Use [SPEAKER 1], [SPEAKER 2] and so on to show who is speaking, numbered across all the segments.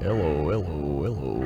[SPEAKER 1] Hello, hello, hello.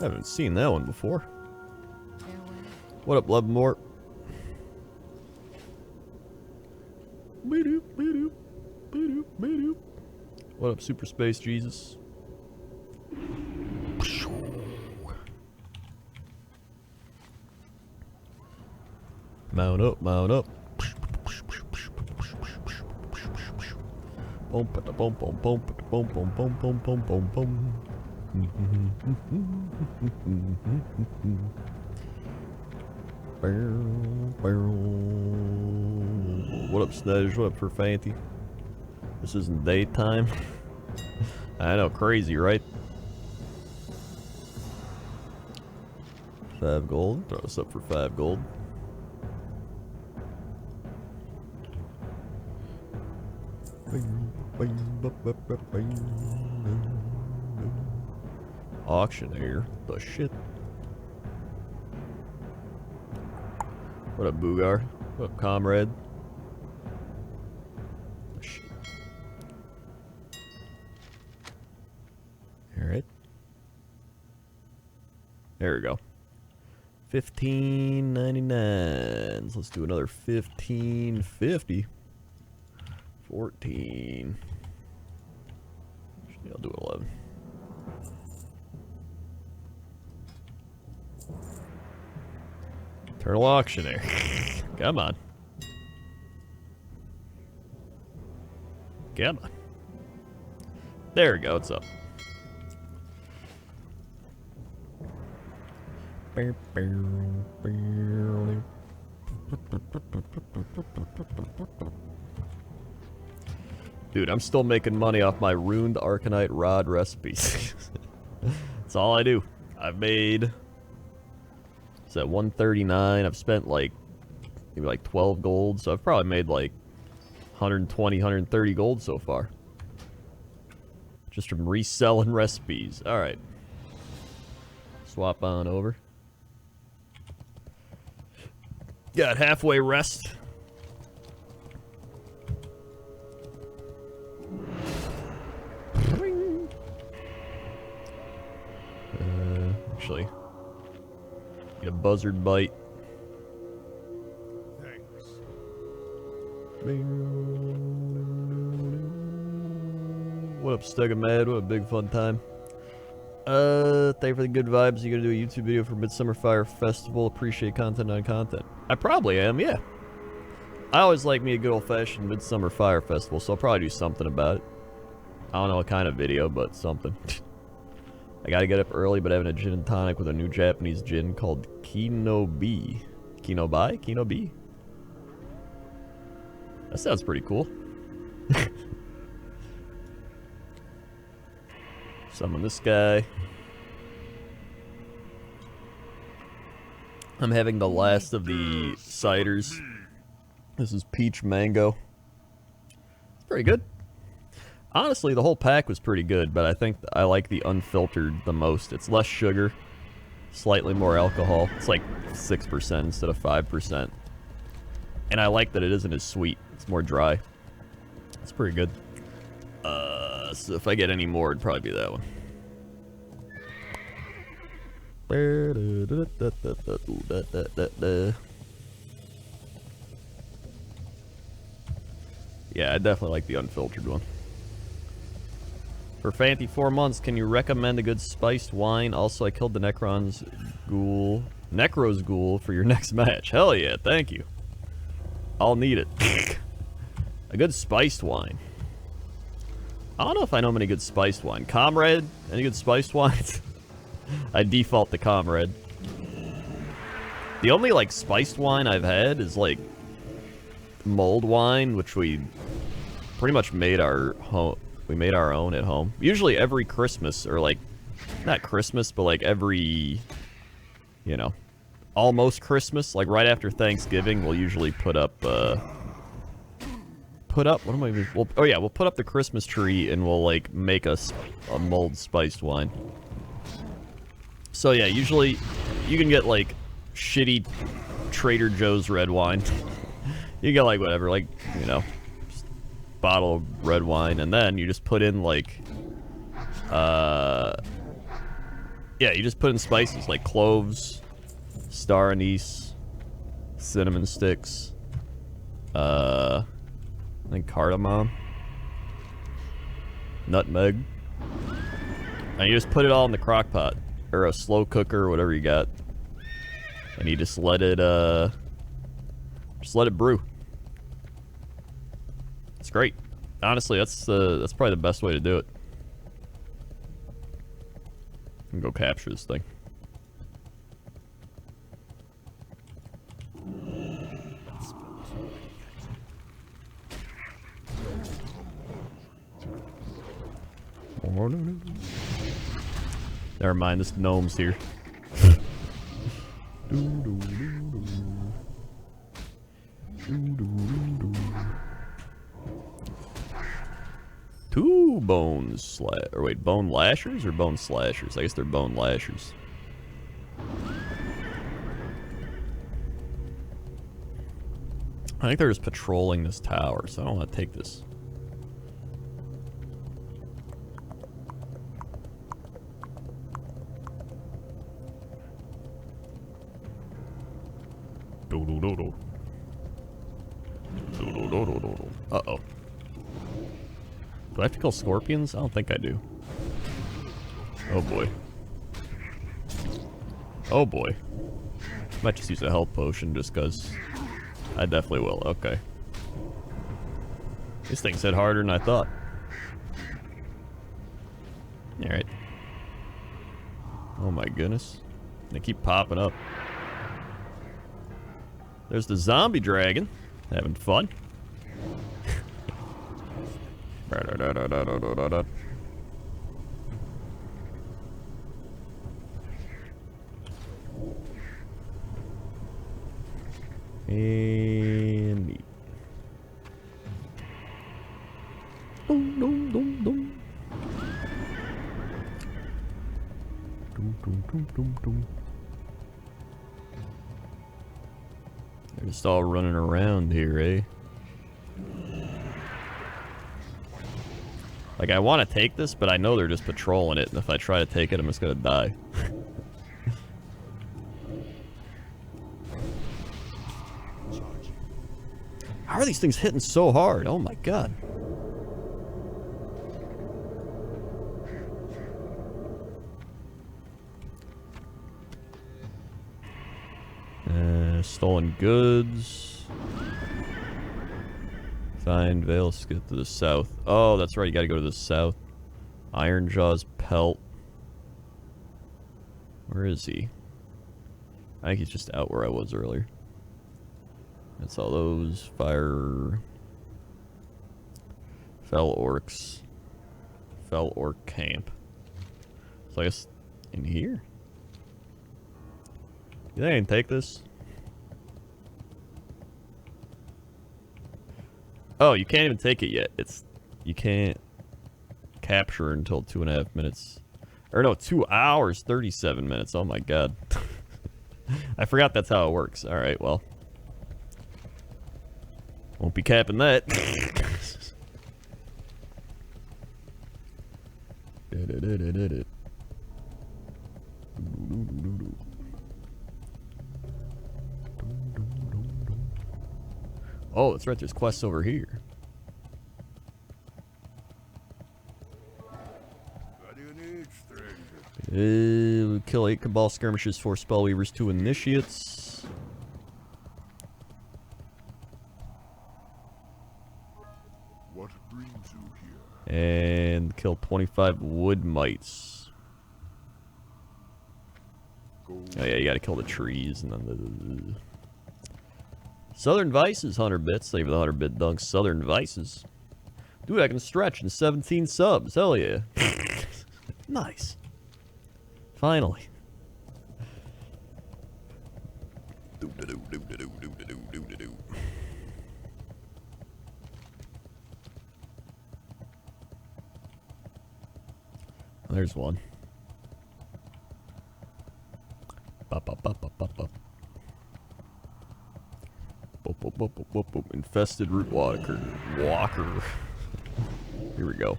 [SPEAKER 1] I haven't seen that one before. What up, Lovemort? What up, Super Space Jesus? Mount up, mount up. Boom, boom, boom, boom, boom, boom, boom, boom, boom, boom, boom. What up, Snedge? What up, Ferfanti? This isn't daytime. I know, crazy, right? 5 gold. Throw us up for 5 gold. Auctioneer? The shit. What up, Boogar? What up, comrade? Shit. Alright. There we go. 15.99. Let's do another 15.50. 14. Actually, I'll do 11. Eternal Auctioneer. Come on. Come on. There we go, it's up. Dude, I'm still making money off my ruined Arcanite rod recipes. That's all I do. I've made... It's at 139. I've spent like maybe like 12 gold, so I've probably made like 120, 130 gold so far. Just from reselling recipes. Alright. Swap on over. Got halfway rest. Actually. Get a buzzard bite.
[SPEAKER 2] Thanks.
[SPEAKER 1] What up, Stegomad? What a big fun time. Thank you for the good vibes. You gonna do a YouTube video for Midsummer Fire Festival? Appreciate content on content. I probably am, yeah. I always like me a good old-fashioned Midsummer Fire Festival, so I'll probably do something about it. I don't know what kind of video, but something. I gotta get up early, but having a gin and tonic with a new Japanese gin called Kinobi. Kinobi? Kinobi? That sounds pretty cool. Summon this guy. I'm having the last of the ciders. This is peach mango. It's pretty good. Honestly, the whole pack was pretty good, but I think I like the unfiltered the most. It's less sugar, slightly more alcohol. It's like 6% instead of 5%. And I like that it isn't as sweet. It's more dry. It's pretty good. So if I get any more, it'd probably be that one. Yeah, I definitely like the unfiltered one. For Fanty 4 months, can you recommend a good spiced wine? Also, I killed the Necron's ghoul for your next match. Hell yeah, thank you. I'll need it. A good spiced wine. I don't know if I know many good spiced wine. Comrade? Any good spiced wines? I default to Comrade. The only, like, spiced wine I've had is, like, mulled wine, which we pretty much made our own at home. Usually every Christmas, or, like, not Christmas, but, like, every, you know, almost Christmas, like, right after Thanksgiving, we'll usually put up, we'll put up the Christmas tree and we'll, like, make us a mulled spiced wine. So, yeah, usually you can get, like, shitty Trader Joe's red wine. You get, like, whatever, like, you know, just bottle of red wine, and then you just put in, like, yeah, you just put in spices, like cloves, star anise, cinnamon sticks, I think cardamom, nutmeg, and you just put it all in the crock pot, or a slow cooker, or whatever you got, and you just let it brew. It's great. Honestly, that's probably the best way to do it. I'm gonna go capture this thing. Never mind, this gnome's here. Two bone lashers or bone slashers? I guess they're bone lashers. I think they're just patrolling this tower, so I don't want to take this. Uh-oh. Do I have to kill scorpions? I don't think I do. Oh boy. Oh boy. Might just use a health potion just because I definitely will. Okay. This thing's hit harder than I thought. Alright. Oh my goodness. They keep popping up. There's the zombie dragon. Having fun. And meat. Dum, dum, dum, dum. Dum, dum, dum, dum, dum. They're just all running around here, eh? Like, I want to take this, but I know they're just patrolling it, and if I try to take it, I'm just gonna die. How are these things hitting so hard? Oh my god. Stolen goods. Find Veil Skip to the south. Oh, that's right, you gotta go to the south. Ironjaw's pelt. Where is he? I think he's just out where I was earlier. That's all those fire... Fell orcs. Fell orc camp. So I guess in here? You think I can take this? Oh, you can't even take it yet. You can't capture until 2.5 minutes. Or no, 2 hours, 37 minutes. Oh my god. I forgot that's how it works. Alright, well. Won't be capping that. Oh, that's right, there's quests over here. Kill 8 Cabal skirmishes, 4 Spellweavers, 2 Initiates.
[SPEAKER 2] What brings you here?
[SPEAKER 1] And kill 25 Wood Mites. Oh yeah, you gotta kill the trees and then the... Southern Vices, 100 bits. Save the 100 bit dunks. Southern Vices. Dude, I can stretch in 17 subs. Hell yeah. Nice. Finally. There's one. Bop, bop, bop, bop, bop, bop. Boop, boop, boop, boop, boop, boop. Infested root walker. Here we go.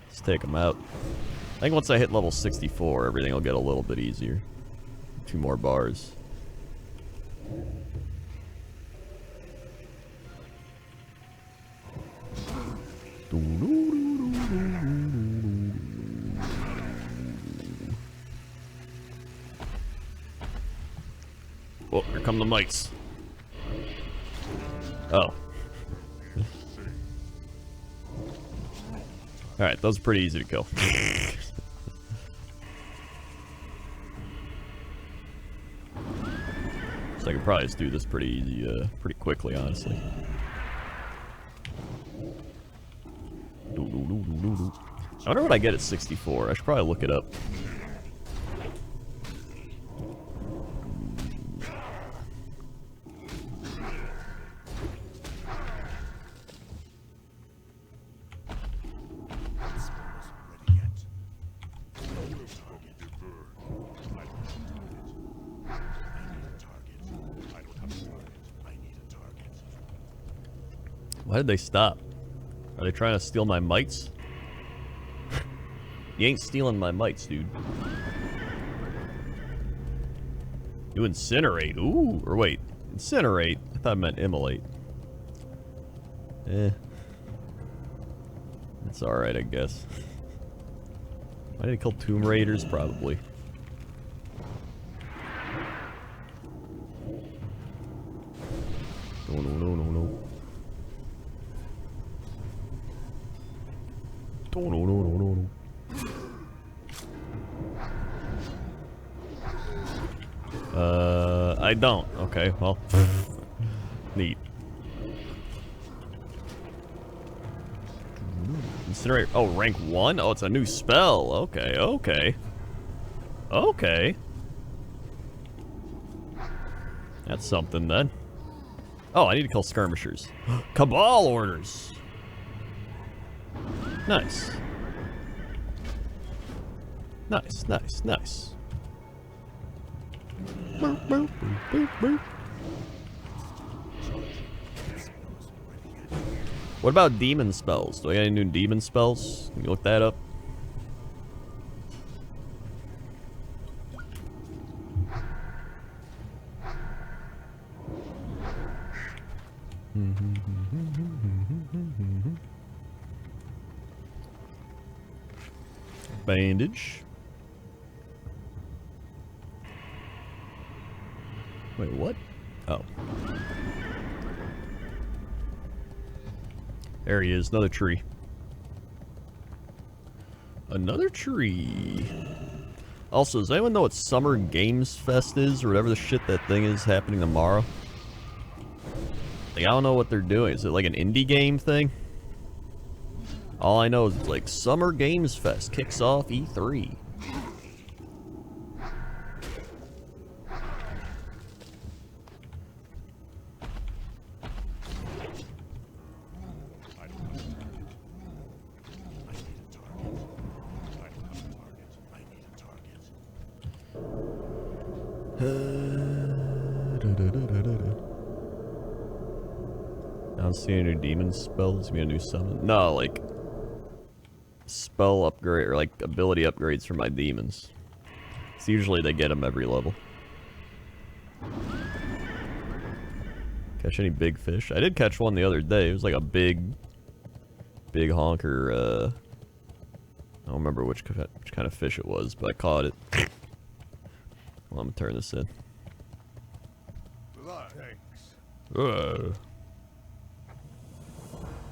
[SPEAKER 1] Let's take him out. I think once I hit level 64, everything will get a little bit easier. 2 more bars. Oh, here come the mites. Oh. Alright, those are pretty easy to kill. So I could probably just do this pretty easy, pretty quickly, honestly. I wonder what I get at 64. I should probably look it up. Why did they stop? Are they trying to steal my mites? You ain't stealing my mites, dude. You incinerate. Ooh. Or wait. Incinerate. I thought I meant immolate. Eh. It's alright, I guess. I need to kill Tomb Raiders? Probably. No, no, no, no, no. No, no, no, no, no. I don't. Okay, well. Neat. Incinerate. Oh, rank 1? Oh, it's a new spell. Okay, okay. Okay. That's something then. Oh, I need to kill skirmishers. Cabal orders. Nice. Nice, nice, nice. Boop, boop, boop, boop, boop. What about demon spells? Do I got any new demon spells? Can you look that up? Bandage. Wait, what? Oh. There he is, another tree. Another tree. Also, does anyone know what Summer Games Fest is, or whatever the shit that thing is happening tomorrow? Like, I don't know what they're doing. Is it like an indie game thing? All I know is it's like Summer Games Fest kicks off E3. I don't see any new demon spells. Be a new summon. No, like spell upgrade or like ability upgrades for my demons. So usually they get them every level. Catch any big fish? I did catch one the other day. It was like a big honker I don't remember which kind of fish it was, but I caught it. Well, I'm gonna turn this in.
[SPEAKER 2] Thanks.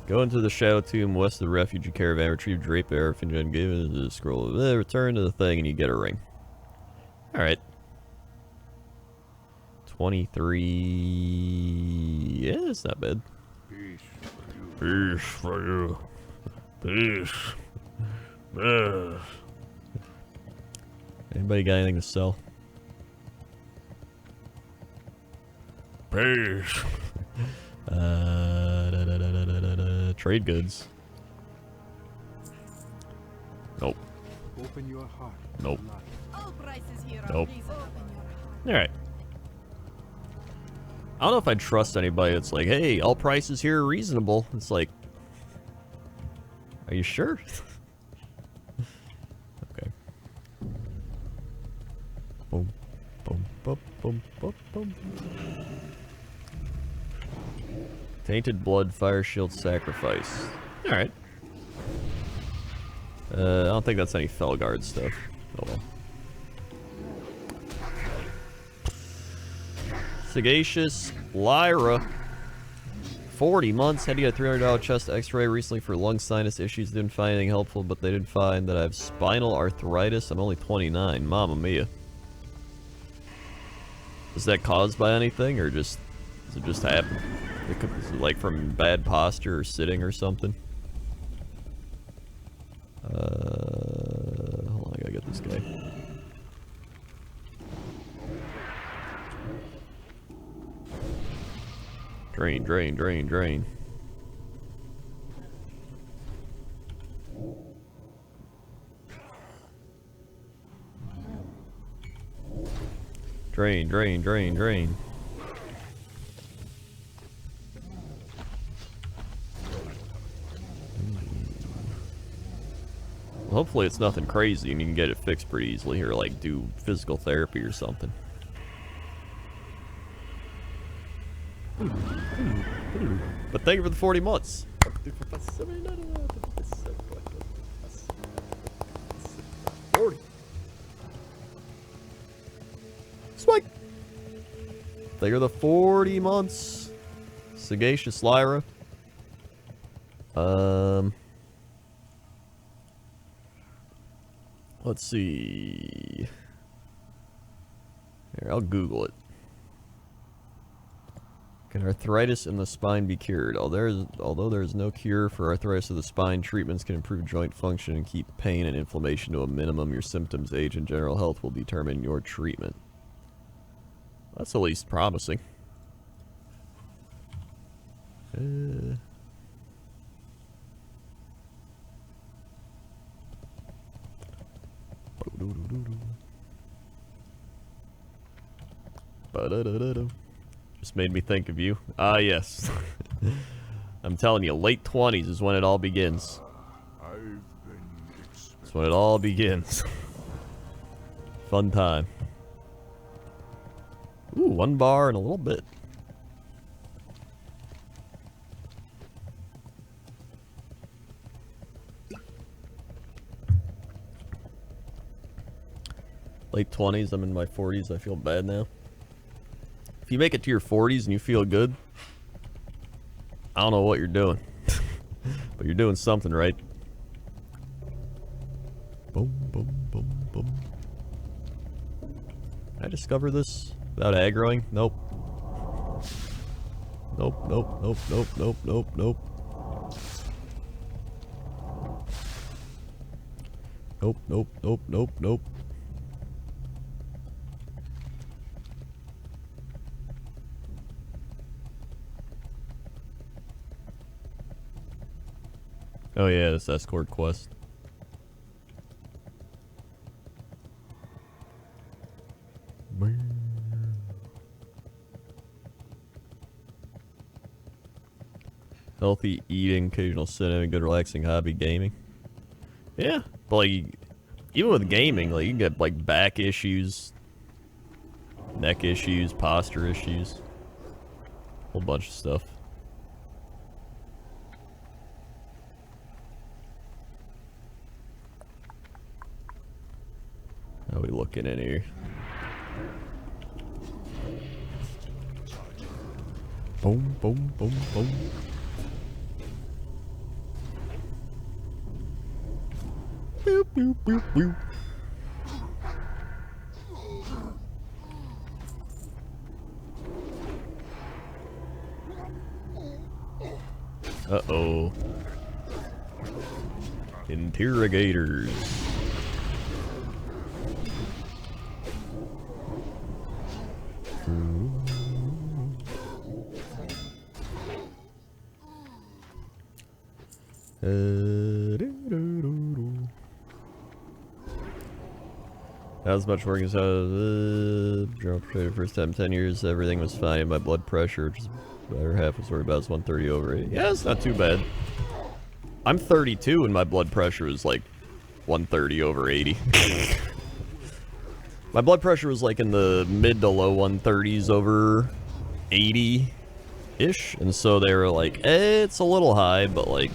[SPEAKER 1] Go into the Shadow Tomb west of the refugee caravan, retrieve Drape Arrowfin, and give it the scroll. Return to the thing and you get a ring. Alright. 23. Yeah, it's not bad.
[SPEAKER 2] Peace for you.
[SPEAKER 1] Peace for you. Peace. Anybody got anything to sell?
[SPEAKER 2] Peace.
[SPEAKER 1] Trade goods. Nope.
[SPEAKER 3] Open your heart.
[SPEAKER 1] Nope.
[SPEAKER 4] All prices here are
[SPEAKER 1] Nope.
[SPEAKER 4] reasonable.
[SPEAKER 1] Alright. I don't know if I'd trust anybody that's like, hey, all prices here are reasonable. It's like, are you sure? Okay. Boom, boom, boom, boom, boom, boom. Tainted blood, fire shield, sacrifice. Alright. I don't think that's any Felguard stuff. Oh well. Sagacious Lyra. 40 months. Had to get a $300 chest x-ray recently for lung sinus issues. Didn't find anything helpful, but they did find that I have spinal arthritis. I'm only 29. Mamma mia. Is that caused by anything, or just does it just happen? Is it like from bad posture or sitting or something? Hold on, I gotta get this guy. Drain, drain, drain, drain. Drain, drain, drain, drain. Well, hopefully it's nothing crazy and you can get it fixed pretty easily, or like do physical therapy or something. But thank you for the 40 months. Spike. Thank you for the 40 months. Sagacious Lyra. Let's see. Here, I'll Google it. Can arthritis in the spine be cured? Although there is no cure for arthritis of the spine, treatments can improve joint function and keep pain and inflammation to a minimum. Your symptoms, age, and general health will determine your treatment. That's at least promising. Just made me think of you. Ah, yes. I'm telling you, late 20s is when it all begins. That's when it all begins. Fun time. Ooh, 1 bar and a little bit. Late 20s, I'm in my 40s, I feel bad now. If you make it to your 40s and you feel good, I don't know what you're doing. But you're doing something right. Boom, boom, boom, boom. Can I discover this without aggroing? Nope. Nope, nope, nope, nope, nope, nope, nope. Nope, nope, nope, nope, nope. Oh yeah, this escort quest. Healthy eating, occasional cinema, good relaxing hobby, gaming. Yeah, but like, even with gaming, like you can get like back issues, neck issues, posture issues, a whole bunch of stuff. How we looking in here? Boom, boom, boom, boom. Boop, boop, boop, boop. Uh-oh. Interrogators. Not as much work as I was, first time 10 years, everything was fine. My blood pressure, just better half was worried about, was 130/80. Yeah, it's not too bad. I'm 32 and my blood pressure is like 130/80. My blood pressure was like in the mid to low 130s/80-ish, and so they were like, it's a little high, but like,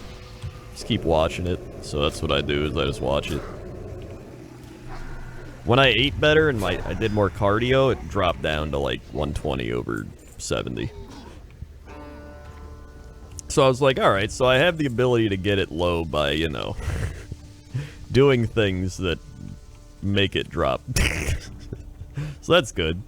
[SPEAKER 1] just keep watching it. So that's what I do, is I just watch it. When I ate better and I did more cardio, it dropped down to like 120/70. So I was like, alright, so I have the ability to get it low by, you know, doing things that make it drop. So that's good.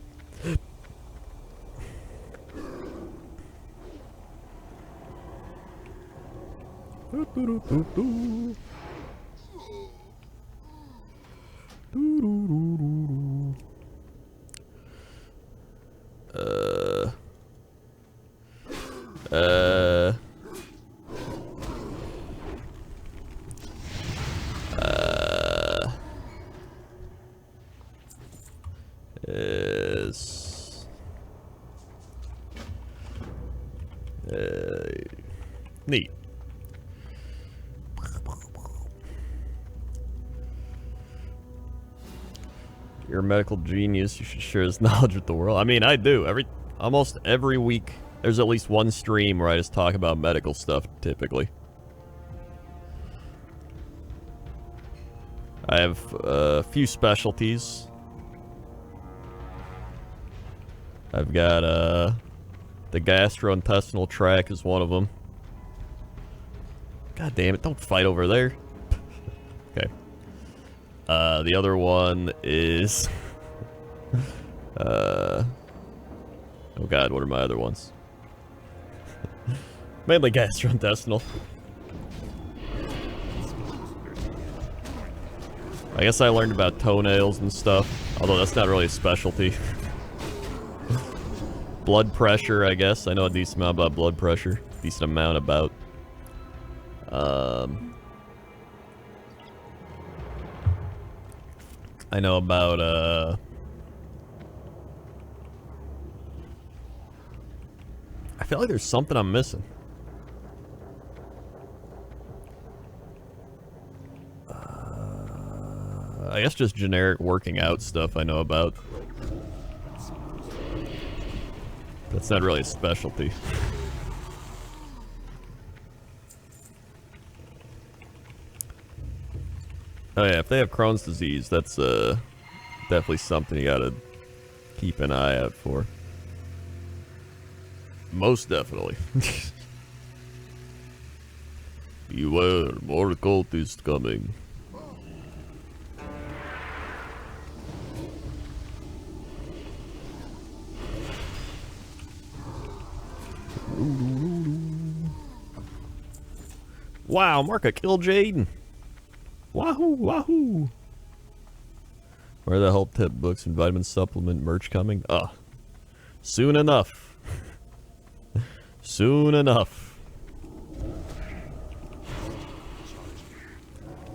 [SPEAKER 1] Neat. You're a medical genius. You should share this knowledge with the world. I mean, I do. Almost every week, there's at least one stream where I just talk about medical stuff, typically. I have a few specialties. I've got, the gastrointestinal tract is one of them. God damn it, don't fight over there. Okay. The other one is... oh god, what are my other ones? Mainly gastrointestinal. I guess I learned about toenails and stuff, although that's not really a specialty. Blood pressure, I guess. I know a decent amount about blood pressure. Decent amount about... I know about, I feel like there's something I'm missing. I guess just generic working out stuff I know about. That's not really a specialty. Oh yeah, if they have Crohn's disease, that's definitely something you gotta keep an eye out for. Most definitely. Beware, more cultists coming. Wow, Marka killed Jaden. Wahoo, wahoo. Where are the help tip books and vitamin supplement merch coming? Soon enough. Soon enough.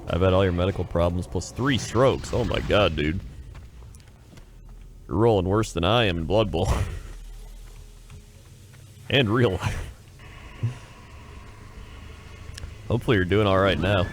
[SPEAKER 1] I've had all your medical problems plus 3 strokes. Oh my god, dude. You're rolling worse than I am in Blood Bowl. And real life. Hopefully you're doing alright now.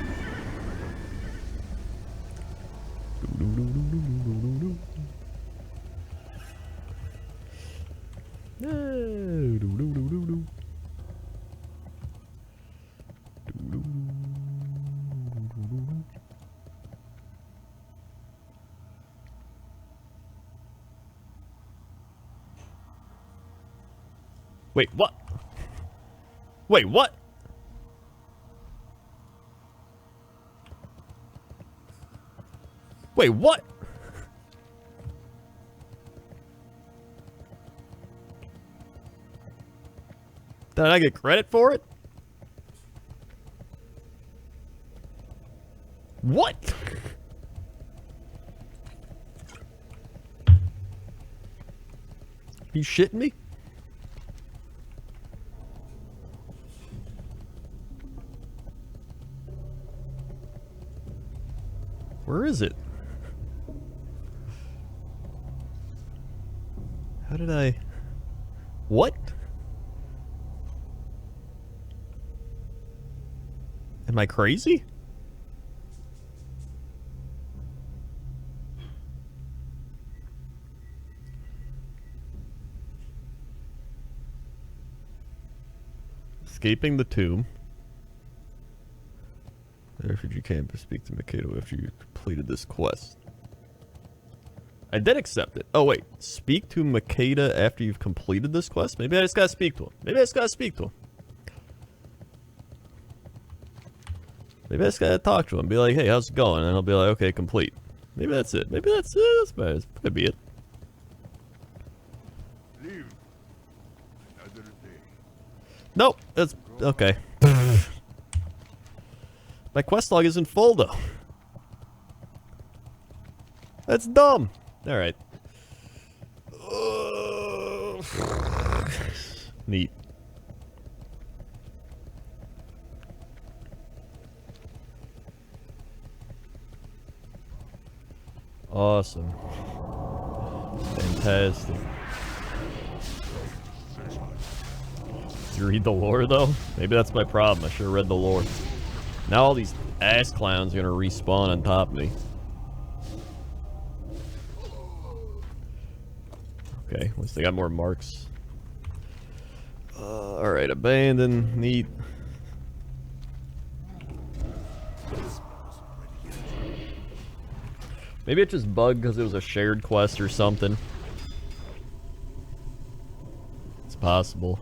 [SPEAKER 1] Wait, what? Wait, what? Wait, what? Did I get credit for it? What? You shitting me? Where is it? How did I... What? Am I crazy? Escaping the tomb. The refugee camp, speak to Mikado after you completed this quest. I did accept it. Oh wait, speak to Makeda after you've completed this quest? Maybe I just gotta speak to him. Maybe I just gotta speak to him. Maybe I just gotta talk to him. Be like, hey, how's it going? And he'll be like, okay, complete. Maybe that's it. Maybe that's it. That's bad. That could be it.
[SPEAKER 2] Live another day.
[SPEAKER 1] Nope. That's okay. My quest log isn't full though. That's dumb. All right. Neat. Awesome. Fantastic. Did you read the lore though? Maybe that's my problem. I should have read the lore. Now all these ass clowns are gonna respawn on top of me. Okay, at least they got more marks. Alright, abandon, neat. Maybe it just bugged because it was a shared quest or something. It's possible.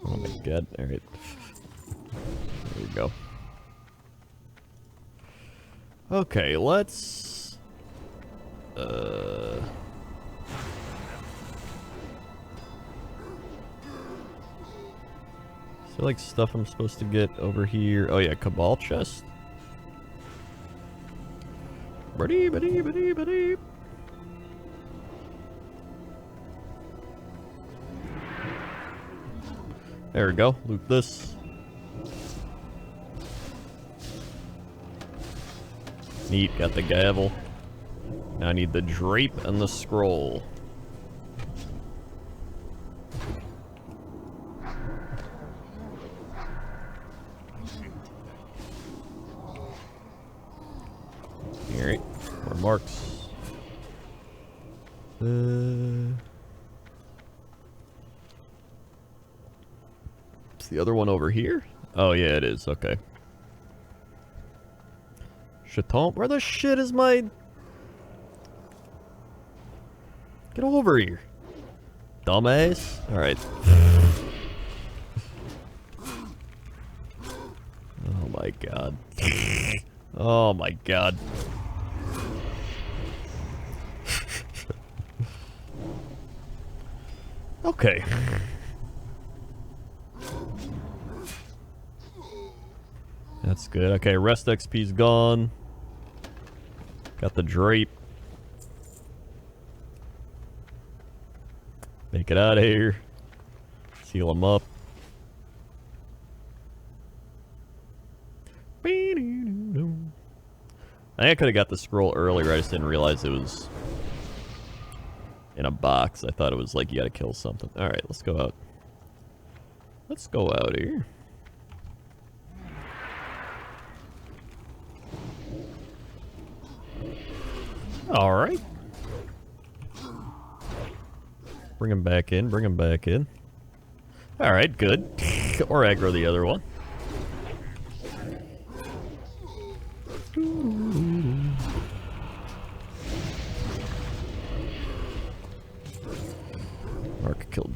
[SPEAKER 1] Oh my god, alright. There you go. Okay, let's... Is there like stuff I'm supposed to get over here? Oh yeah, Cabal chest. Buddy, buddy, buddy, buddy. There we go. Loot this. Neat, got the gavel. Now I need the drape and the scroll. Alright, more marks. Is the other one over here? Oh yeah, it is. Okay. Chaton, where the shit is my... Get over here. Dumbass. Alright. Oh my god. Oh my god. Okay. That's good. Okay, rest XP's gone. Got the drape. Make it out of here. Seal them up. I think I could have got the scroll earlier. I just didn't realize it was in a box. I thought it was like you gotta kill something. Alright, let's go out. Let's go out here. Alright. Bring him back in, bring him back in. Alright, good. Or aggro the other one.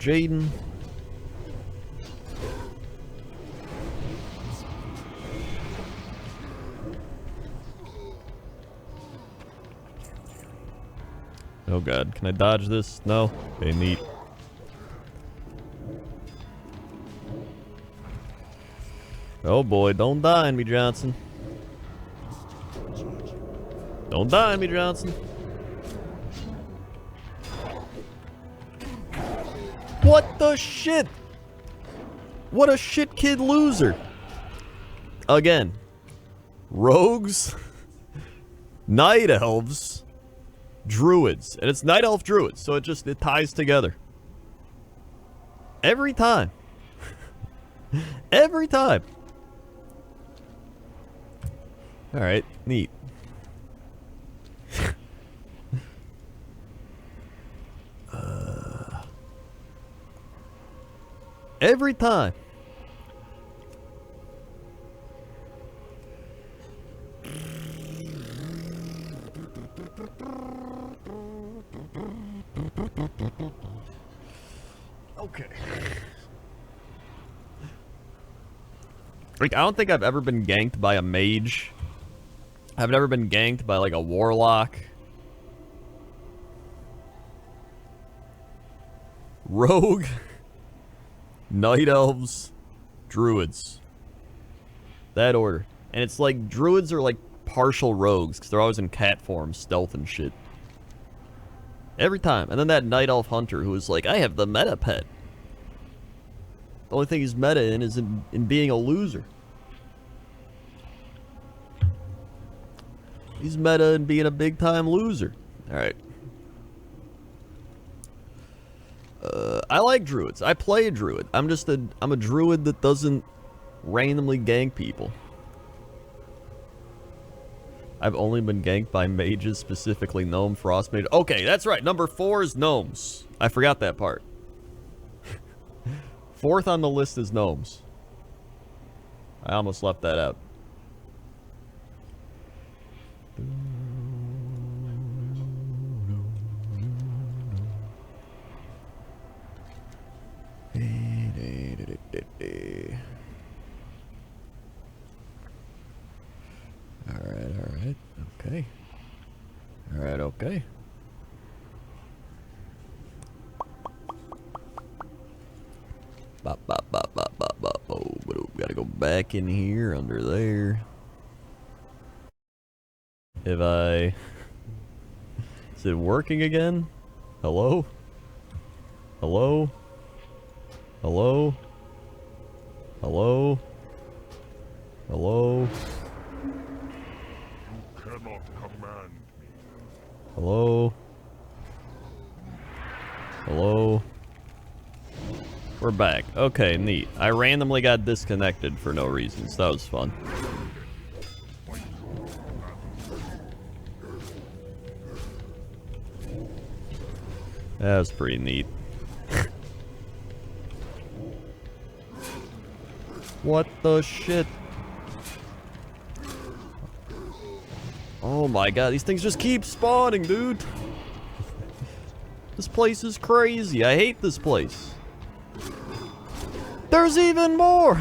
[SPEAKER 1] Jaden. Oh god, can I dodge this? No? Okay, neat. Oh boy, don't die on me, Johnson. Don't die on me, Johnson. What the shit? What a shit kid loser. Again. Rogues. Night elves. Druids. And it's night elf druids, so it ties together. Every time. Every time. Alright, neat. Every time. Okay. Like, I don't think I've ever been ganked by a mage. I've never been ganked by, like, a warlock. Rogue. Night elves. Druids. That order. And it's like, druids are like partial rogues, because they're always in cat form, stealth and shit. Every time. And then that night elf hunter who is like, I have the meta pet. The only thing he's meta in is in being a loser. He's meta in being a big time loser. Alright. I like druids. I play a druid. I'm a druid that doesn't randomly gank people. I've only been ganked by mages, specifically gnome, frost mage. Okay, that's right. Number 4 is gnomes. I forgot that part. 4th on the list is gnomes. I almost left that out. Alright, okay. Alright, okay. Bop, bop, bop, bop, bop, bop. Oh, but we gotta go back in here, under there. If I... Is it working again? Hello? Hello? Hello? Hello? Hello?
[SPEAKER 2] You cannot command me.
[SPEAKER 1] Hello? Hello? We're back. Okay, neat. I randomly got disconnected for no reason, so that was fun. That was pretty neat. What the shit? Oh my god, these things just keep spawning, dude. This place is crazy. I hate this place. There's even more!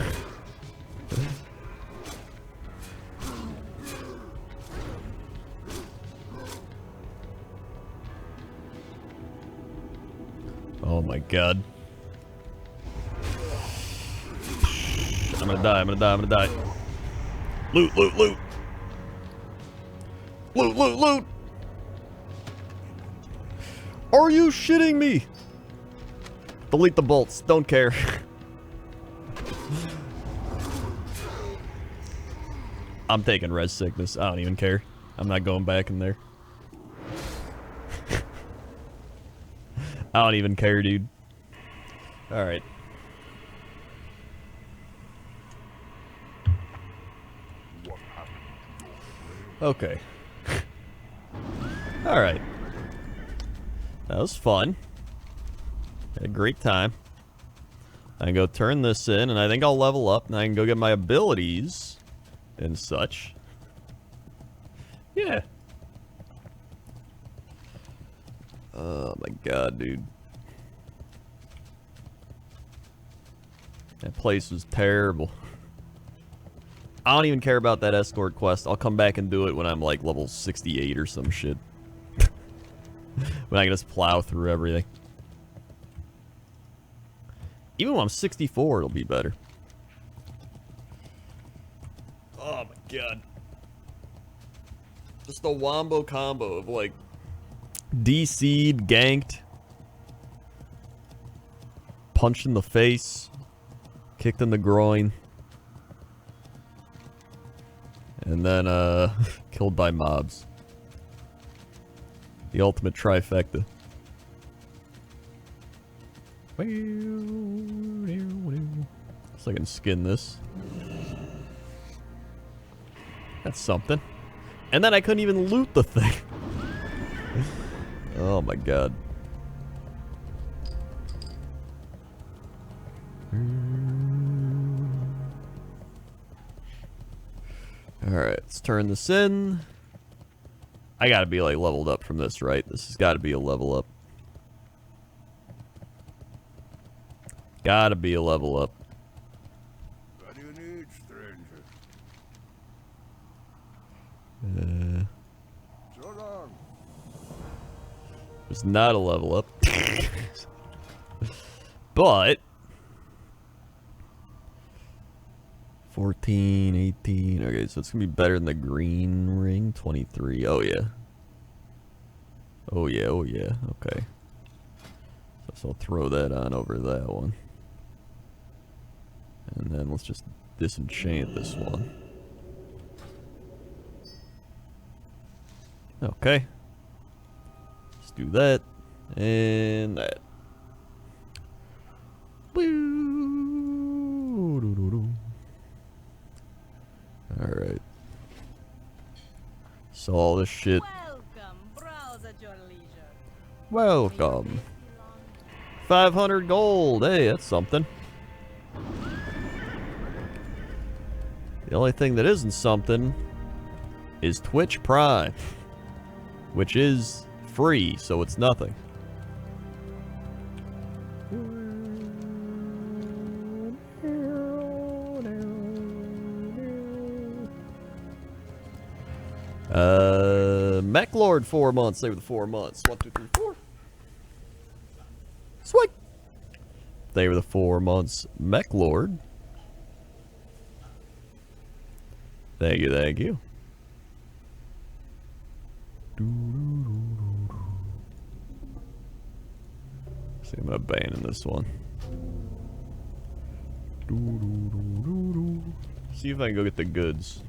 [SPEAKER 1] Oh my god. I'm gonna die, I'm gonna die, I'm gonna die. Loot, loot, loot! Loot, loot, loot! Are you shitting me? Delete the bolts, don't care. I'm taking res sickness, I don't even care. I'm not going back in there. I don't even care, dude. Alright. Okay. Alright. That was fun. Had a great time. I can go turn this in, and I think I'll level up, and I can go get my abilities and such. Yeah. Oh my god, dude. That place was terrible. I don't even care about that escort quest. I'll come back and do it when I'm like level 68 or some shit. When I can just plow through everything. Even when I'm 64, it'll be better. Oh my god. Just a wombo combo of like DC'd, ganked, punched in the face, kicked in the groin, and then killed by mobs. The ultimate trifecta. So I can skin this. That's something. And then I couldn't even loot the thing. Oh my god. Alright, let's turn this in. I gotta be like leveled up from this, right? This has gotta be a level up. Gotta be a level up.
[SPEAKER 2] What do you need, stranger? So long.
[SPEAKER 1] It's not a level up. But 14, 18. Okay, so it's gonna be better than the green ring. 23. Oh yeah. Oh yeah, oh yeah. Okay. So I'll throw that on over that one. And then let's just disenchant this one. Okay. Let's do that. And that. Alright. So all this shit.
[SPEAKER 4] Welcome. Browse at your leisure.
[SPEAKER 1] Welcome. 500 gold. Hey, that's something. The only thing that isn't something is Twitch Prime, which is free, so it's nothing. Mech Lord 4 months. They were the 4 months. 1, 2, 3, 4. Sweet. They were the 4 months. Mech Lord. Thank you, thank you. See, I'm gonna abandon this one. See if I can go get the goods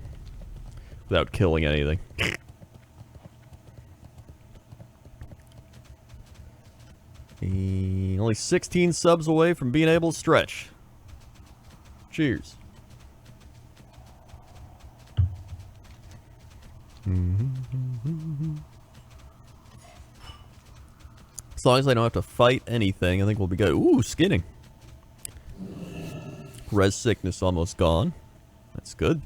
[SPEAKER 1] without killing anything. Only 16 subs away from being able to stretch. Cheers. As long as I don't have to fight anything, I think we'll be good. Ooh, skinning. Res sickness almost gone. That's good.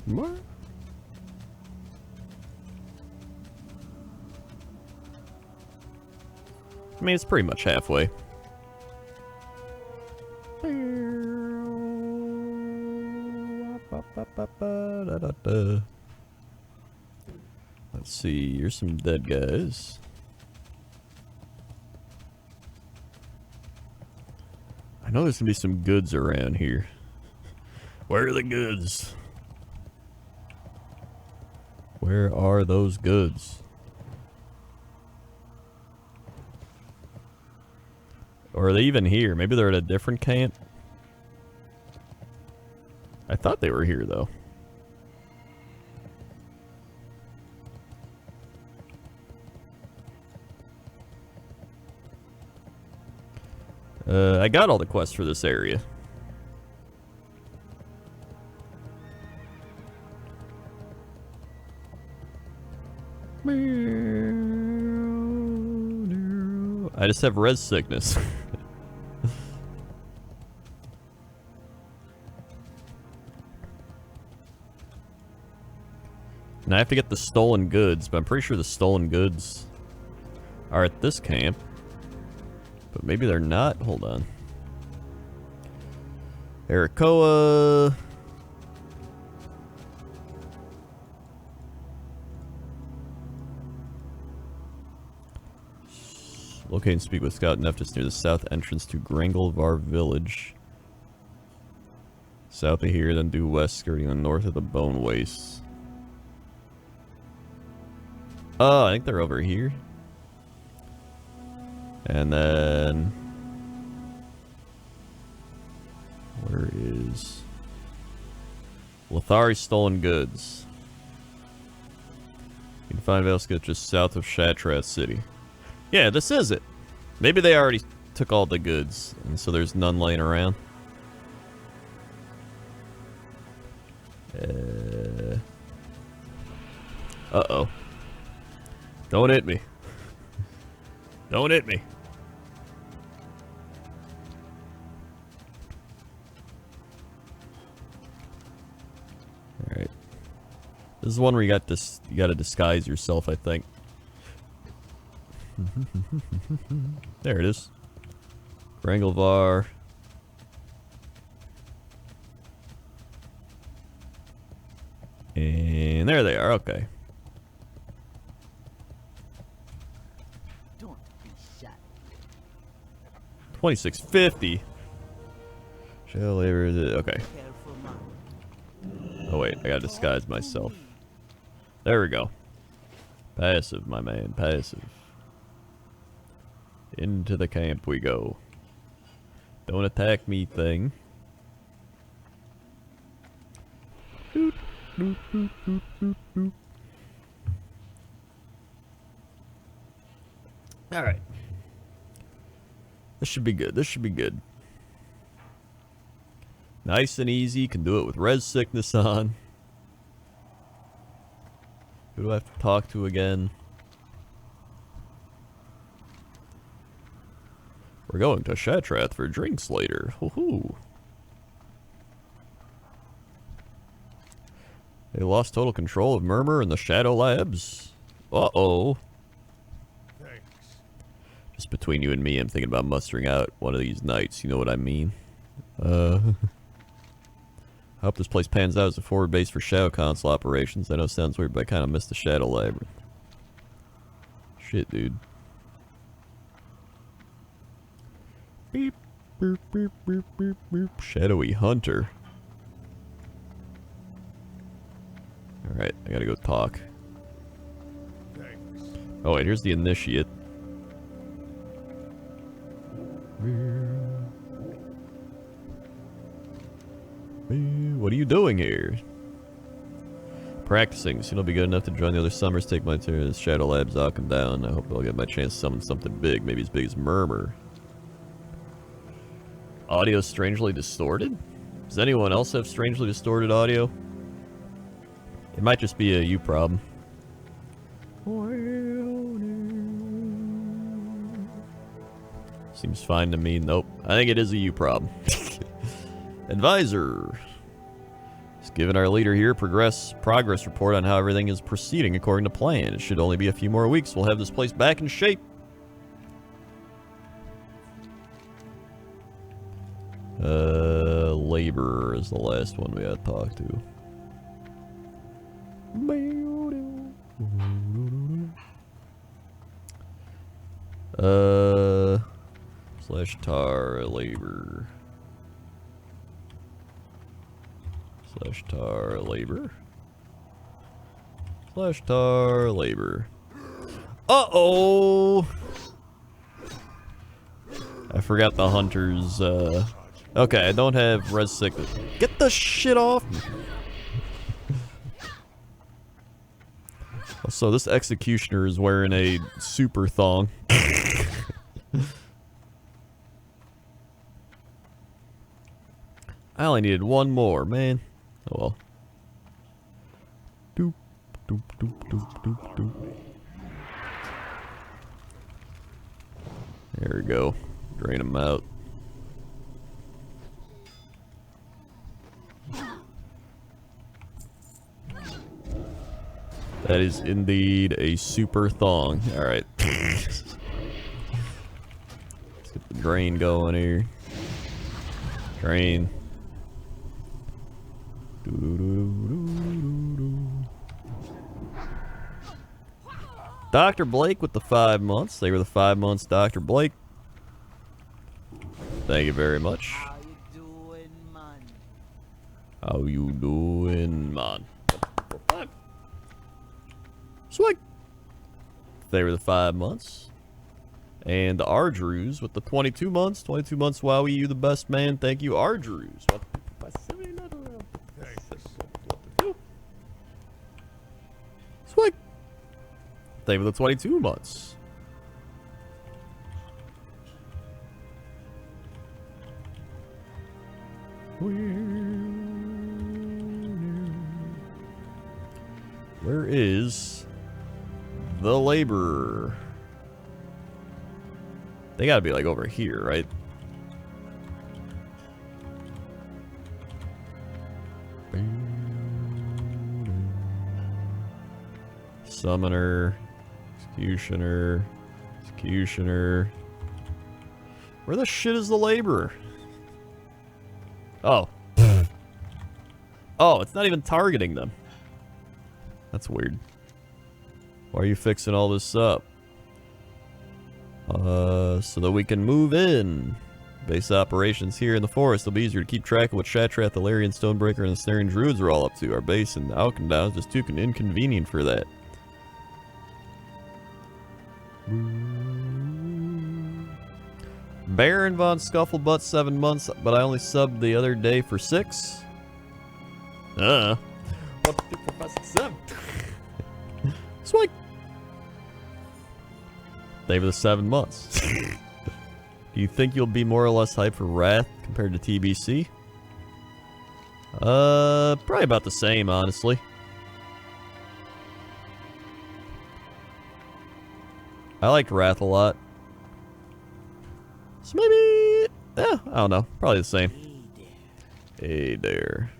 [SPEAKER 1] More. I mean, it's pretty much halfway. Let's see, here's some dead guys. I know there's gonna be some goods around here. Where are the goods? Where are those goods? Or are they even here? Maybe they're at a different camp? I thought they were here, though. I got all the quests for this area. I just have res sickness. And I have to get the stolen goods, but I'm pretty sure the stolen goods are at this camp. But maybe they're not. Hold on. Arakoa. Locate and speak with Scout Nephthys near the south entrance to Grangelvar village. South of here, then due west, skirting the north of the Bone Wastes. Oh, I think they're over here. And then... where is... Lothari's stolen goods. You can find Velska just south of Shattrath City. Yeah, this is it. Maybe they already took all the goods, and so there's none laying around. Uh-oh. Don't hit me. Don't hit me. Alright. This is one where you gotta disguise yourself, I think. There it is. Grangelvar. And there they are, okay.
[SPEAKER 3] Don't be shy.
[SPEAKER 1] 2650. Shell labor, okay.
[SPEAKER 3] Careful, man.
[SPEAKER 1] Oh wait, I gotta disguise myself. There we go. Passive, my man, passive. Into the camp we go. Don't attack me, thing. Doot, doot, doot, doot, doot, doot. Alright. This should be good. This should be good. Nice and easy. Can do it with res sickness on. Who do I have to talk to again? We're going to Shattrath for drinks later. Woohoo. They lost total control of Murmur and the Shadow Labs. Uh-oh.
[SPEAKER 2] Thanks.
[SPEAKER 1] Just between you and me, I'm thinking about mustering out one of these nights. You know what I mean? I hope this place pans out as a forward base for Shadow Council operations. I know it sounds weird, but I kind of miss the Shadow Labyrinth. Shit, dude. Beep, beep, beep, beep, beep, beep. Shadowy Hunter. Alright, I gotta go talk.
[SPEAKER 2] Thanks.
[SPEAKER 1] Oh wait, here's the Initiate. What are you doing here? Practicing. Soon I'll be good enough to join the other summers, take my turn as Shadow Labs, knock him down. I hope I'll get my chance to summon something big, maybe as big as Murmur. Audio strangely distorted? Does anyone else have strangely distorted audio? It might just be a you problem. Seems fine to me. Nope. I think it is a you problem. Advisor. Just giving our leader here progress report on how everything is proceeding according to plan. It should only be a few more weeks. We'll have this place back in shape. Labor is the last one we gotta talk to. Slash tar labor. Slash tar labor. Slash tar labor. Uh-oh! I forgot the hunters, okay, I don't have res sickness. Get the shit off me! So this executioner is wearing a super thong. I only needed one more, man. Oh well. Doop, doop, doop, doop, doop, doop. There we go. Drain them out. That is indeed a super thong. Alright. Let's get the drain going here. Drain. Dr. Blake with the 5 months. They were the 5 months, Dr. Blake. Thank you very much.
[SPEAKER 3] How you doing, man?
[SPEAKER 1] How you doing, man? Swag. They were the 5 months. And Ardrews with the 22 months. 22 months, Wowie, you the best man. Thank you, Ardrews. Swag. They were the 22 months. Where is the laborer? They gotta be like over here, right? Summoner, executioner, executioner. Where the shit is the laborer? Oh. Oh, it's not even targeting them. That's weird. Why are you fixing all this up? So that we can move in. Base operations here in the forest. It'll be easier to keep track of what Shattrath, the Larian, Stonebreaker, and the Snaring Druids are all up to. Our base in Alkendown is just too inconvenient for that. Baron von Scufflebutt, 7 months, but I only subbed the other day for 6. 1, 2, 3, 4, 5, 6, 7. Sweet. They were the 7 months. Do you think you'll be more or less hyped for Wrath compared to TBC? Probably about the same, honestly. I liked Wrath a lot. So maybe, yeah, I don't know. Probably the same. Hey there.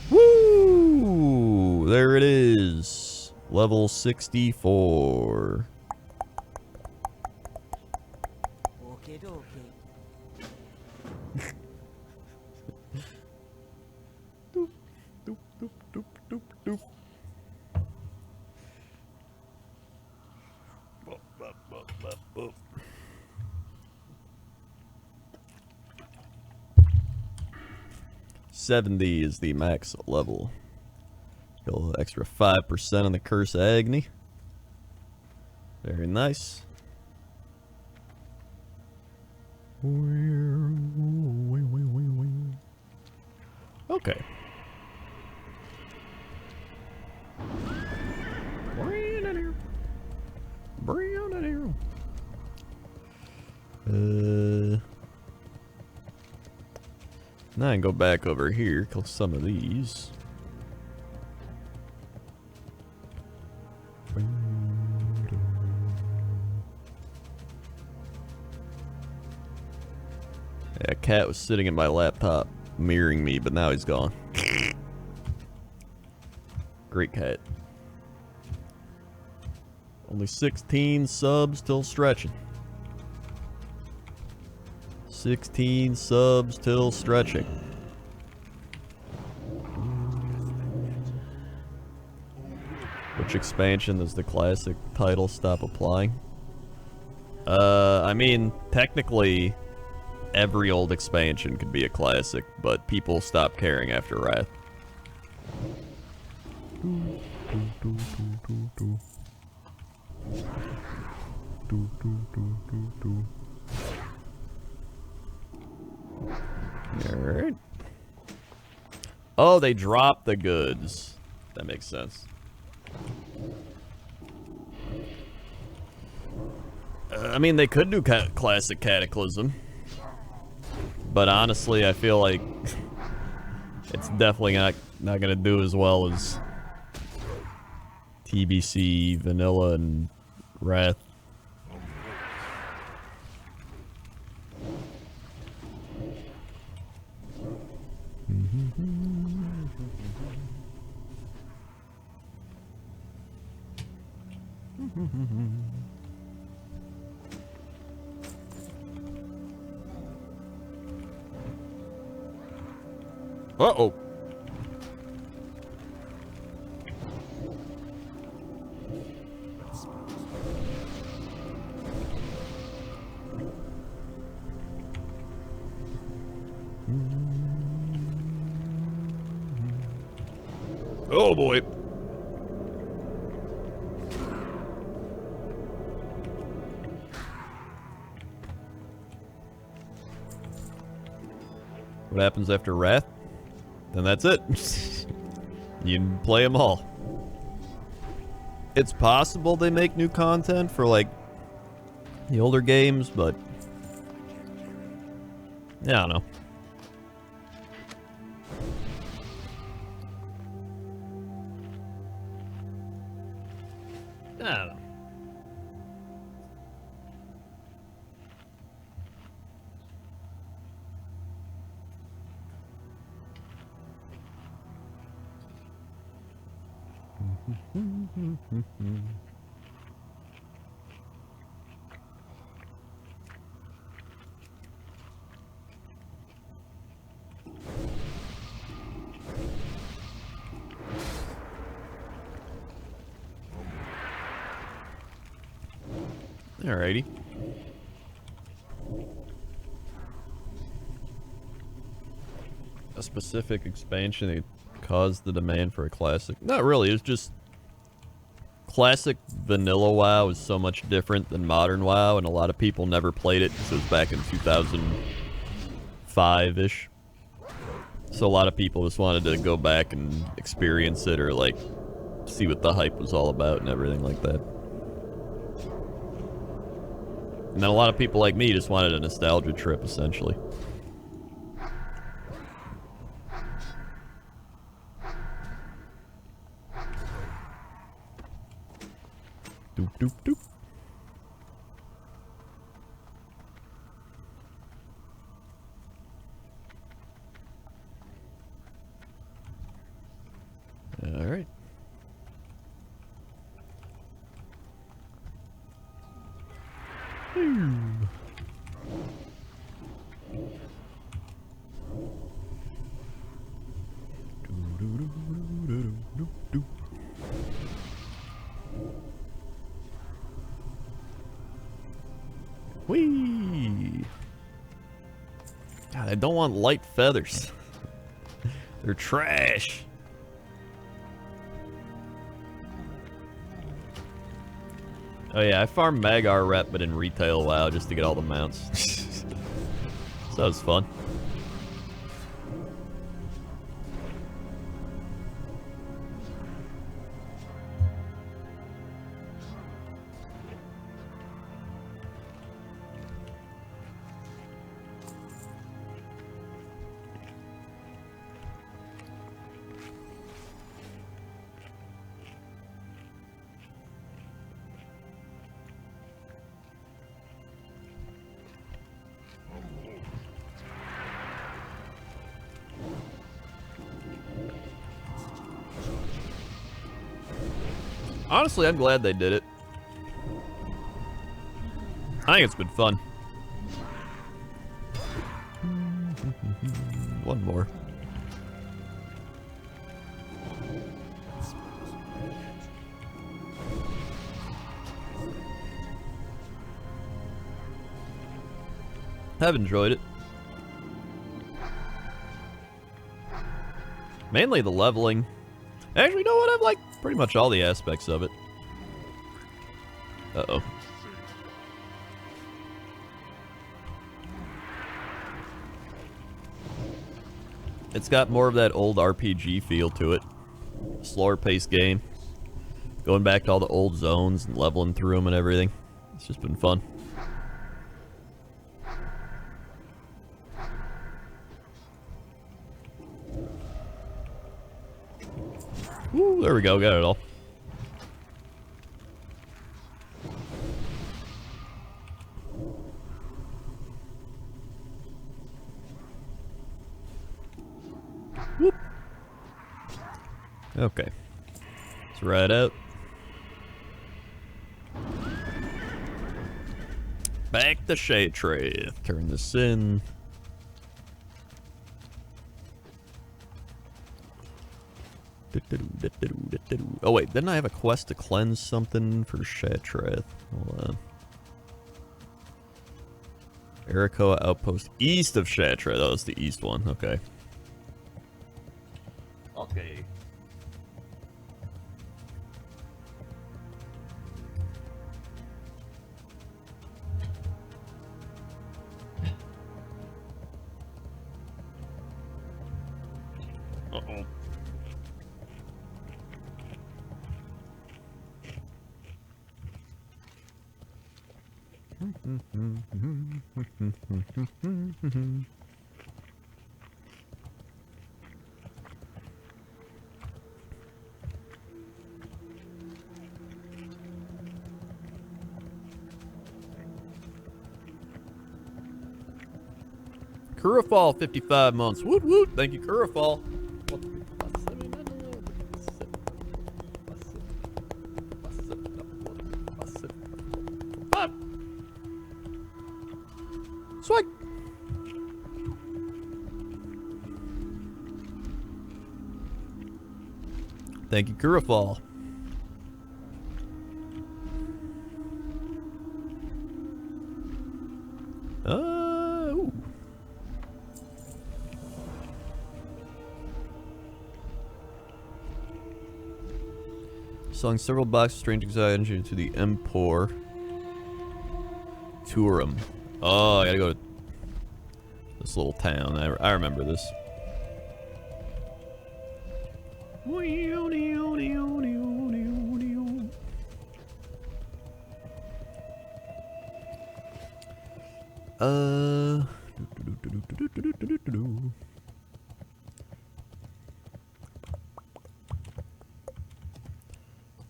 [SPEAKER 1] Woo! There it is. Level 64.
[SPEAKER 3] Okay, okay.
[SPEAKER 1] Doop, doop, doop, doop, doop, doop. 70 is the max level. Get a little extra 5% on the Curse of Agony. Very nice. Okay. Bring it here. Bring it here. Now I can go back over here, kill some of these. Yeah, cat was sitting in my laptop, mirroring me, but now he's gone. Great cat. Only 16 subs, still stretching. 16 subs, till stretching. Which expansion does the classic title stop applying? I mean, technically, every old expansion could be a classic, but people stop caring after Wrath. Alright. Oh, they dropped the goods. That makes sense. I mean, they could do classic Cataclysm. But honestly, I feel like it's definitely not going to do as well as TBC, Vanilla, and Wrath. Uh-oh. Oh boy. What happens after Wrath? Then that's it. You can play them all. It's possible they make new content for, like, the older games, but... yeah, I don't know. I don't know. Alrighty. A specific expansion that caused the demand for a classic? Not really, it's just classic vanilla WoW is so much different than modern WoW, and a lot of people never played it because it was back in 2005-ish. So a lot of people just wanted to go back and experience it, or like see what the hype was all about and everything like that. And then a lot of people like me just wanted a nostalgia trip, essentially. Doop, doop, doop. All right. Whee! God, I don't want light feathers. They're trash. Oh yeah, I farmed Magar rep, but in retail WoW just to get all the mounts. So that was fun. Honestly, I'm glad they did it. I think it's been fun. One more. I've enjoyed it. Mainly the leveling. Actually, you know what? I've liked pretty much all the aspects of it. Uh-oh. It's got more of that old RPG feel to it. Slower paced game. Going back to all the old zones and leveling through them and everything. It's just been fun. Woo, there we go, got it all. Whoop. Okay. Let's ride out. Back to Shaytreth. Turn this in. Oh wait, didn't I have a quest to cleanse something for Shaytreth? Hold on. Arakoa outpost east of Shaytreth. Oh, that's the east one. Okay. Okay. Uh-oh. Curafall, 55 months. Woot woot. Thank you, Curafall. Swag. Thank you, Curafall. Ooh. Selling several boxes of strange exotic energy to the Empor. Turum. Oh, I gotta go to this little town. I remember this.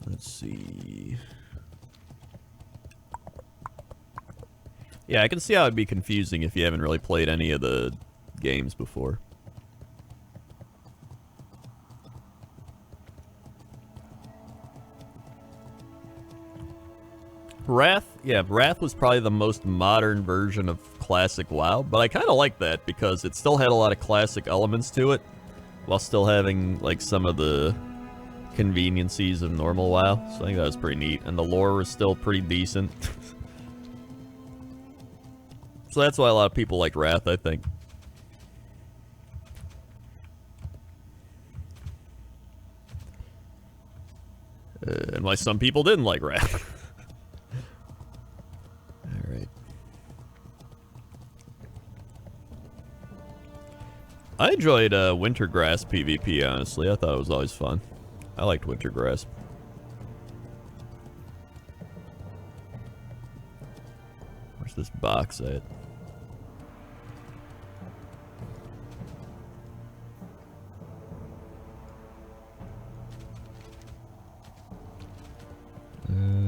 [SPEAKER 1] Let's see. Yeah, I can see how it'd be confusing if you haven't really played any of the games before. Wrath? Yeah, Wrath was probably the most modern version of classic WoW, but I kind of like that because it still had a lot of classic elements to it, while still having, like, some of the conveniencies of normal WoW, so I think that was pretty neat, and the lore was still pretty decent. So that's why a lot of people like Wrath, I think. And why some people didn't like Wrath. Alright. I enjoyed Wintergrass PvP, honestly. I thought it was always fun. I liked Wintergrass. Where's this box at?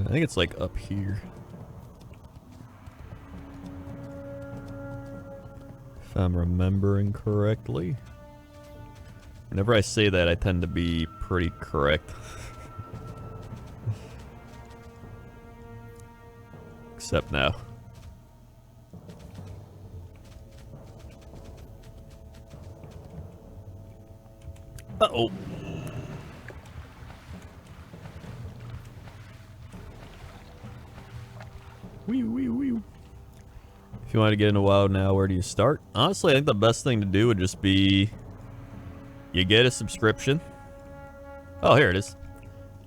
[SPEAKER 1] I think it's like up here. If I'm remembering correctly. Whenever I say that, I tend to be pretty correct. Except now. Uh-oh. Wee wee wee. If you want to get into WoW now, where do you start? Honestly, I think the best thing to do would just be you get a subscription. Oh, here it is.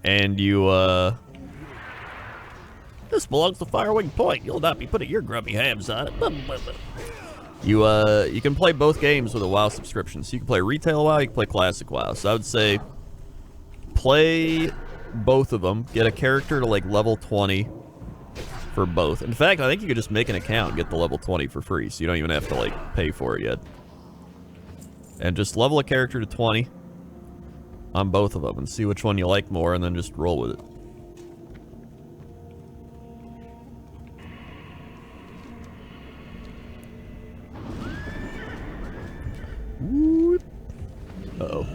[SPEAKER 1] And you, this belongs to Firewing Point. You'll not be putting your grubby hams on it. You can play both games with a WoW subscription. So you can play Retail WoW, you can play Classic WoW. So I would say play both of them. Get a character to, like, level 20 for both. In fact, I think you could just make an account and get the level 20 for free. So you don't even have to, like, pay for it yet. And just level a character to 20 on both of them and see which one you like more, and then just roll with it. Whoop. Uh-oh.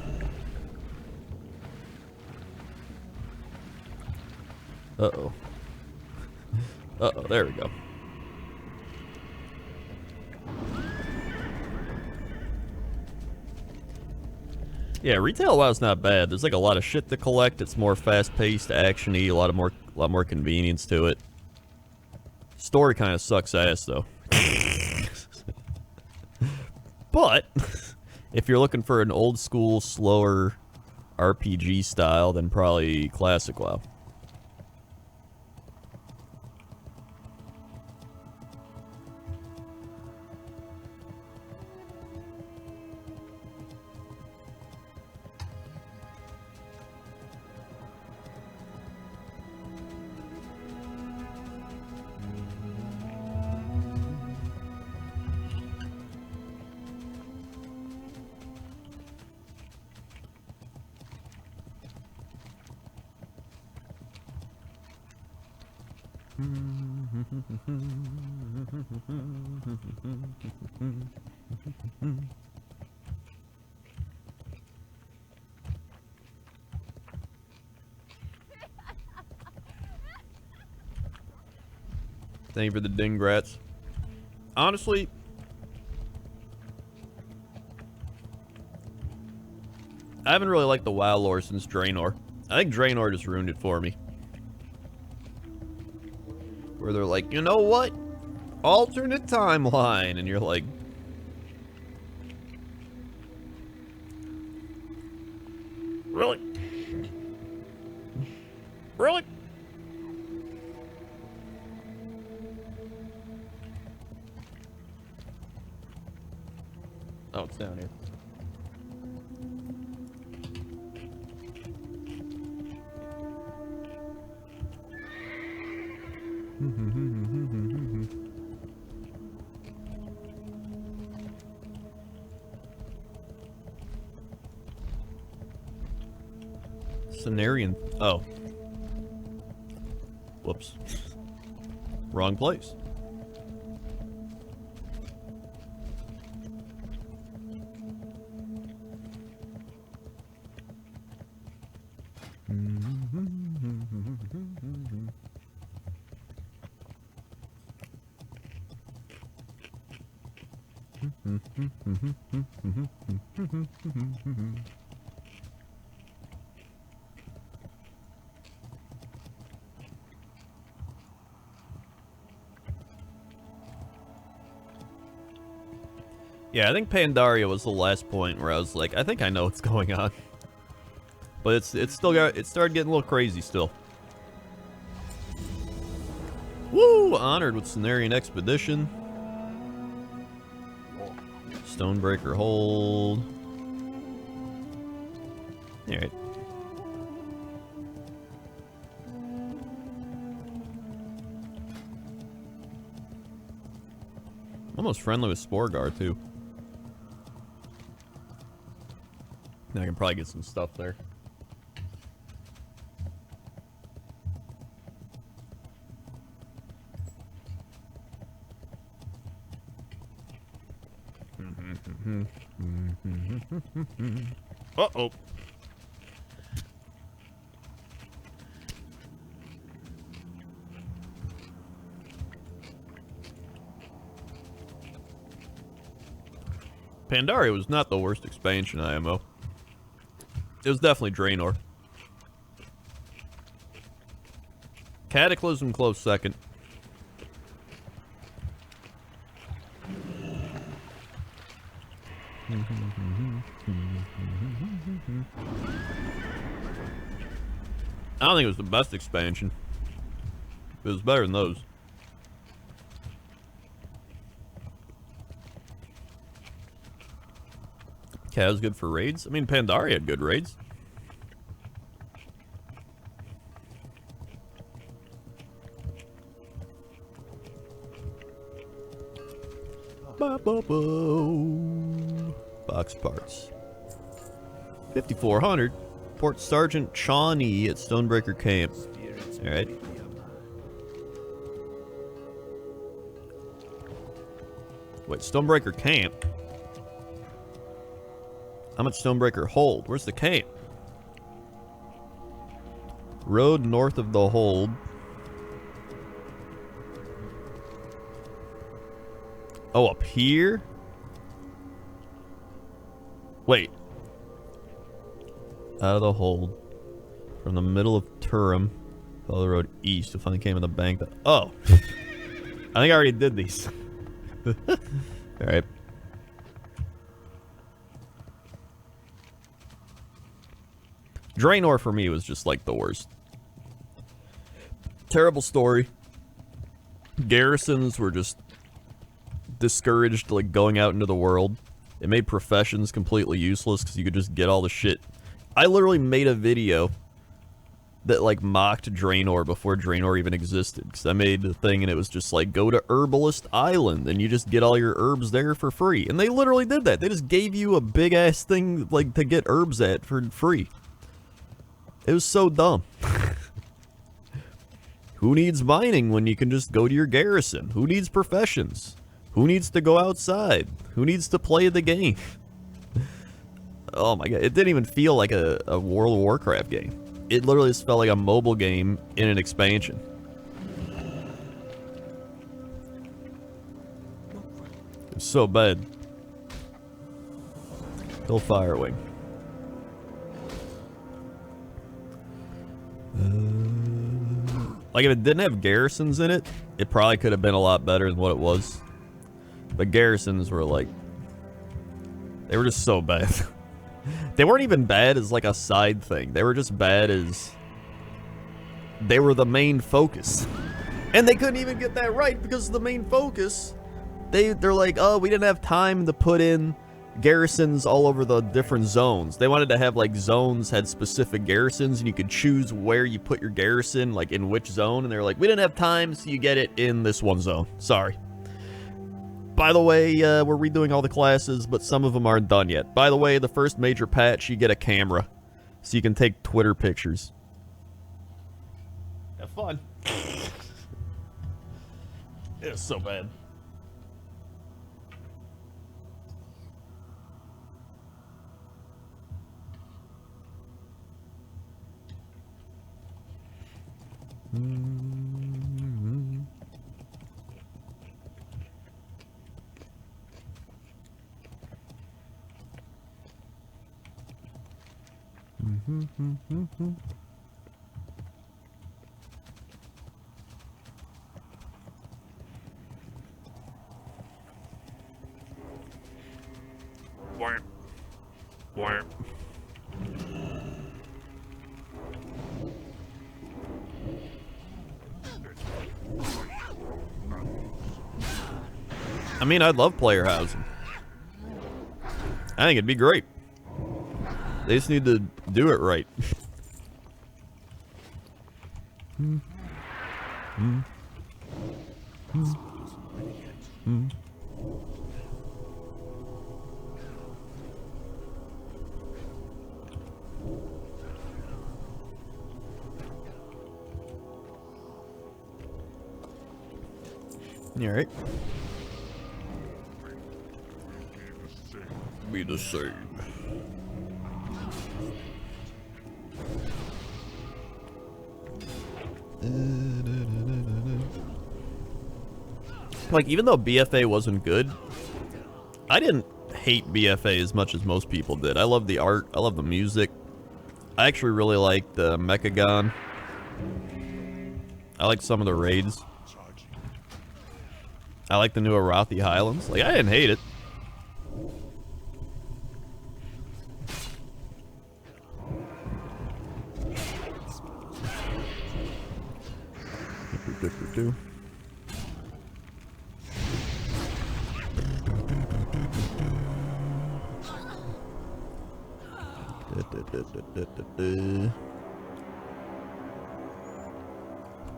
[SPEAKER 1] Uh-oh. Uh-oh, there we go. Yeah, retail WoW's not bad. There's like a lot of shit to collect. It's more fast-paced, actiony, a lot more convenience to it. Story kind of sucks ass though. But if you're looking for an old school, slower RPG style, then probably classic WoW. Thank you for the dingrats. Honestly, I haven't really liked the WoW lore since Draenor. I think Draenor just ruined it for me. Where they're like, you know what? Alternate timeline. And you're like... Really? Really? Oh, it's down here. Cenarian. Oh. Whoops. Wrong place. Yeah, I think Pandaria was the last point where I was like, I think I know what's going on. But it started getting a little crazy still. Woo! Honored with Cenarian Expedition. Stonebreaker Hold. Alright. Almost friendly with Sporegar too. I can probably get some stuff there. Uh-oh. Pandaria was not the worst expansion IMO. It was definitely Draenor. Cataclysm close second. I don't think it was the best expansion. It was better than those. Okay, that was good for raids. I mean, Pandaria had good raids. Box parts. 5,400. Port Sergeant Chani at Stonebreaker Camp. Alright. Wait, Stonebreaker Camp? I'm at Stonebreaker Hold. Where's the camp? Road north of the hold. Oh, up here? Wait. out of the hold. From the middle of Turum. Follow the road east to finally came in the bank. Oh! I think I already did these. Alright. Draenor for me was just like the worst. Terrible story. Garrisons were just discouraged like going out into the world. It made professions completely useless because you could just get all the shit. I literally made a video that like mocked Draenor before Draenor even existed, because I made a thing and it was just like, go to Herbalist Island and you just get all your herbs there for free. And they literally did that. They just gave you a big ass thing like to get herbs at for free. It was so dumb. Who needs mining when you can just go to your garrison? Who needs professions? Who needs to go outside? Who needs to play the game? Oh my god, it didn't even feel like a World of Warcraft game. It literally just felt like a mobile game in an expansion. It was so bad. Kill Firewing. Like if it didn't have garrisons in it, it probably could have been a lot better than what it was. But garrisons were like, they were just so bad. They weren't even bad as like a side thing. They were just bad as they were the main focus. And they couldn't even get that right because the main focus, they're like, oh, we didn't have time to put in garrisons all over the different zones. They wanted to have like zones had specific garrisons and you could choose where you put your garrison, like in which zone. And they're like, we didn't have time, so you get it in this one zone. Sorry. By the way, we're redoing all the classes, but some of them aren't done yet. By the way, the first major patch, you get a camera, so you can take Twitter pictures. Have fun. It's so bad. I mean, I'd love player housing. I think it'd be great. They just need to do it right. You alright? Be the same. Like, even though BFA wasn't good, I didn't hate BFA as much as most people did. I love the art, I love the music. I actually really like the Mechagon. I like some of the raids. I like the new Arathi Highlands. Like, I didn't hate it.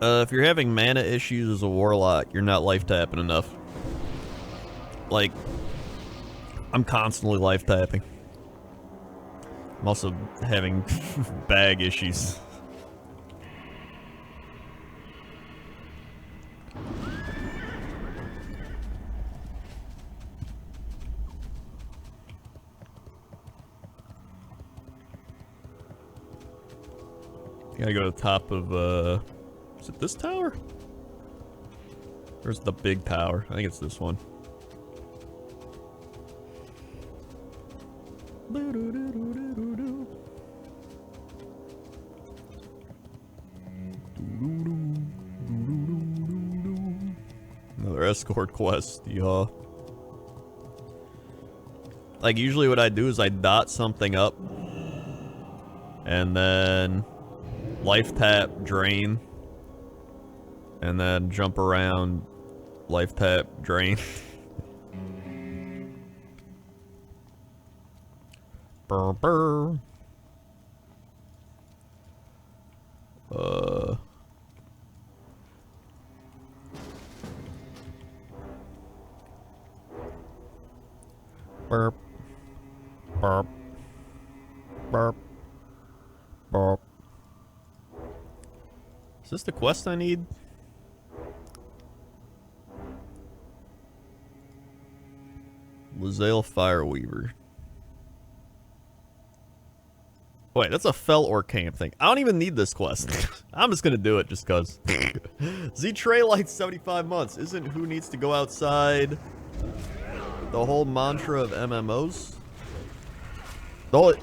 [SPEAKER 1] If you're having mana issues as a warlock, you're not life tapping enough. Like, I'm constantly life tapping. I'm also having bag issues. Gotta go to the top of, is it this tower? Where's the big tower? I think it's this one. Another escort quest, yeah. Like, usually what I do is I dot something up. And then life tap, drain. And then jump around, life tap, drain. Brr, brr. Burp. Burp. Burp. Burp. Is this the quest I need? Lazale Fireweaver. Wait, that's a Fell or Camp thing. I don't even need this quest. I'm just gonna do it just cause. Z-Tray Light 75 months. Isn't who needs to go outside the whole mantra of MMOs?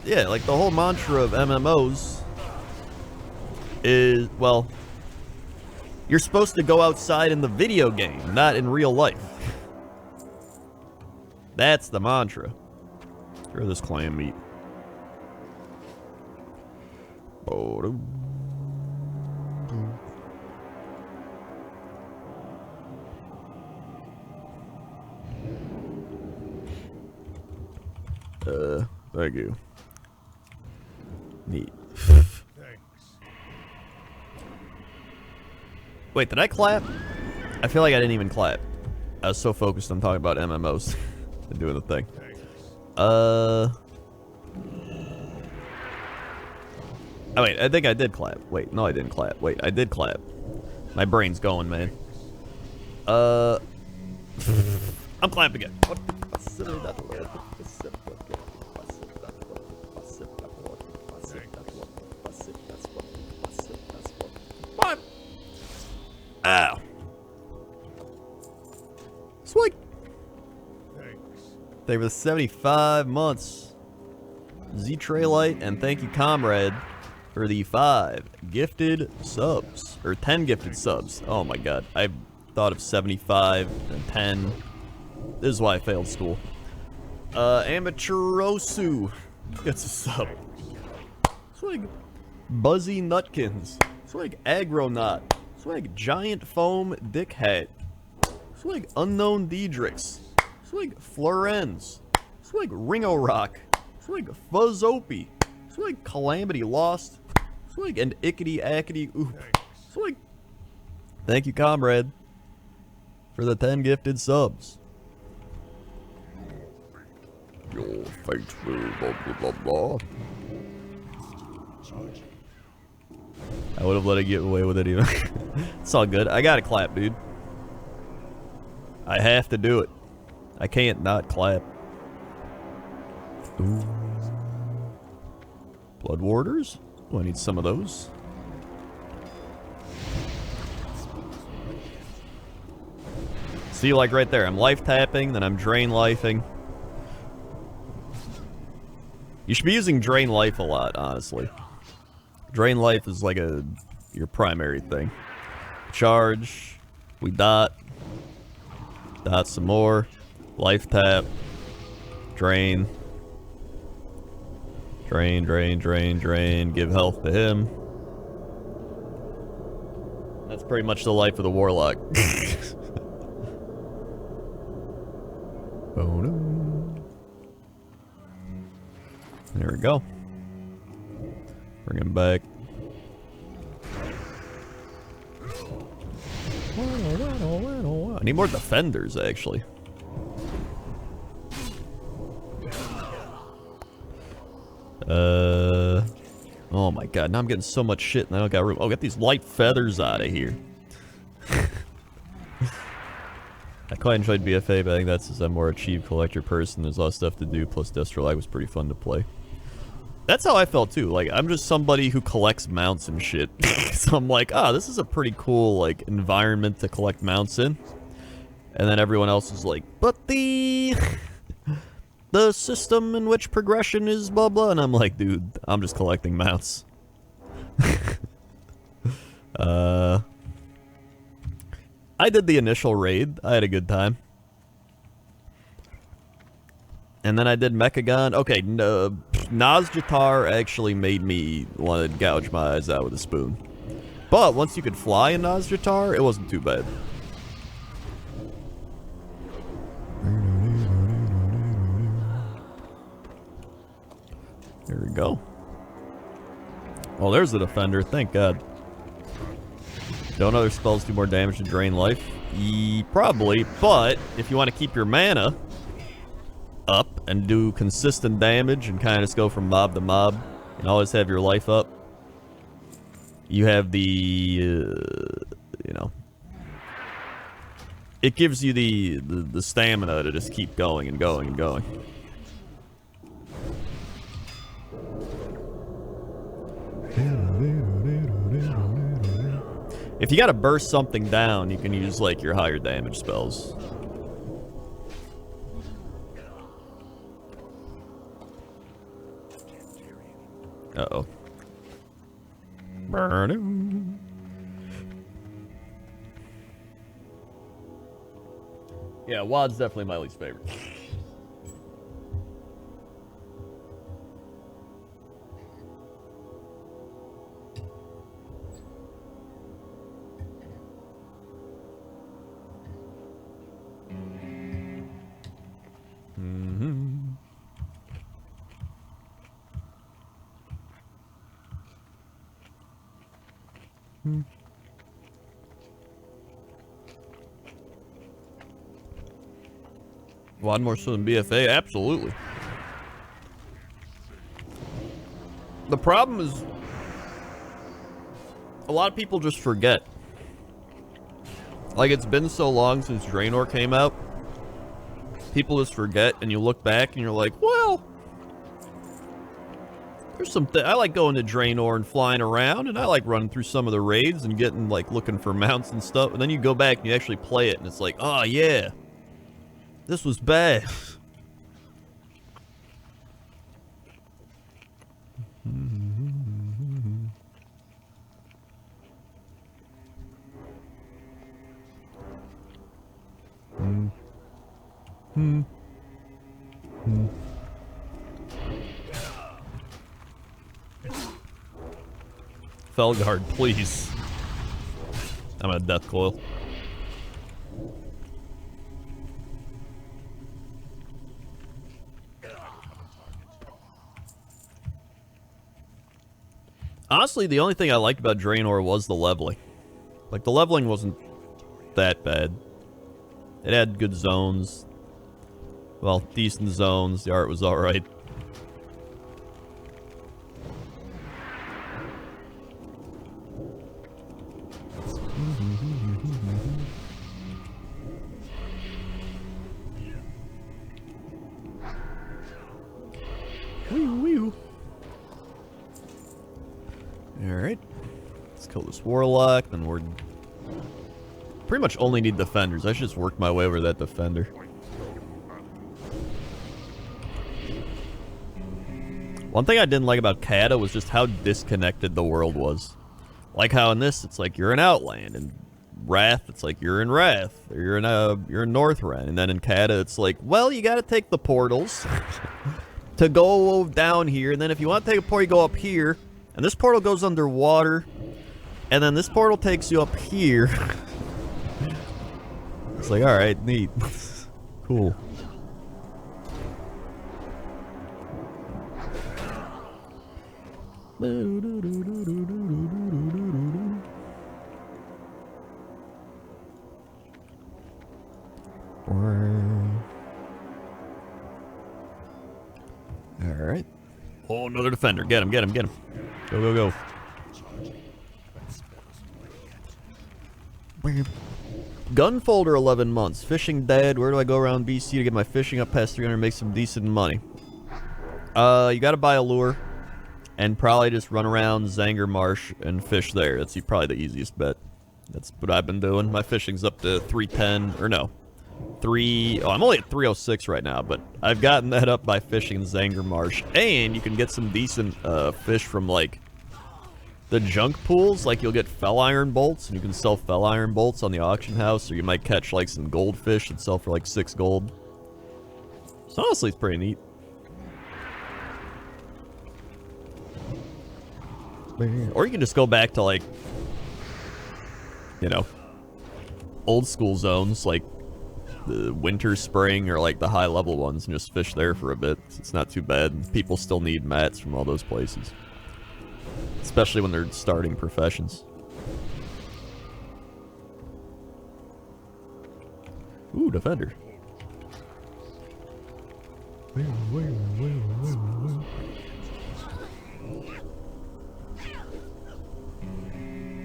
[SPEAKER 1] Yeah, like the whole mantra of MMOs is, well, you're supposed to go outside in the video game, not in real life. That's the mantra. Screw this clam meat. Thank you. Neat.
[SPEAKER 2] Thanks.
[SPEAKER 1] Wait, did I clap? I feel like I didn't even clap. I was so focused on talking about MMOs and doing the thing.
[SPEAKER 2] Thanks.
[SPEAKER 1] Oh wait, I think I did clap. Wait, no I didn't clap. Wait, I did clap. My brain's going, man. I'm clapping again. What? Ow. Swig.
[SPEAKER 2] Thanks.
[SPEAKER 1] Thank you for the 75 months. Z-Tray Light, and thank you, Comrade, for the 5 gifted subs. Or 10 gifted subs. Oh my god. I thought of 75 and 10. This is why I failed school. Amateurosu gets a sub. Swig. Buzzy Nutkins. Swig. Agronaut. Swig. Giant Foam Dick Hat. Swig. Unknown Diedrichs. Swig. Florenz. Swig. Ringo Rock. Swig. Fuzz Opie. Swig. Calamity Lost. Swig. And Ickety Ackety Oop. Swig. Thank you, Comrade, for the 10 gifted subs. Your fate will blah blah blah blah. I would have let it get away with it even. It's all good. I gotta clap, dude. I have to do it. I can't not clap. Ooh. Blood Warders? Oh, I need some of those. See, like right there, I'm life tapping, then I'm drain lifing. You should be using drain life a lot, honestly. Drain life is like your primary thing. Charge, we dot some more, life tap, drain, give health to him. That's pretty much the life of the warlock. Oh no. There we go. Bring him back. I need more defenders, actually. Oh my god, now I'm getting so much shit and I don't got room. Oh, get these light feathers out of here. I quite enjoyed BFA, but I think that's because I'm more achieved collector person. There's a lot of stuff to do, plus Destrolag was pretty fun to play. That's how I felt too. Like, I'm just somebody who collects mounts and shit. So I'm like, ah, this is a pretty cool, like, environment to collect mounts in. And then everyone else is like, but the system in which progression is blah blah. And I'm like, dude, I'm just collecting mounts. I did the initial raid. I had a good time. And then I did Mechagon. Okay, Nazjatar actually made me want to gouge my eyes out with a spoon. But once you could fly in Nazjatar, it wasn't too bad. Here we go. Oh, there's the defender. Thank God. Don't other spells do more damage to drain life? Probably, but if you want to keep your mana up and do consistent damage and kind of just go from mob to mob and always have your life up, you have the, you know, it gives you the stamina to just keep going and going and going. If you gotta burst something down, you can use, like, your higher damage spells. Uh-oh. Burn. Yeah, WoD's definitely my least favorite. WoD more so than BFA? Absolutely. The problem is, a lot of people just forget. Like, it's been so long since Draenor came out. People just forget, and you look back and you're like, well, there's some I like going to Draenor and flying around, and I like running through some of the raids and getting, like, looking for mounts and stuff. And then you go back and you actually play it, and it's like, oh, yeah. This was bad. Felguard, please. I'm a death coil. Honestly, the only thing I liked about Draenor was the leveling. Like, the leveling wasn't that bad. It had good zones. Well, decent zones. The art was alright. Alright. Let's kill this warlock, then we're... pretty much only need defenders. I should just work my way over that defender. One thing I didn't like about Kata was just how disconnected the world was. Like how in this, it's like you're in Outland, and Wrath, it's like you're in Wrath, or you're in Northrend, and then in Kata, it's like, well, you gotta take the portals to go down here, and then if you want to take a portal, you go up here, and this portal goes underwater, and then this portal takes you up here. It's like, alright, neat. Cool. Alright. Oh, another defender. Get him, get him, get him. Go, go, go. Gun folder 11 months. Fishing dead. Where do I go around BC to get my fishing up past 300 and make some decent money? You gotta buy a lure. And probably just run around Zanger Marsh and fish there. That's probably the easiest bet. That's what I've been doing. My fishing's up to 310, or no. I'm only at 306 right now, but I've gotten that up by fishing Zanger Marsh. And you can get some decent fish from, like, The junk pools, like you'll get fell iron bolts, and you can sell fell iron bolts on the auction house, or you might catch like some goldfish and sell for like 6 gold. So honestly, it's pretty neat. Or you can just go back to like, you know, old school zones like the winter, spring, or like the high level ones and just fish there for a bit. It's not too bad. People still need mats from all those places. Especially when they're starting professions. Ooh, defender.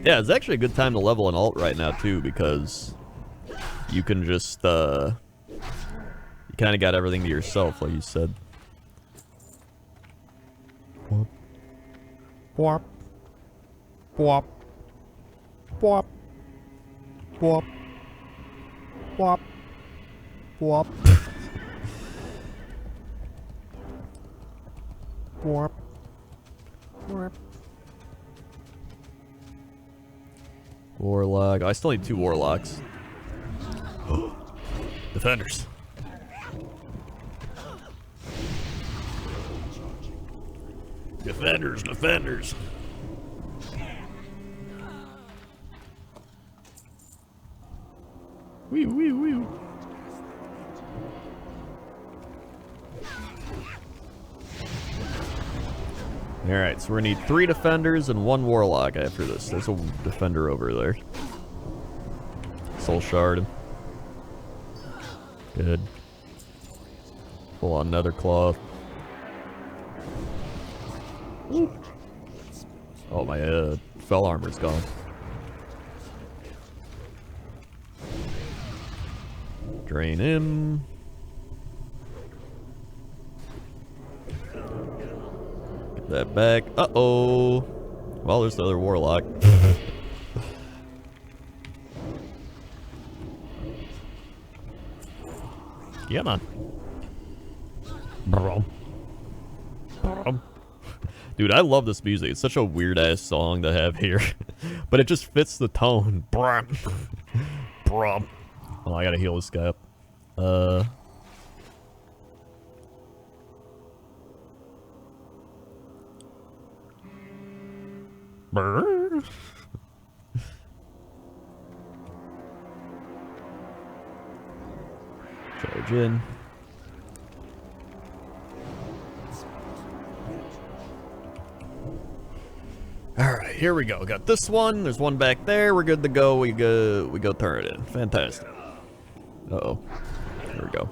[SPEAKER 1] Yeah, it's actually a good time to level an alt right now too, because you can just you kind of got everything to yourself, like you said. Bwop. Bwop. Bwop. Bwop. Bwop. Bwop. Bwop. Bwop. Warlock. I still need 2 warlocks. Defenders. Defenders, defenders. Wee wee wee. Alright, so we're gonna need 3 defenders and 1 warlock after this. There's a defender over there. Soul shard. Good. Full on nether cloth. Ooh. Oh, my fell armor's gone. Drain him. Get that back. Uh-oh. Well, there's the other warlock. Yeah, man. Dude, I love this music. It's such a weird-ass song to have here. But it just fits the tone. Oh, I gotta heal this guy up. Brr. Charge in. Alright, here we go. Got this one. There's one back there. We're good to go. We go turn it in. Fantastic. Uh-oh. Here we go.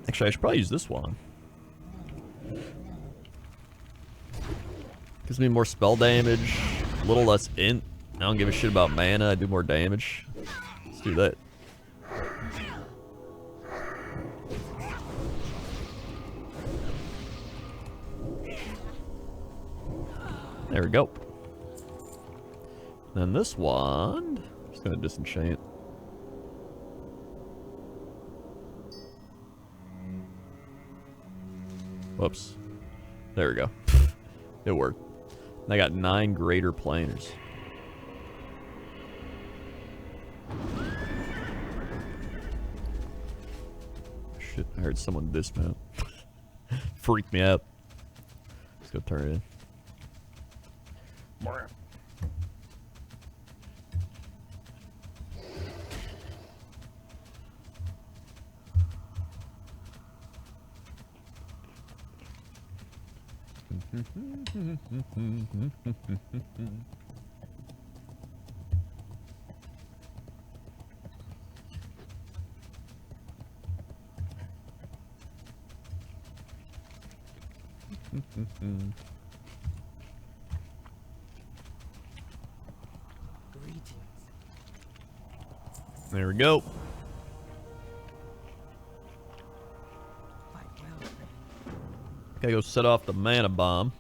[SPEAKER 1] Actually, I should probably use this one. Gives me more spell damage. A little less int. I don't give a shit about mana. I do more damage. Let's do that. There we go. Then this wand, I'm just gonna disenchant. Whoops. There we go. It worked. And I got 9 greater planers. Shit, I heard someone dismount. Freaked me out. Let's go turn it in. There we go. Gotta go set off the mana bomb.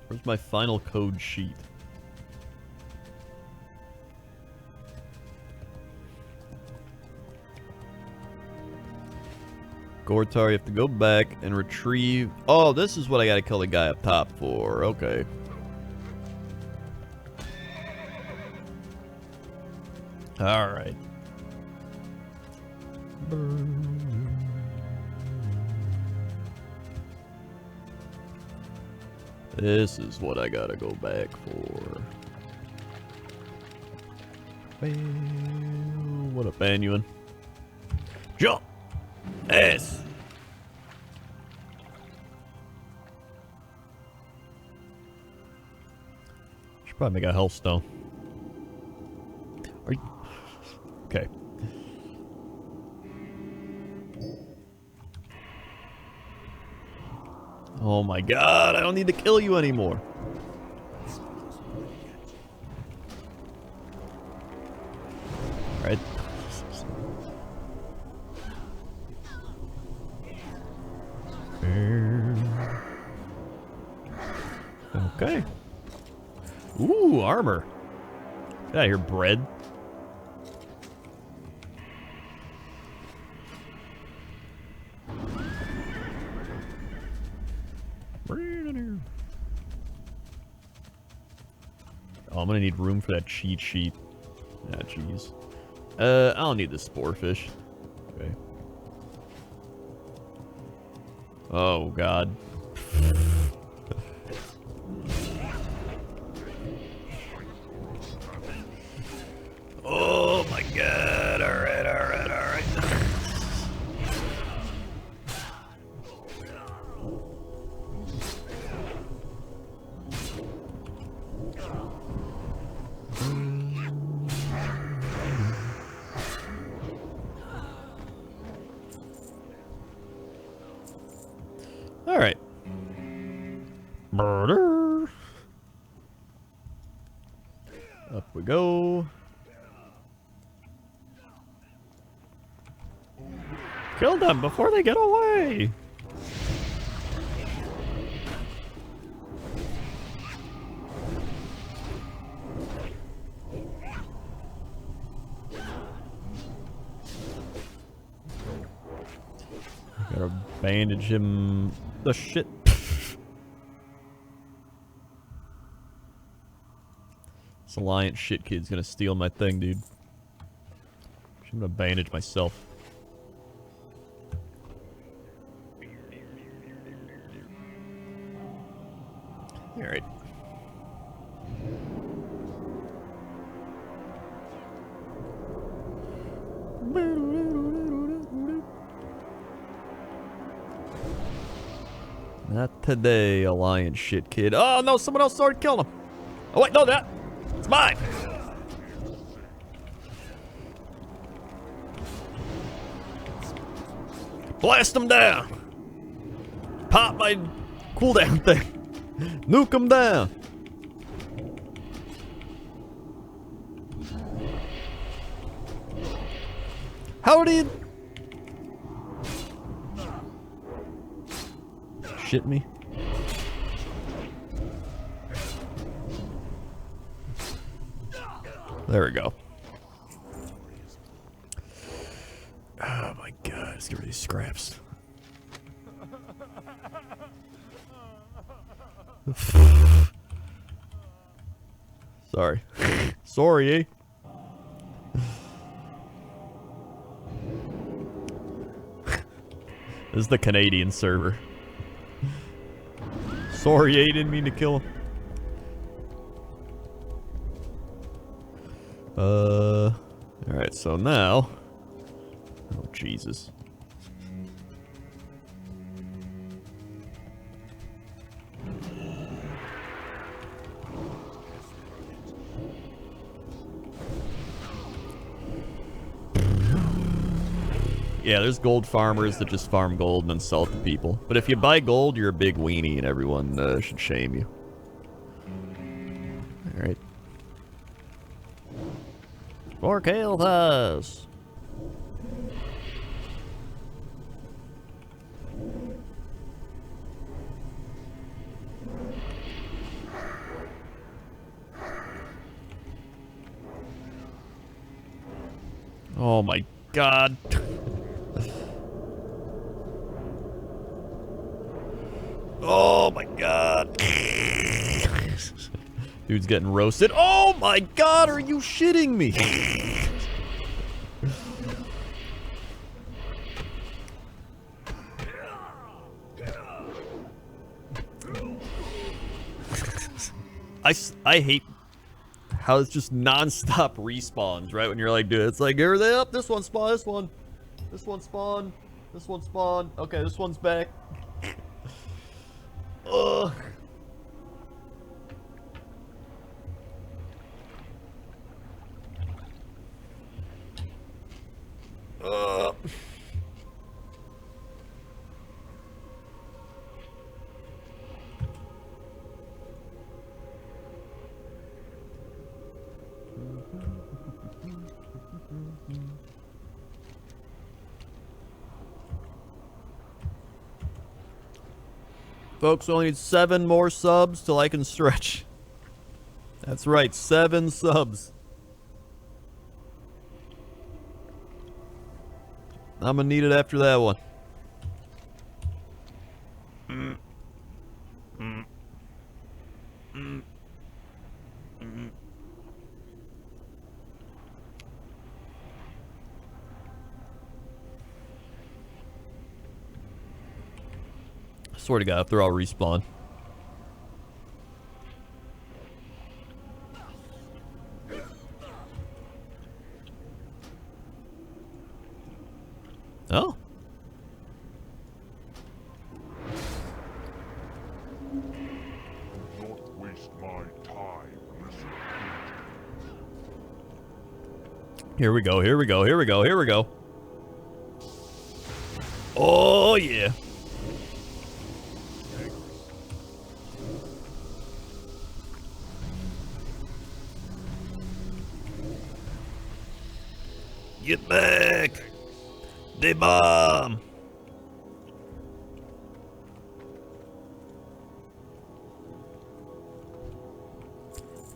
[SPEAKER 1] Where Where's my final code sheet? Gortar, you have to go back and retrieve... Oh, this is what I gotta kill the guy up top for. Okay. Alright. This is what I gotta go back for. What up, Banuan? Jump! Yes! Should probably make a health stone. Are you... Okay. Oh my god, I don't need to kill you anymore. Alright. Okay. Ooh, armor. Get out of here, bread. Oh, I'm gonna need room for that cheat sheet. Ah, jeez. I don't need the sporefish. Okay. Oh, God. Oh, my God. Alright, alright, alright. Alright. Murder. Up we go. Kill them before they get away. Gotta bandage him. The shit. This Alliance shit kid's gonna steal my thing, dude. I'm gonna bandage myself. Alright. Not today, Alliance shit kid. Oh no, someone else already killed him. Oh wait, no, it's mine. Blast him down. Pop my cooldown thing. Nuke him down. How did he... Shit me? There we go. Oh my god, let's get rid of these scraps. Sorry. Sorry, eh? This is the Canadian server. Sorry, eh? Didn't mean to kill him. Alright, so now... Oh, Jesus. Yeah, there's gold farmers that just farm gold and then sell it to people. But if you buy gold, you're a big weenie and everyone should shame you. Alright. 4 kill us. Oh my god. Oh my god. Dude's getting roasted. Oh my god, are you shitting me? I hate how it's just non-stop respawns, right? When you're like, dude, it's like, here they up, this one spawn, this one spawn, this one spawn. Okay, this one's back. Ugh. Folks, we only need 7 more subs till I can stretch. That's right, 7 subs. I'm gonna need it after that one. I swear to God, if they're all respawn. Oh.
[SPEAKER 2] Not waste my time. Listen.
[SPEAKER 1] Here we go, here we go, here we go, here we go. Oh, yeah. Get back! They bomb!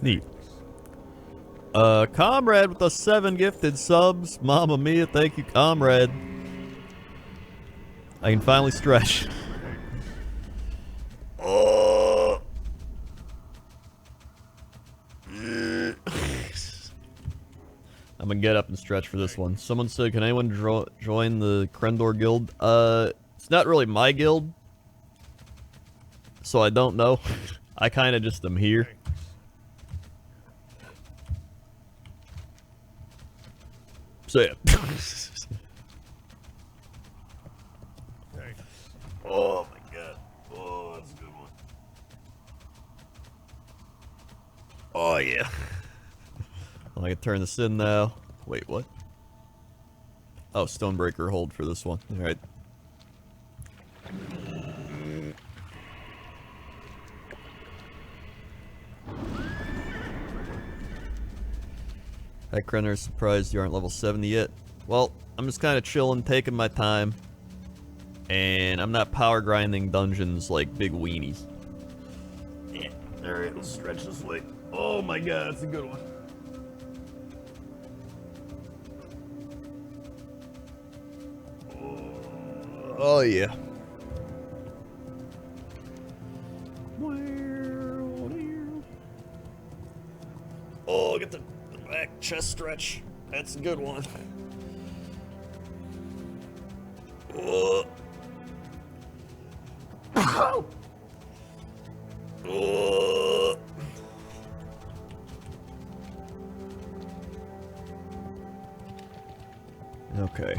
[SPEAKER 1] Neat. Comrade with the 7 gifted subs. Mamma mia, thank you, comrade. I can finally stretch. Oh. I'm gonna get up and stretch for this one. Someone said, can anyone join the Crendor guild? It's not really my guild, so I don't know. I kind of just am here. So yeah. Oh my god. Oh, that's a good one. Oh yeah. I can turn this in now. Wait, what? Oh, Stonebreaker hold for this one. Alright. Hi, Crendor, surprised you aren't level 70 yet. Well, I'm just kind of chilling, taking my time. And I'm not power grinding dungeons like big weenies. Yeah. Alright, let's stretch this way. Oh my god, that's a good one. Oh yeah. Oh, get the back chest stretch. That's a good one. Oh. Oh. Okay.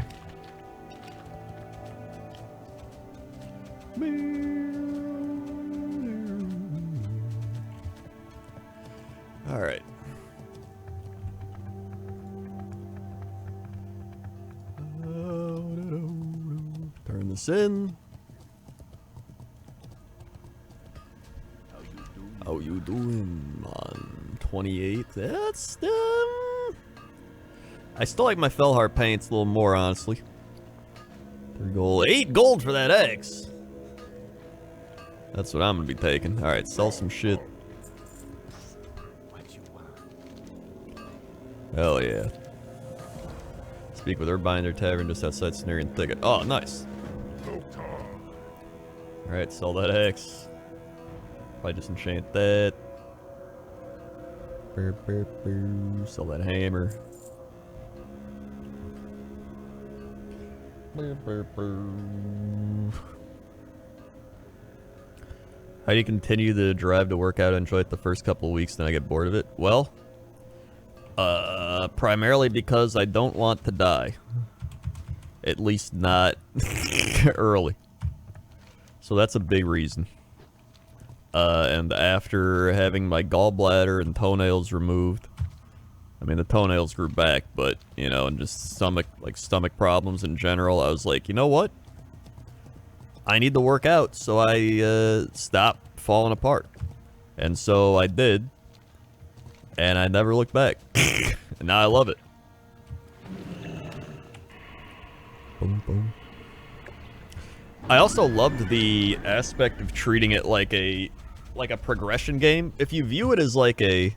[SPEAKER 1] All right. Turn this in. How you doing on 28? That's I still like my Felhar paints a little more, honestly. 3 gold, 8 gold for that X. That's what I'm gonna be taking. All right, sell some shit. Hell yeah. Speak with Urbinder Tavern just outside Cenarian Thicket. Oh, nice. Alright, sell that axe. Probably just enchant that. Sell that hammer. How do you continue the drive to work out and enjoy it the first couple of weeks, then I get bored of it? Well, primarily because I don't want to die. At least not early. So that's a big reason. And after having my gallbladder and toenails removed, I mean, the toenails grew back, but, you know, and just stomach problems in general, I was like, you know what? I need to work out, so I stopped falling apart. And so I did, and I never looked back. And now I love it. Boom, boom. I also loved the aspect of treating it like a progression game. If you view it as like a,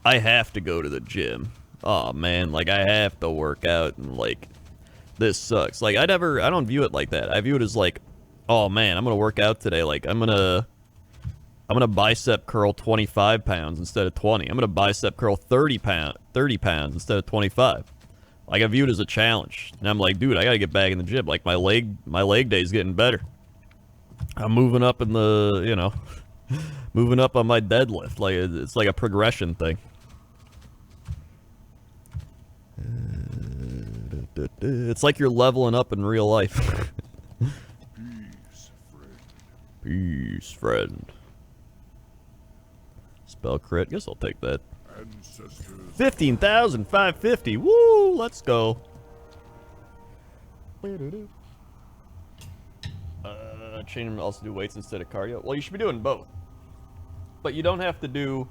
[SPEAKER 1] I have to go to the gym. Oh man, like I have to work out and like this sucks. Like I don't view it like that. I view it as like, oh man, I'm gonna work out today. Like I'm gonna bicep curl 25 pounds instead of 20. I'm gonna bicep curl 30 pounds instead of 25. Like I view it as a challenge. And I'm like, dude, I gotta get back in the gym. Like my leg day's getting better. I'm moving up in the, you know, moving up on my deadlift. Like it's like a progression thing. It's like you're leveling up in real life.
[SPEAKER 2] Peace, friend.
[SPEAKER 1] Peace, friend. Spell crit. Guess I'll take that.
[SPEAKER 2] Ancestors.
[SPEAKER 1] 15,550. Woo! Let's go. Chain them also do weights instead of cardio. Well, you should be doing both. But you don't have to do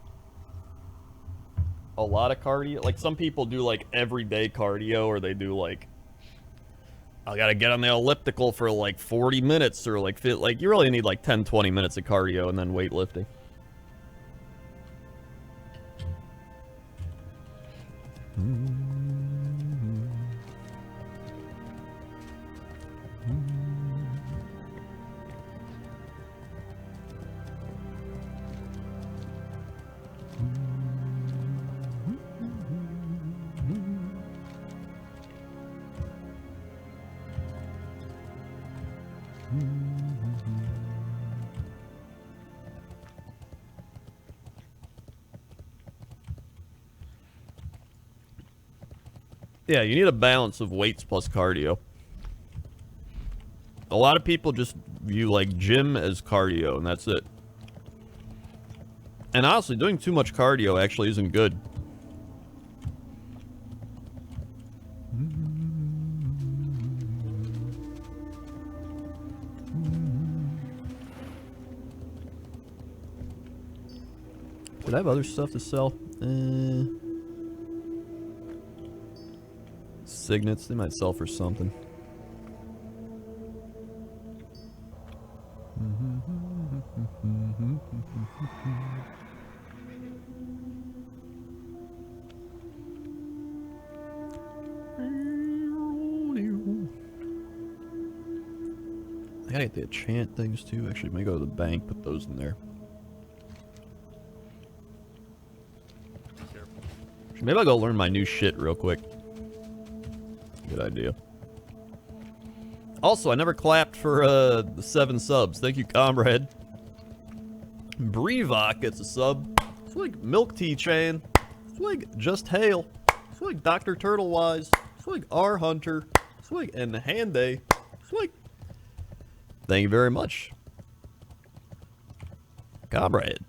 [SPEAKER 1] a lot of cardio. Like some people do like everyday cardio, or they do like, I gotta get on the elliptical for like 40 minutes, or like you really need like 10-20 minutes of cardio and then weightlifting. Yeah, you need a balance of weights plus cardio. A lot of people just view like gym as cardio and that's it. And honestly, doing too much cardio actually isn't good. Did I have other stuff to sell? Signets, they might sell for something. I gotta get the enchant things too. Actually, may go to the bank, put those in there. Maybe I'll go learn my new shit real quick. Good idea. Also, I never clapped for the 7 subs. Thank you, comrade. Brevok gets a sub. Swig Milk Tea Chain. Swig Just Hail. Swig Dr. Turtlewise. Swig R Hunter. Swig and Handay. Swig. Thank you very much, comrade.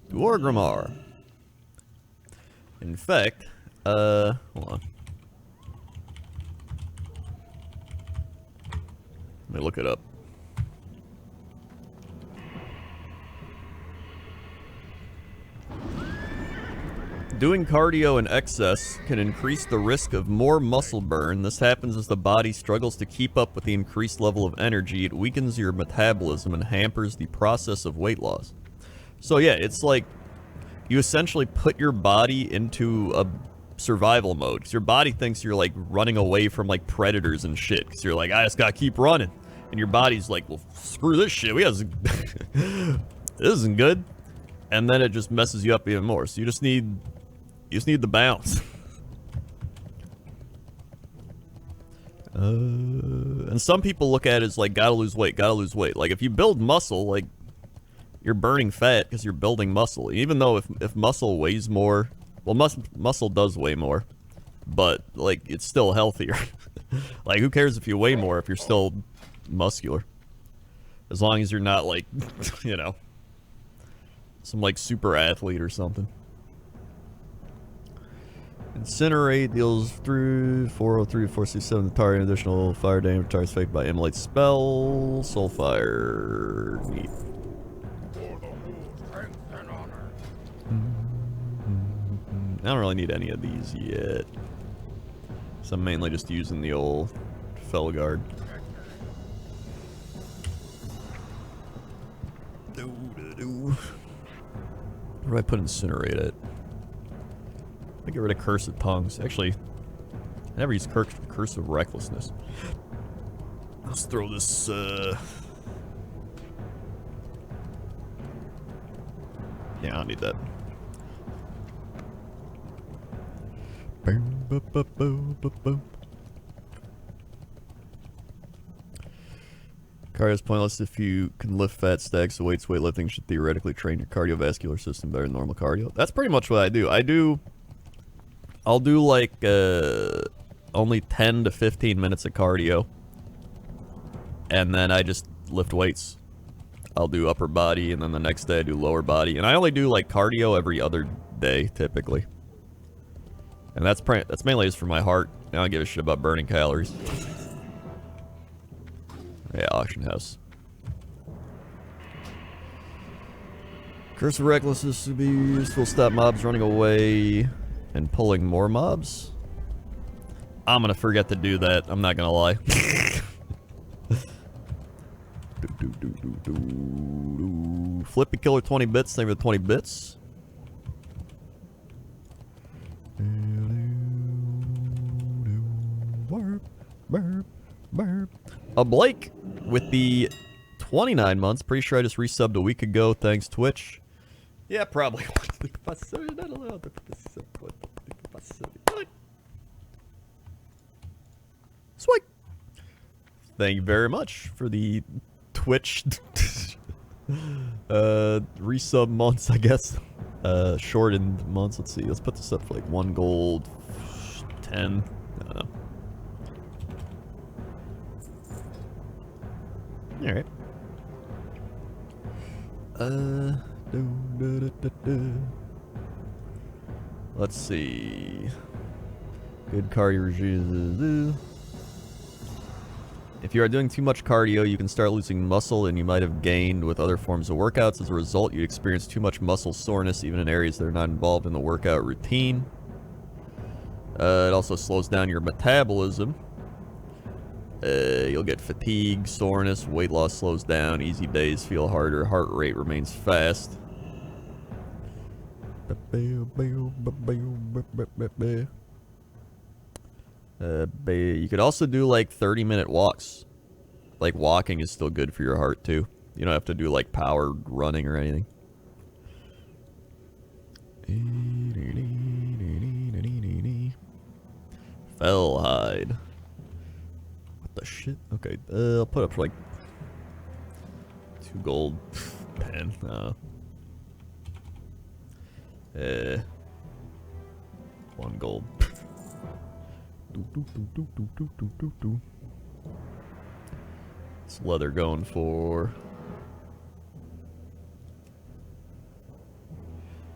[SPEAKER 1] Dwargrimmar. In fact, hold on. Let me look it up. Doing cardio in excess can increase the risk of more muscle burn. This happens as the body struggles to keep up with the increased level of energy. It weakens your metabolism and hampers the process of weight loss. So yeah, it's like you essentially put your body into a survival mode. Because your body thinks you're like running away from like predators and shit. Because you're like, I just gotta keep running. And your body's like, well, screw this shit. This isn't good. And then it just messes you up even more. So you just need the bounce. And some people look at it as like, gotta lose weight, gotta lose weight. Like if you build muscle, like you're burning fat because you're building muscle. Even though if muscle weighs more, well, muscle does weigh more, but like it's still healthier. Like who cares if you weigh more if you're still muscular? As long as you're not like, you know, some like super athlete or something. Incinerate deals through 403 467 the target. Additional fire damage. Target's affected by immolate spell. Soulfire. Neat. I don't really need any of these yet. So I'm mainly just using the old Felguard. Where do I put Incinerate at? I get rid of Curse of Tongues. Actually, I never use Curse of Recklessness. Let's throw this, yeah, I don't need that. Cardio is pointless if you can lift fat stacks of weights. Weightlifting should theoretically train your cardiovascular system better than normal cardio. That's pretty much what I do. I'll do like only 10 to 15 minutes of cardio, and then I just lift weights. I'll do upper body, and then the next day I do lower body, and I only do like cardio every other day typically. And that's mainly just for my heart. I don't give a shit about burning calories. Yeah, auction house. Curse of Recklessness to be useful. Stop mobs running away and pulling more mobs. I'm gonna forget to do that. I'm not gonna lie. Flippy Killer 20 bits. Thank you for the 20 bits. Blake with the 29 months. Pretty sure I just resubbed a week ago. Thanks, Twitch. Yeah, probably. Sweet. Thank you very much for the Twitch resub months, I guess. Shortened months. Let's see. Let's put this up for like 1 gold, 10. I don't know. Alright. Let's see. Good cardio regime. If you are doing too much cardio, you can start losing muscle and you might have gained with other forms of workouts. As a result, you experience too much muscle soreness even in areas that are not involved in the workout routine. It also slows down your metabolism. You'll get fatigue, soreness, weight loss slows down, easy days feel harder, heart rate remains fast. You could also do like 30-minute walks. Like walking is still good for your heart too. You don't have to do like power running or anything. Fellhide. What the shit? Okay, I'll put up for like 2 gold. 10. 1 gold. It's leather going for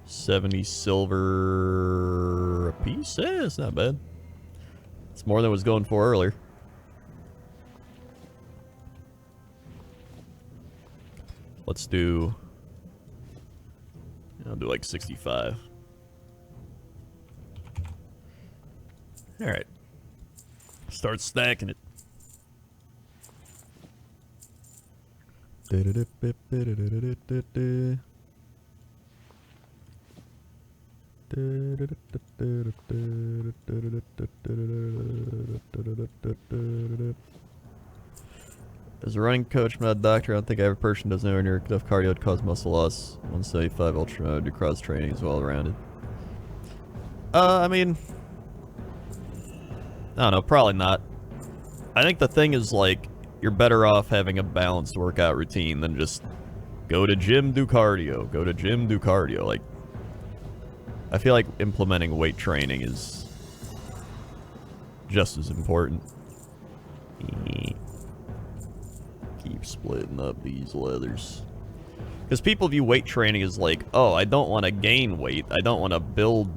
[SPEAKER 1] 70 silver a piece. It's not bad. It's more than it was going for earlier. Let's do... I'll do like 65. Alright. Start stacking it. As a running coach, I'm not a doctor. I don't think I have a person who doesn't know near enough cardio to cause muscle loss. 175 ultra do cross training is well rounded. I mean, I don't know, probably not. I think the thing is, like, you're better off having a balanced workout routine than just go to gym, do cardio, go to gym, do cardio. Like, I feel like implementing weight training is just as important. Keep splitting up these leathers. Because people view weight training as like, oh, I don't want to gain weight. I don't want to build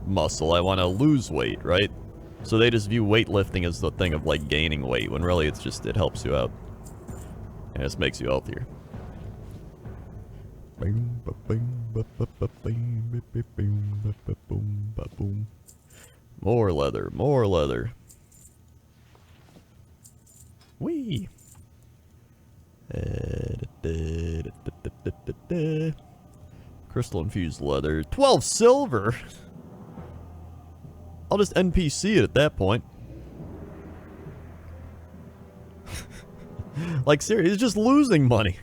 [SPEAKER 1] muscle. I want to lose weight, right? So they just view weightlifting as the thing of like gaining weight, when really it's just, it helps you out. And it just makes you healthier. More leather, more leather. Whee! Crystal infused leather. 12 silver! I'll just NPC it at that point. Like, seriously, he's just losing money.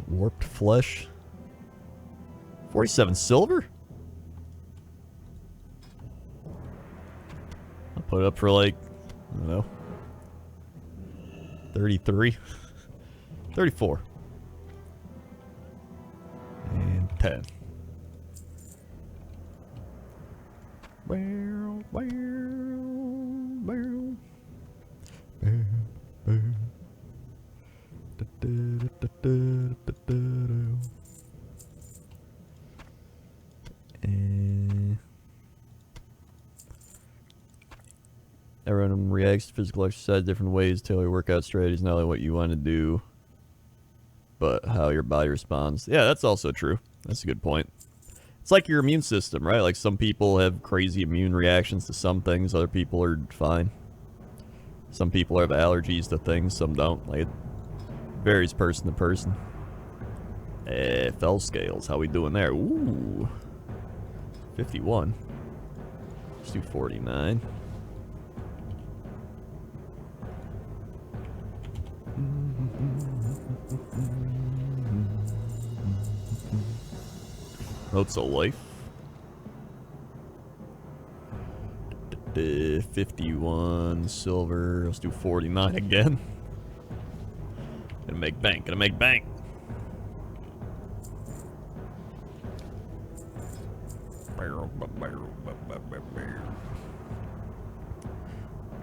[SPEAKER 1] Warped flesh. 47 silver? I'll put it up for like, I don't know, 33. 34. And 10. Everyone reacts to physical exercise different ways. Tailor your workout strategies, not only what you want to do, but how your body responds. Yeah, that's also true. That's a good point. It's like your immune system, right? Like, some people have crazy immune reactions to some things, other people are fine. Some people have allergies to things, some don't. Like, it varies person to person. Fell scales, how we doing there? Ooh. 51. Let's do 49. Notes of life. 51 silver. Let's do 49 again. Gonna make bank. Gonna make bank.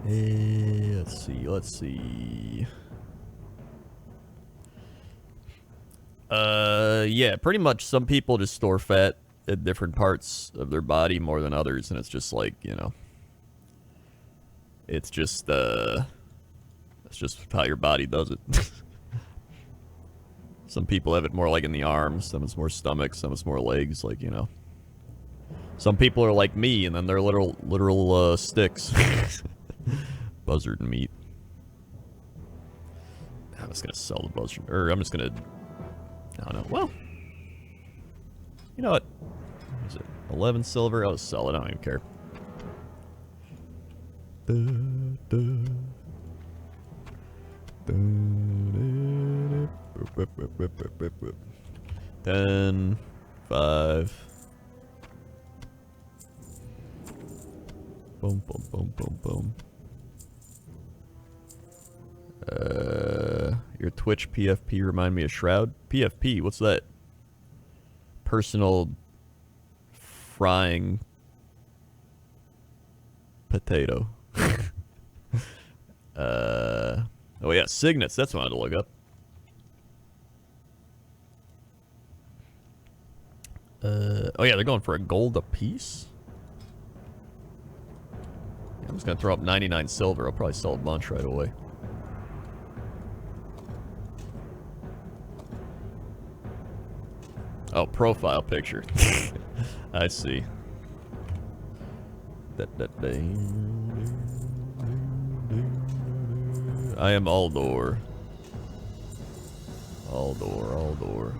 [SPEAKER 1] Let's see. Let's see. Yeah, pretty much some people just store fat at different parts of their body more than others, and it's just like, you know, it's just how your body does it. Some people have it more like in the arms, some it's more stomach, some it's more legs, like, you know. Some people are like me, and then they're literal sticks. Buzzard meat. I'm just gonna sell the buzzard, or I'm just gonna, I don't know. Well, you know what? What is it? 11 silver. I'll just sell it. I don't even care. 10, 5. Boom, boom, boom, boom, boom. Your Twitch PFP remind me of Shroud. PFP, what's that? Personal frying potato. Oh yeah, signets. That's what I had to look up. Oh yeah, they're going for a gold a piece. Yeah, I'm just gonna throw up 99 silver. I'll probably sell a bunch right away. Oh, profile picture. I see. I am Aldor. Aldor.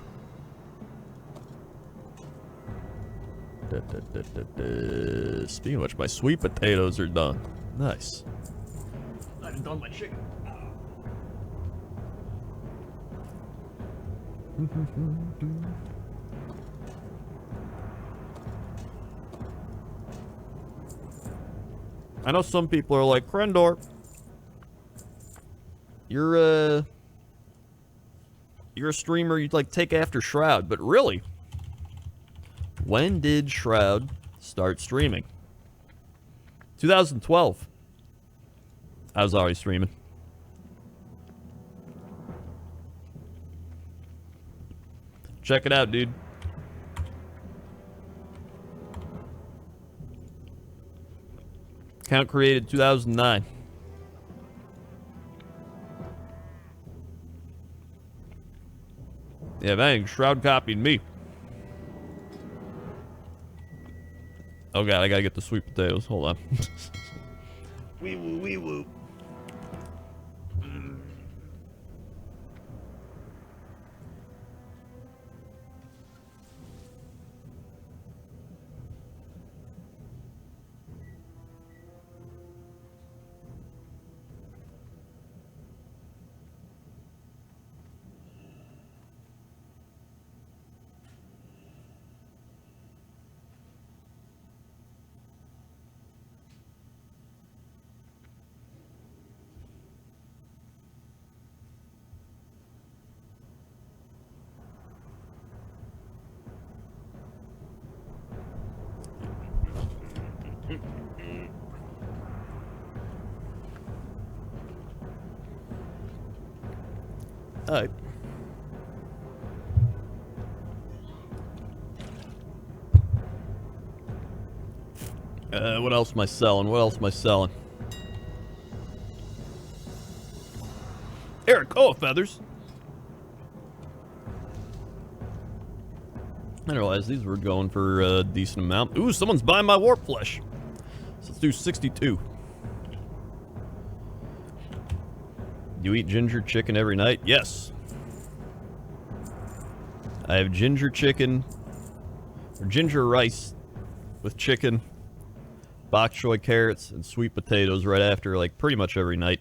[SPEAKER 1] Speaking of which, my sweet potatoes are done. Nice. I haven't done my chicken. I know some people are like, Crendor, you're a streamer, you'd like take after Shroud, but really, when did Shroud start streaming? 2012. I was already streaming. Check it out, dude. Account created 2009. Yeah, man, Shroud copied me. Oh god, I gotta get the sweet potatoes. Hold on. Wee woo, wee woo. Alright. What else am I selling? Eric, oh, feathers. I didn't realize these were going for a decent amount. Ooh, someone's buying my warp flesh. So let's do 62. You eat ginger chicken every night? Yes. I have ginger chicken, or ginger rice with chicken, bok choy carrots, and sweet potatoes right after, like, pretty much every night.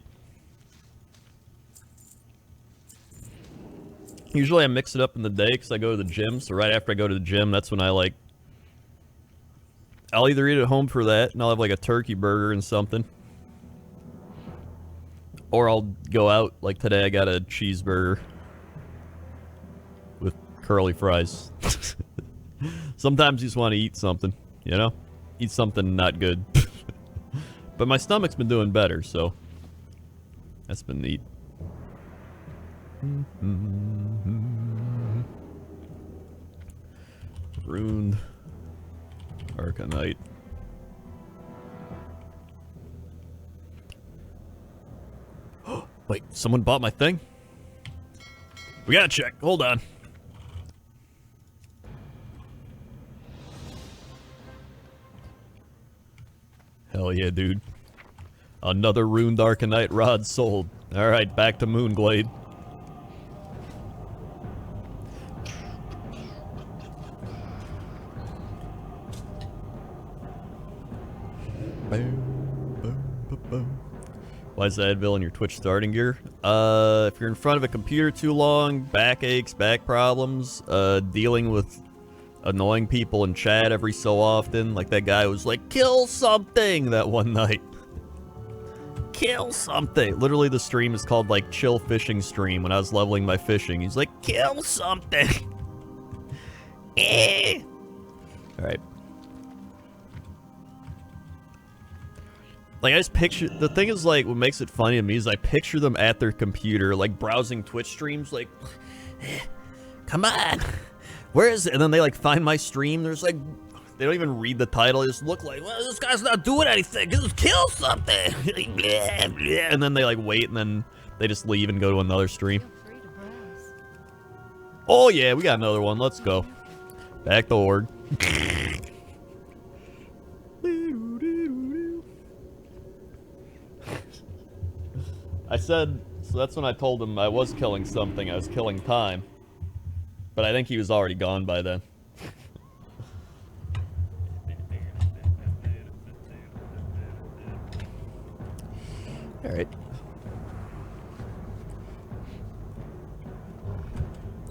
[SPEAKER 1] Usually I mix it up in the day because I go to the gym, so right after I go to the gym, that's when I, like, I'll either eat at home for that, and I'll have, like, a turkey burger and something. Or I'll go out, like today I got a cheeseburger with curly fries. Sometimes you just want to eat something, you know? Eat something not good. But my stomach's been doing better, so that's been neat. Ruined Arcanite. Wait, someone bought my thing? We gotta check. Hold on. Hell yeah, dude. Another ruined Arcanite rod sold. Alright, back to Moonglade. Why is that Advil in your Twitch starting gear? If you're in front of a computer too long, back aches, back problems, dealing with annoying people in chat every so often, like that guy was like, kill something that one night. Kill something. Literally the stream is called like Chill Fishing Stream when I was leveling my fishing. He's like, kill something. Eh. Alright. Like, I just picture... The thing is, like, what makes it funny to me is I picture them at their computer, like, browsing Twitch streams, like... Come on! Where is it? And then they, like, find my stream. There's, like... They don't even read the title. They just look like, well, this guy's not doing anything. Just kill something! And then they, like, wait, and then they just leave and go to another stream. Oh, yeah, we got another one. Let's go. Back to Horde. I said, so that's when I told him I was killing something, I was killing time. But I think he was already gone by then. Alright.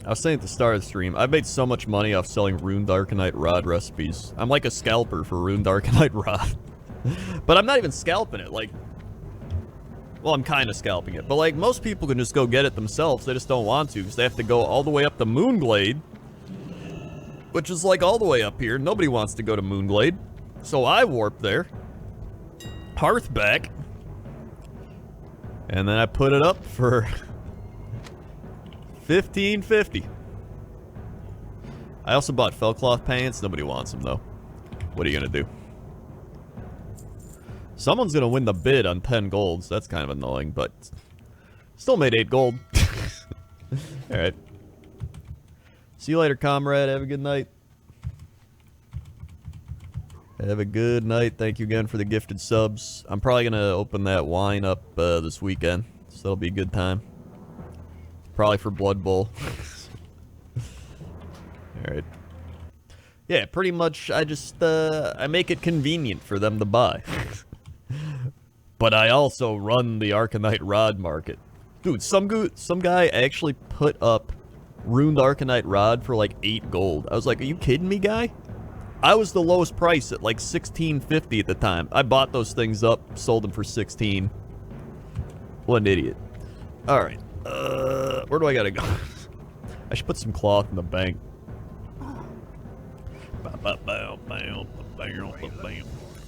[SPEAKER 1] I was saying at the start of the stream, I've made so much money off selling Runed Arcanite Rod recipes. I'm like a scalper for Runed Arcanite Rod. But I'm not even scalping it, like... Well, I'm kind of scalping it, but like, most people can just go get it themselves, they just don't want to, because they have to go all the way up to Moonglade. Which is like all the way up here, nobody wants to go to Moonglade. So I warp there. Hearthback. And then I put it up for... $15.50. I also bought fellcloth pants. Nobody wants them, though. What are you gonna do? Someone's gonna win the bid on 10 golds. That's kind of annoying, but... Still made 8 gold. Alright. See you later, comrade. Have a good night. Have a good night. Thank you again for the gifted subs. I'm probably gonna open that wine up this weekend. So that'll be a good time. Probably for Blood Bowl. Alright. Yeah, pretty much I just, I make it convenient for them to buy. But I also run the Arcanite Rod market. Dude, some guy actually put up Runed Arcanite Rod for like 8 gold. I was like, are you kidding me, guy? I was the lowest price at like $16.50 at the time. I bought those things up, sold them for 16. What an idiot. Alright. Where do I gotta go? I should put some cloth in the bank. What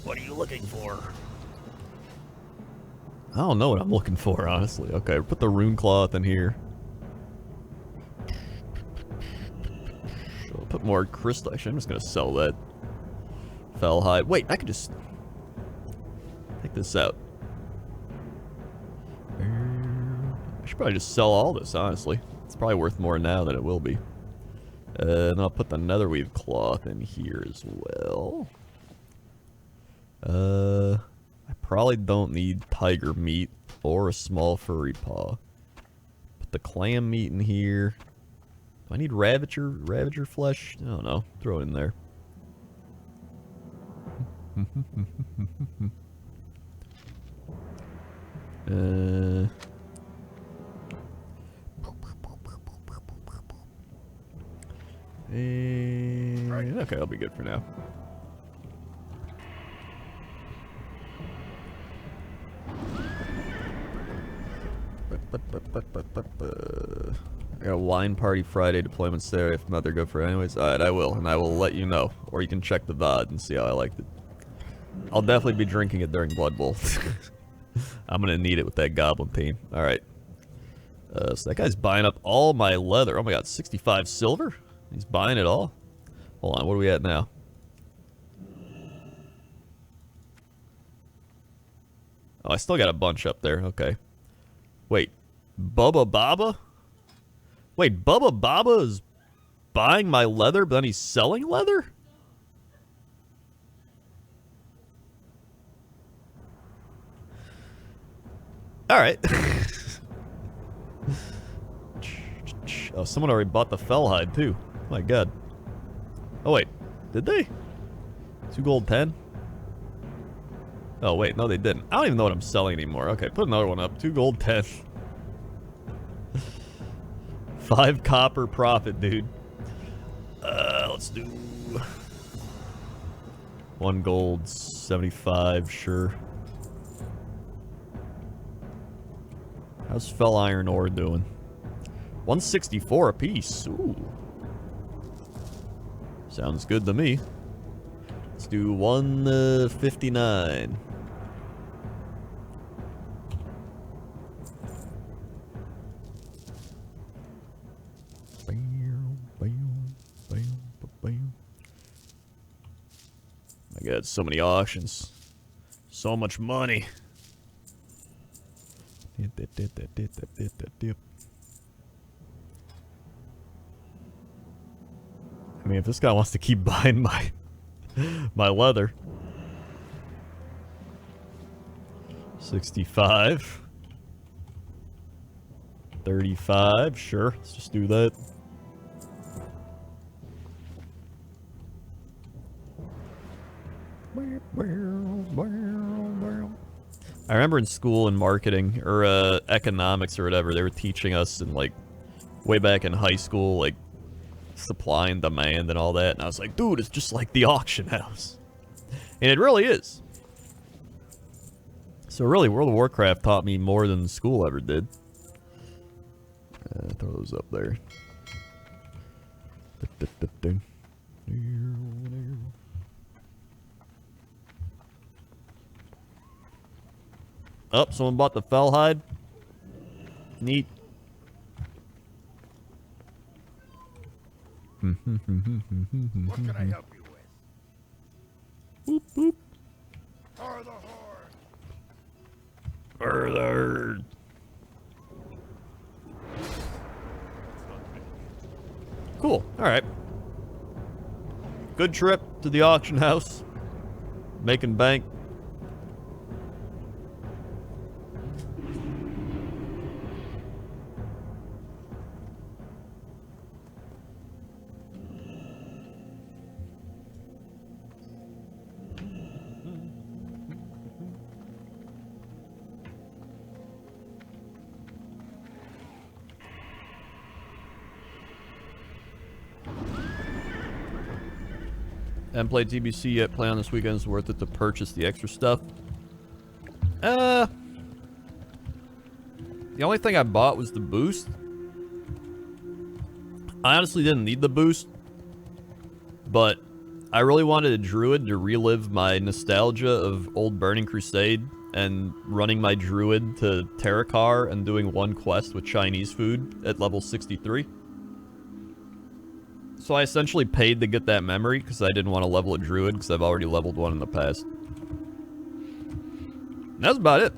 [SPEAKER 1] are you looking for? I don't know what I'm looking for, honestly. Okay, put the rune cloth in here. I'll put more crystal. Actually, I'm just gonna sell that fell hide. Wait, I could just take this out. I should probably just sell all this, honestly. It's probably worth more now than it will be. And I'll put the netherweave cloth in here as well. I probably don't need tiger meat or a small furry paw. Put the clam meat in here. Do I need ravager flesh? I don't know. Throw it in there. Okay, I'll be good for now. I got a wine party Friday, deployments there. If not, they're good for it anyways. Alright, I will, and I will let you know. Or you can check the VOD and see how I liked it. I'll definitely be drinking it during Blood Bowl. I'm gonna need it with that goblin team. Alright. So that guy's buying up all my leather. Oh my god, 65 silver? He's buying it all? Hold on, what are we at now? Oh, I still got a bunch up there. Okay. Wait. Bubba Baba? Wait, Bubba Baba is buying my leather, but then he's selling leather? Alright. Oh, someone already bought the fell hide, too. Oh my god. Oh, wait. Did they? 2 gold 10? Oh, wait. No, they didn't. I don't even know what I'm selling anymore. Okay, put another one up. 2 gold 10. 5 copper profit, dude. Let's do... 1 gold 75, sure. How's fell iron ore doing? 164 apiece. Ooh. Sounds good to me. Let's do 159. My god, so many auctions. So much money. I mean, if this guy wants to keep buying my leather. 65. 35, sure. Let's just do that. I remember in school in marketing or economics or whatever, they were teaching us in like way back in high school, like supply and demand and all that, and I was like, dude, it's just like the auction house. And it really is. So really, World of Warcraft taught me more than school ever did. Throw those up there. Oh, someone bought the fell hide. Neat.
[SPEAKER 2] What can I help you with?
[SPEAKER 1] Boop, boop.
[SPEAKER 2] For the horde.
[SPEAKER 1] For the herd. Cool. Alright. Good trip to the auction house. Making bank. Haven't played TBC yet. Play on this weekend. Is worth it to purchase the extra stuff. The only thing I bought was the boost. I honestly didn't need the boost, but I really wanted a druid to relive my nostalgia of old Burning Crusade and running my druid to Terracar and doing one quest with Chinese food at level 63. So I essentially paid to get that memory because I didn't want to level a druid because I've already leveled one in the past. And that's about it.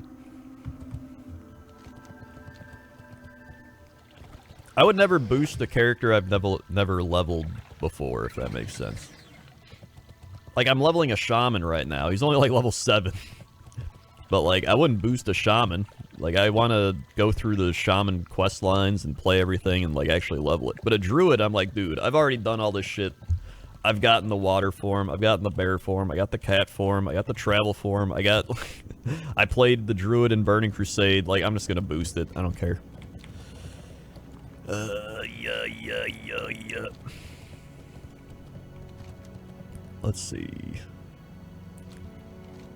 [SPEAKER 1] I would never boost a character I've never leveled before, if that makes sense. Like, I'm leveling a shaman right now. He's only like level 7. But like, I wouldn't boost a shaman. Like, I want to go through the shaman quest lines and play everything and, like, actually level it. But a druid, I'm like, dude, I've already done all this shit. I've gotten the water form. I've gotten the bear form. I got the cat form. I got the travel form. I got... I played the druid in Burning Crusade. Like, I'm just gonna boost it. I don't care. Yeah. Let's see.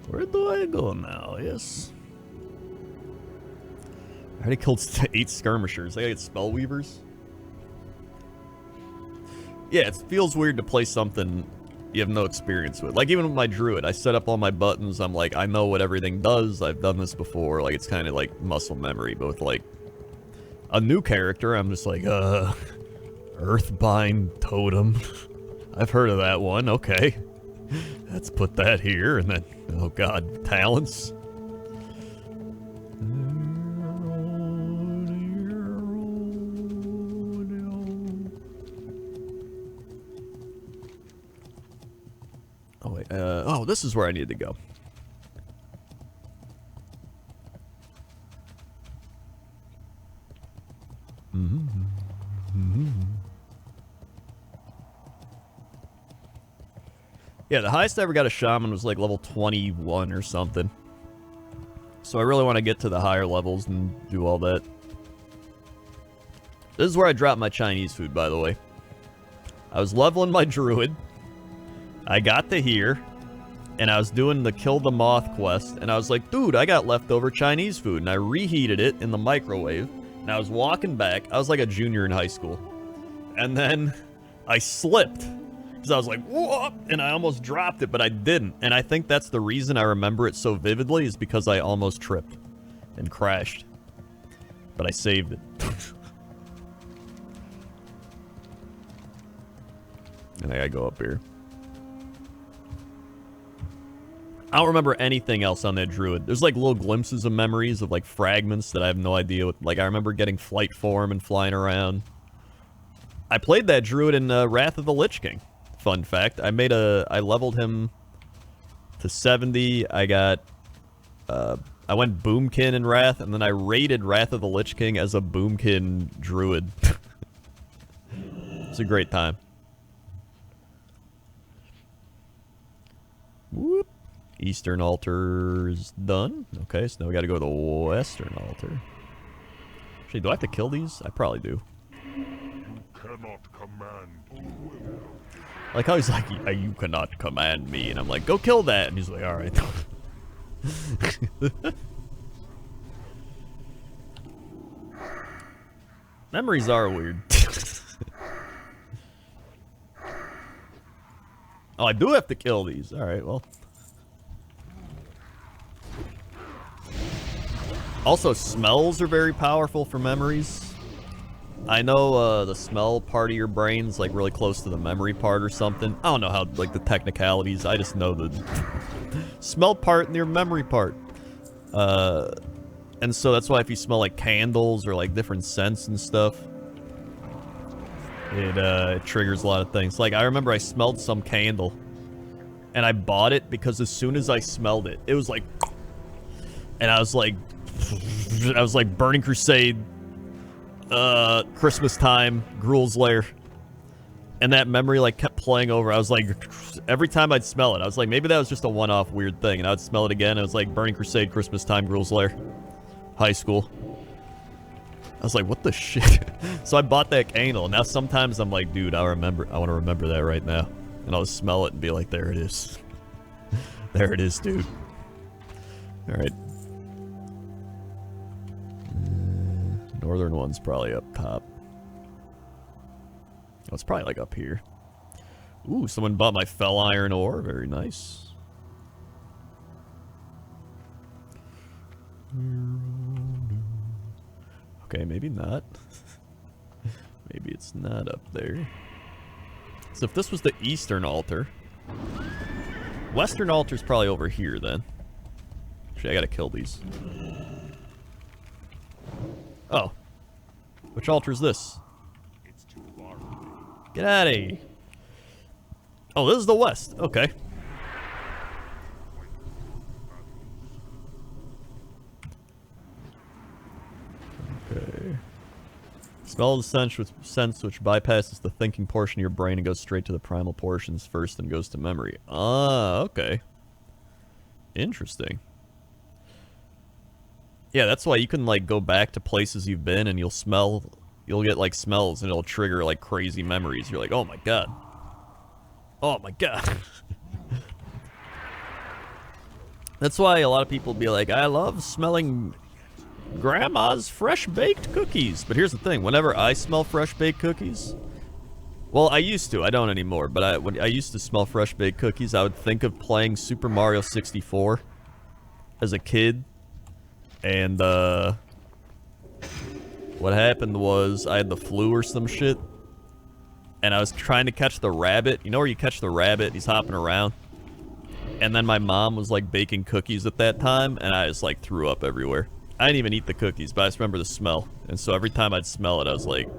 [SPEAKER 1] Where do I go now? Yes. I already killed 8 skirmishers. I gotta get spellweavers. Yeah, it feels weird to play something you have no experience with. Like, even with my druid, I set up all my buttons. I'm like, I know what everything does. I've done this before. Like, it's kind of like muscle memory. But with, like, a new character, I'm just like, Earthbind Totem. I've heard of that one. Okay. Let's put that here. And then, oh god, talents. Oh, wait. Oh, this is where I need to go. Yeah, the highest I ever got a shaman was like level 21 or something. So I really want to get to the higher levels and do all that. This is where I dropped my Chinese food, by the way. I was leveling my druid. I got to here, and I was doing the Kill the Moth quest, and I was like, dude, I got leftover Chinese food, and I reheated it in the microwave, and I was walking back. I was like a junior in high school. And then I slipped, because I was like, whoop, and I almost dropped it, but I didn't. And I think that's the reason I remember it so vividly, is because I almost tripped and crashed. But I saved it. And I gotta go up here. I don't remember anything else on that druid. There's like little glimpses of memories of like fragments that I have no idea what. Like, I remember getting flight form and flying around. I played that druid in Wrath of the Lich King. Fun fact. I leveled him to 70. I got I went Boomkin in Wrath, and then I raided Wrath of the Lich King as a Boomkin druid. It's a great time. Whoop. Eastern altar is done. Okay, so now we gotta go to the western altar. Actually, do I have to kill these? I probably do.
[SPEAKER 2] Cannot command.
[SPEAKER 1] Like how he's like, you cannot command me. And I'm like, go kill that. And he's like, alright. Memories are weird. Oh, I do have to kill these. Alright, well. Also, smells are very powerful for memories. I know the smell part of your brain's like really close to the memory part or something. I don't know how, like, the technicalities. I just know the smell part and your memory part. And so that's why if you smell like candles or like different scents and stuff, it triggers a lot of things. Like, I remember I smelled some candle and I bought it because as soon as I smelled it, it was like, and I was like Burning Crusade, Christmas time, Gruul's Lair. And that memory like kept playing over. I was like, every time I'd smell it, I was like, maybe that was just a one-off weird thing. And I would smell it again. It was like Burning Crusade, Christmas time, Gruul's Lair, high school. I was like, what the shit? So I bought that candle. And now sometimes I'm like, dude, I want to remember that right now. And I'll smell it and be like, there it is. There it is, dude. All right. Northern one's probably up top. Oh, it's probably like up here. Ooh, someone bought my fell iron ore. Very nice. Okay, maybe not. Maybe it's not up there. So if this was the eastern altar, western altar's probably over here then. Actually, I gotta kill these. Oh. Which altar is this?
[SPEAKER 2] It's too far.
[SPEAKER 1] Get out of here. Oh, this is the west. Okay. Okay. Smell the sense which bypasses the thinking portion of your brain and goes straight to the primal portions first and goes to memory. Ah, okay. Interesting. Yeah, that's why you can, like, go back to places you've been and you'll get, like, smells and it'll trigger, like, crazy memories. You're like, oh my god. Oh my god. That's why a lot of people be like, I love smelling Grandma's fresh-baked cookies. But here's the thing, whenever I smell fresh-baked cookies... Well, I used to, I don't anymore, but when I used to smell fresh-baked cookies, I would think of playing Super Mario 64 as a kid. And, what happened was I had the flu or some shit. And I was trying to catch the rabbit. You know where you catch the rabbit? He's hopping around. And then my mom was, like, baking cookies at that time. And I just, like, threw up everywhere. I didn't even eat the cookies, but I just remember the smell. And so every time I'd smell it, I was, like,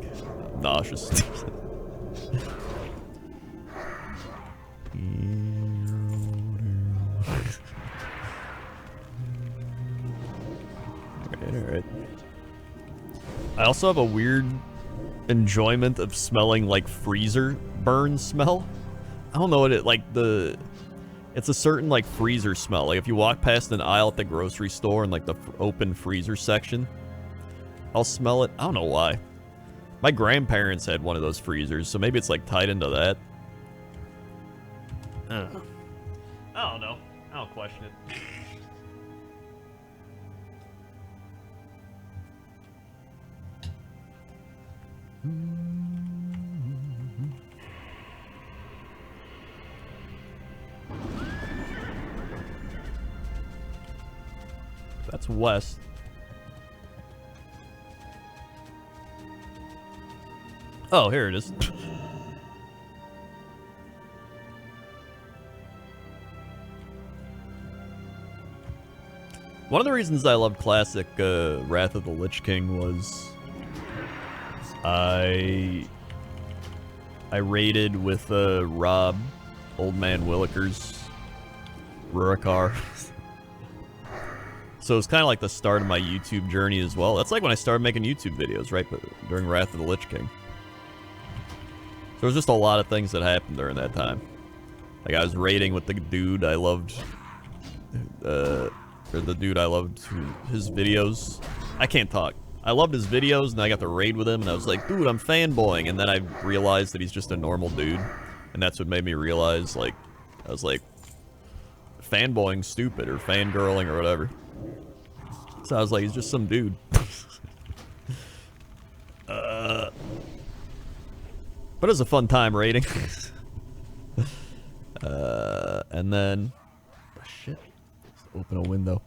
[SPEAKER 1] nauseous. Alright. I also have a weird enjoyment of smelling like freezer burn smell. I don't know what it, like, it's a certain, like, freezer smell. Like, if you walk past an aisle at the grocery store in, like, the open freezer section, I'll smell it. I don't know why. My grandparents had one of those freezers, so maybe it's, like, tied into that. I don't know. I don't question it. That's west. Oh, here it is. One of the reasons I loved classic Wrath of the Lich King was I raided with Rob, Old Man Willikers, Rurikar. So it's kind of like the start of my YouTube journey as well. That's like when I started making YouTube videos, right? But during Wrath of the Lich King. There was just a lot of things that happened during that time. Like I was raiding with the dude I loved, or the dude I loved his videos. I can't talk. I loved his videos, and I got to raid with him, and I was like, dude, I'm fanboying. And then I realized that he's just a normal dude, and that's what made me realize, like, I was like, fanboying's stupid, or fangirling, or whatever. So I was like, he's just some dude. But it was a fun time raiding. And then... Oh, shit. Let's open a window.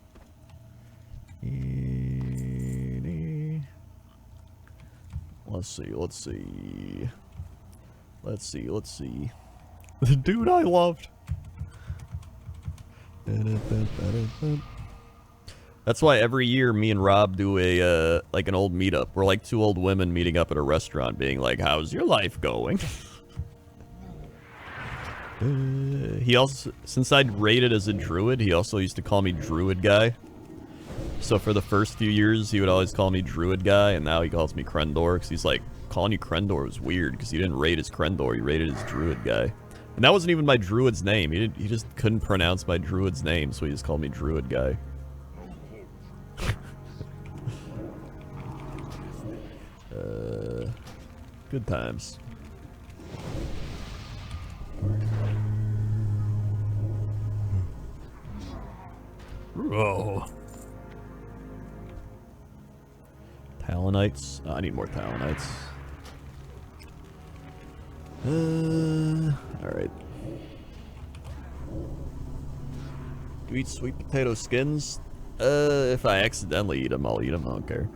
[SPEAKER 1] Let's see. The dude I loved. That's why every year me and Rob do a, like an old meetup. We're like two old women meeting up at a restaurant being like, how's your life going? He also, since I'd raided as a druid, he also used to call me druid guy. So for the first few years, he would always call me druid guy, and now he calls me Crendor, because he's like, calling you Crendor was weird, because he didn't raid as Crendor, he raided as druid guy. And that wasn't even my druid's name, he just couldn't pronounce my druid's name, so he just called me druid guy. Good times. Oh. Talonites. Oh, I need more Talonites. Alright. Do you eat sweet potato skins? If I accidentally eat them, I'll eat them. I don't care.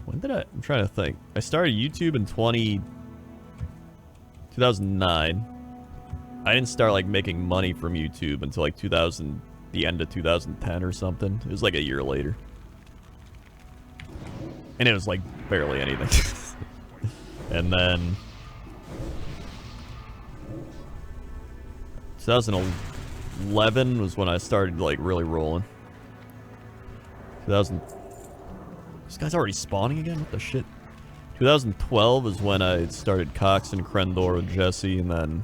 [SPEAKER 1] When did I'm trying to think. I started YouTube in 2009. I didn't start like making money from YouTube until like the end of 2010 or something. It was like a year later. And it was like barely anything. And then 2011 was when I started like really rolling. 2000. This guy's already spawning again? What the shit? 2012 is when I started Cox and Crendor with Jesse, and then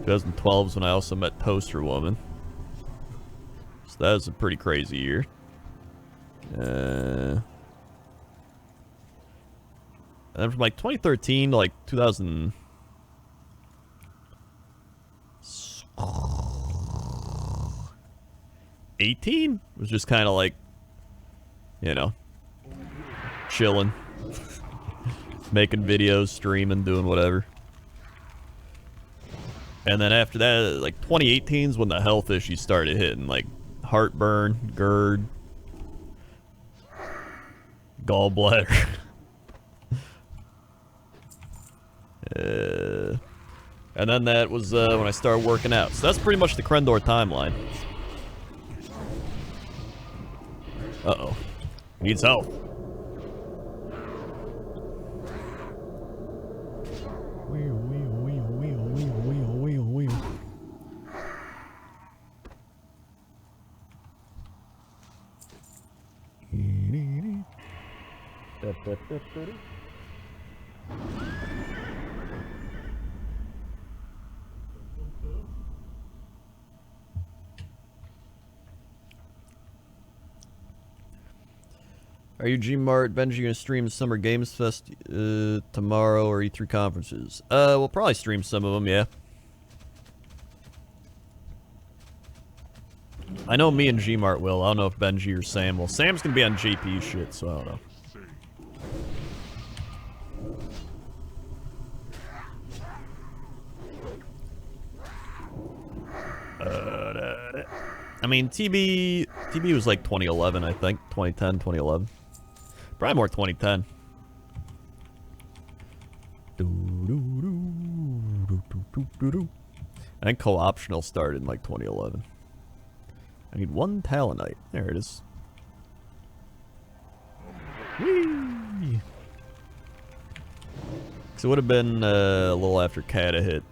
[SPEAKER 1] 2012 is when I also met Toaster Woman. So that was a pretty crazy year. And then from like 2013 to like 2018 was just kind of like, you know, chilling. Making videos, streaming, doing whatever. And then after that, like 2018 is when the health issues started hitting, like heartburn, GERD, gallbladder. And then that was when I started working out. So that's pretty much the Crendor timeline. Uh-oh. Needs help. Are you Gmart, Benji, gonna stream Summer Games Fest tomorrow or E3 conferences? We'll probably stream some of them, yeah. I know me and Gmart will. I don't know if Benji or Sam will. Sam's gonna be on JP shit, so I don't know. I mean, TB was like 2011, I think. 2010, 2011. Probably more 2010. I think co-optional started in like 2011. I need one Talonite. There it is. Whee! Because it would have been a little after Kata hit.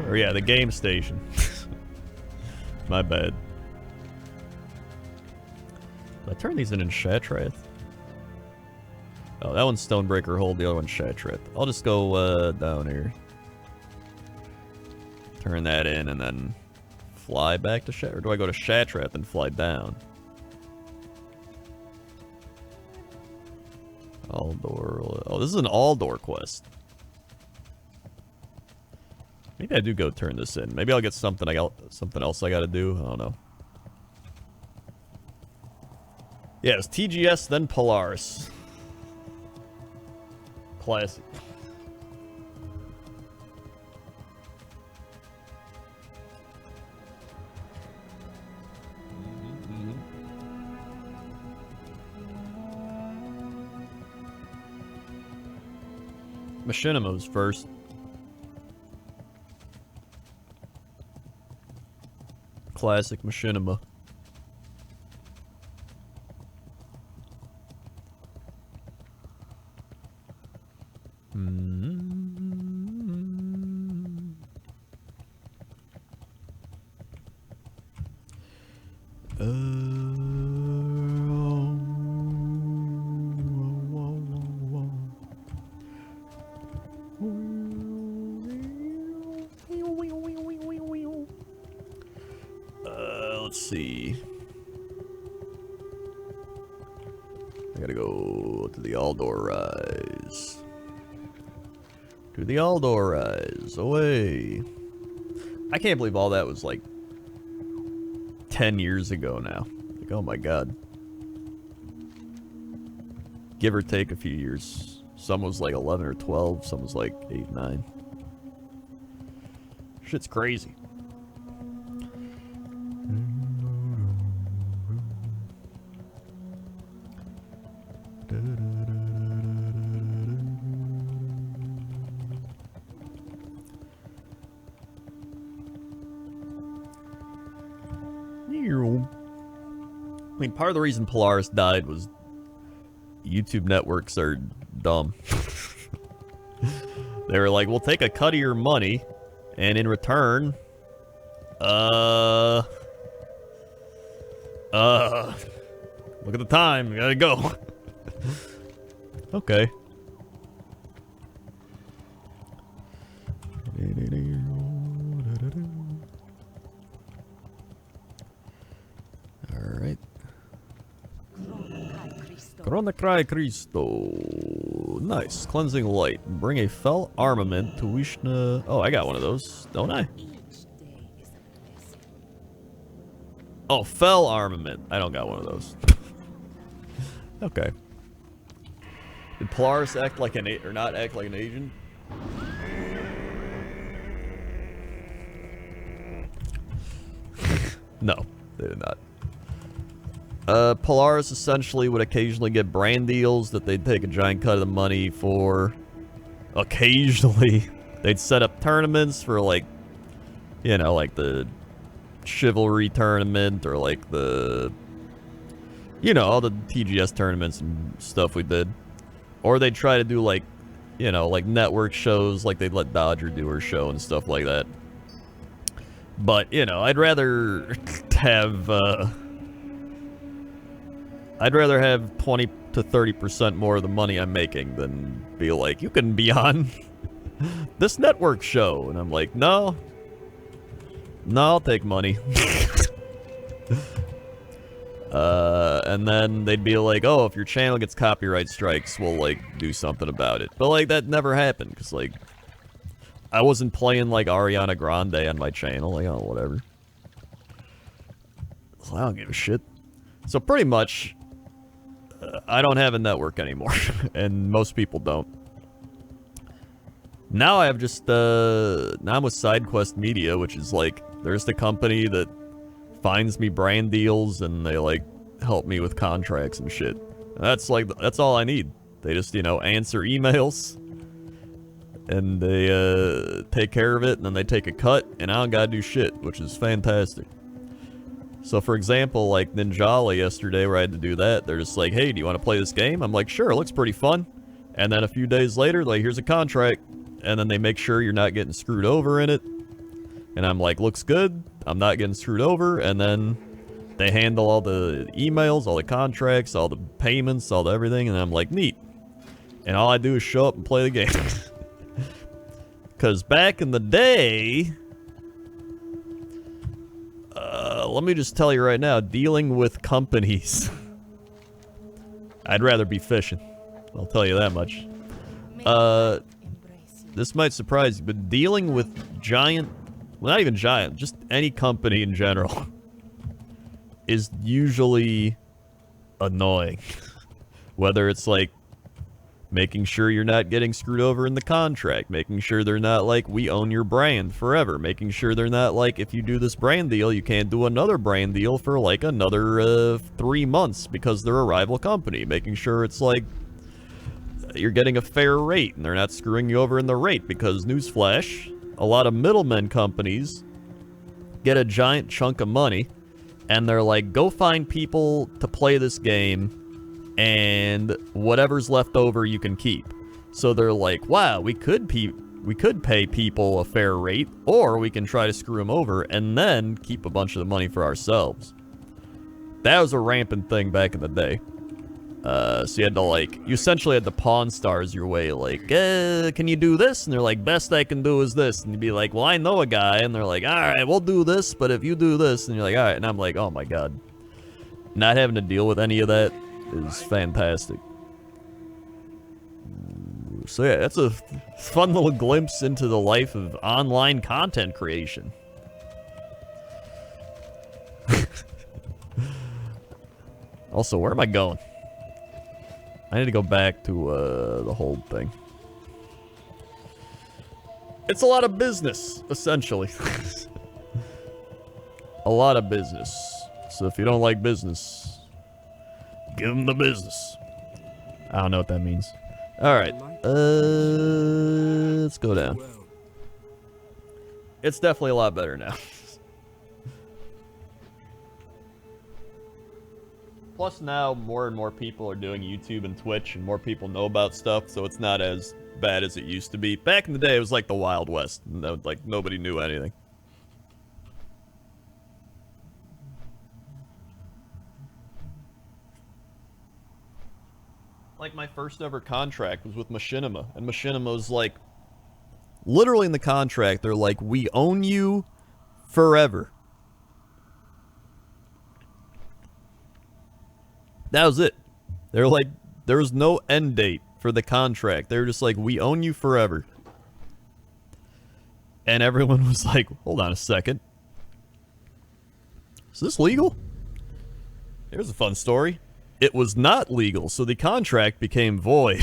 [SPEAKER 1] Or yeah, the game station. My bad. Did I turn these in Shattrath? Oh, that one's Stonebreaker Hold, the other one's Shattrath. I'll just go down here. Turn that in and then fly back to Shattrath. Or do I go to Shattrath and fly down? Aldor. Oh, this is an Aldor quest. Maybe I do go turn this in. Maybe I'll get something else I gotta do. I don't know. Yeah, it's TGS, then Polaris. Classic. Machinima's first. Classic Machinima. Let's see. I gotta go to the Aldor Rise. To the Aldor Rise. Away. I can't believe all that was like 10 years ago now. Like, oh my god. Give or take a few years. Some was like 11 or 12, some was like 8, 9. Shit's crazy. I mean, part of the reason Polaris died was YouTube networks are dumb. They were like, we'll take a cut of your money, and in return, look at the time, we gotta go. Okay. Alright. Corona Cry Cristo. Nice. Cleansing Light. Bring a fell armament to Vishnu. Oh, I got one of those, don't I? Oh, fell armament. I don't got one of those. Okay. Did Polaris act like an or not act like an Asian? No, they did not. Polaris essentially would occasionally get brand deals that they'd take a giant cut of the money for. Occasionally, they'd set up tournaments for, like, you know, like the Chivalry tournament or like the, you know, all the TGS tournaments and stuff we did. Or they'd try to do, like, you know, like network shows, like they'd let Dodger do her show and stuff like that. But, you know, I'd rather have 20 to 30% more of the money I'm making than be like, you can be on this network show. And I'm like, no, I'll take money. And then they'd be like, oh, if your channel gets copyright strikes, we'll, like, do something about it. But, like, that never happened, because, like, I wasn't playing, like, Ariana Grande on my channel. Like, oh, whatever. So I don't give a shit. So pretty much, I don't have a network anymore, and most people don't. Now I have just, now I'm with SideQuest Media, which is, like, there's the company that finds me brand deals, and they, like, help me with contracts and shit. That's, like, that's all I need. They just, you know, answer emails. And they take care of it, and then they take a cut, and I don't gotta do shit, which is fantastic. So for example, like Ninjala yesterday where I had to do that, they're just like, hey, do you want to play this game? I'm like, sure, it looks pretty fun. And then a few days later, like, here's a contract. And then they make sure you're not getting screwed over in it. And I'm like, looks good. I'm not getting screwed over. And then they handle all the emails, all the contracts, all the payments, all the everything. And I'm like, neat. And all I do is show up and play the game. Because back in the day... let me just tell you right now, dealing with companies... I'd rather be fishing. I'll tell you that much. This might surprise you, but dealing with giant... Well, not even giant, just any company in general... is usually annoying. Whether it's like making sure you're not getting screwed over in the contract, making sure they're not like, we own your brand forever, making sure they're not like, if you do this brand deal, you can't do another brand deal for like another 3 months because they're a rival company, making sure it's like you're getting a fair rate and they're not screwing you over in the rate, because newsflash, a lot of middlemen companies get a giant chunk of money and they're like, go find people to play this game, and whatever's left over you can keep. So they're like, wow, we could pay people a fair rate, or we can try to screw them over and then keep a bunch of the money for ourselves. That was a rampant thing back in the day. So you had to like, you essentially had to pawn stars your way, like, can you do this? And they're like, best I can do is this. And you'd be like, well, I know a guy. And they're like, all right, we'll do this, but if you do this, and you're like, all right. And I'm like, oh my God. Not having to deal with any of that is fantastic. So yeah, that's a fun little glimpse into the life of online content creation. Also, where am I going? I need to go back to the whole thing. It's a lot of business, essentially. A lot of business. So if you don't like business, give them the business. I don't know what that means. Alright. Let's go down. It's definitely a lot better now. Plus now more and more people are doing YouTube and Twitch, and more people know about stuff, so it's not as bad as it used to be. Back in the day, it was like the Wild West. No, like, nobody knew anything. Like, my first ever contract was with Machinima, and Machinima's like, literally in the contract, they're like, we own you forever. That was it. They're like, there was no end date for the contract. They were just like, we own you forever. And everyone was like, hold on a second. Is this legal? Here's a fun story. It was not legal, so the contract became void.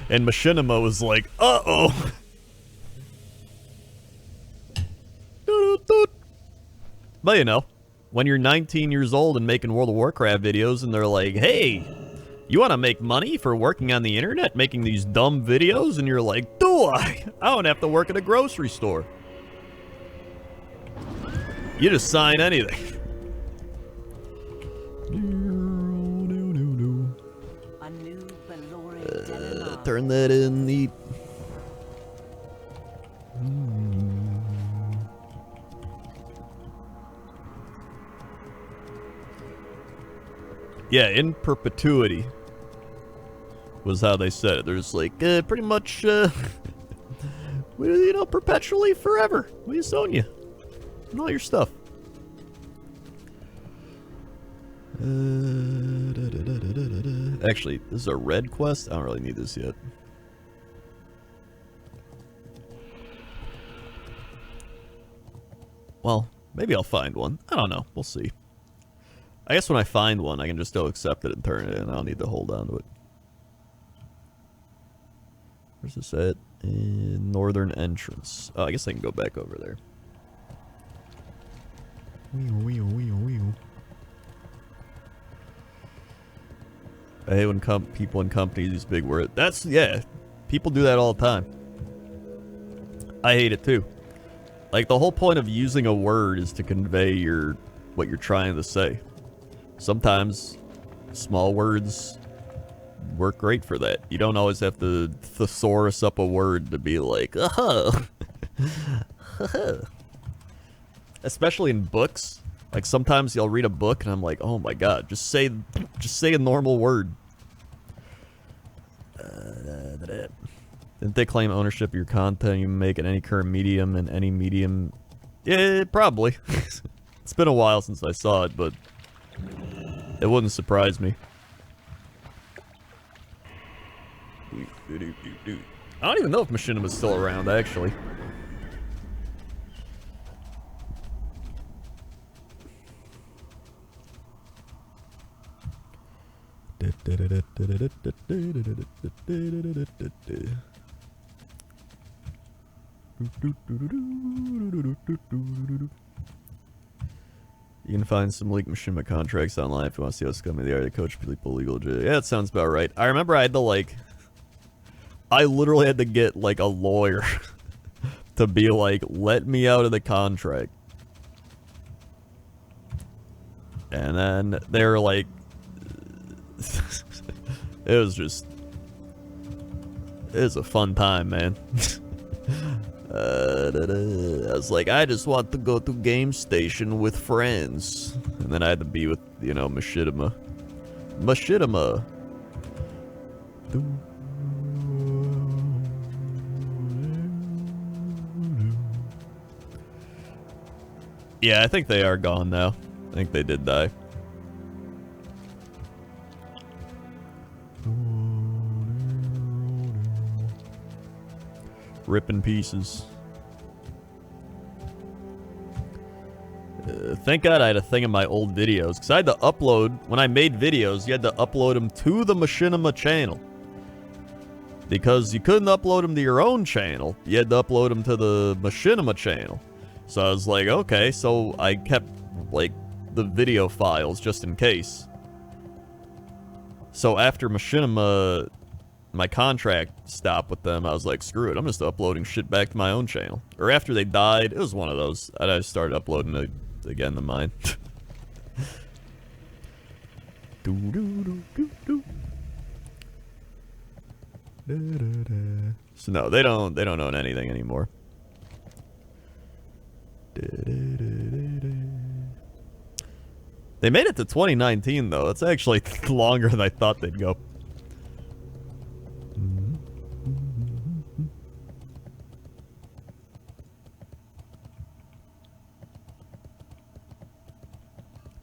[SPEAKER 1] And Machinima was like, uh-oh. But you know, when you're 19 years old and making World of Warcraft videos and they're like, hey, you want to make money for working on the internet, making these dumb videos? And you're like, do I? I don't have to work at a grocery store. You just sign anything. Turn that in, neat. Yeah, in perpetuity was how they said it. There's like, pretty much, you know, perpetually forever. We just own you and all your stuff. Actually, this is a red quest. I don't really need this yet. Well, maybe I'll find one. I don't know. We'll see. I guess when I find one, I can just go accept it and turn it in. I don't need to hold on to it. Where's this at? In northern entrance. Oh, I guess I can go back over there. I hate when people in companies use big words. That's, yeah, people do that all the time. I hate it too. Like, the whole point of using a word is to convey what you're trying to say. Sometimes small words work great for that. You don't always have to thesaurus up a word to be like, especially in books. Like, sometimes you'll read a book and I'm like, oh my god, just say a normal word. Didn't they claim ownership of your content you make in any current medium and any medium? Yeah, probably. It's been a while since I saw it, but it wouldn't surprise me. I don't even know if Machinima's still around, actually. You can find some leaked Machinima contracts online if you want to see how scummy they are. They coach people legal. Yeah, that sounds about right. I remember I had to, like... I literally had to get, like, a lawyer to be like, let me out of the contract. And then they were like... it was just... It was a fun time, man. I was like, I just want to go to Game Station with friends. And then I had to be with, you know, Machinima. Machinima! Yeah, I think they are gone now. I think they did die. Rip in pieces. Thank God I had a thing in my old videos, because I had to upload, when I made videos, you had to upload them to the Machinima channel. Because you couldn't upload them to your own channel, you had to upload them to the Machinima channel. So I was like, okay, so I kept, like, the video files just in case. So after Machinima, my contract stopped with them, I was like, screw it, I'm just uploading shit back to my own channel. Or after they died, it was one of those. I started uploading it again to mine. So no, they don't own anything anymore. They made it to 2019 though. It's actually longer than I thought they'd go.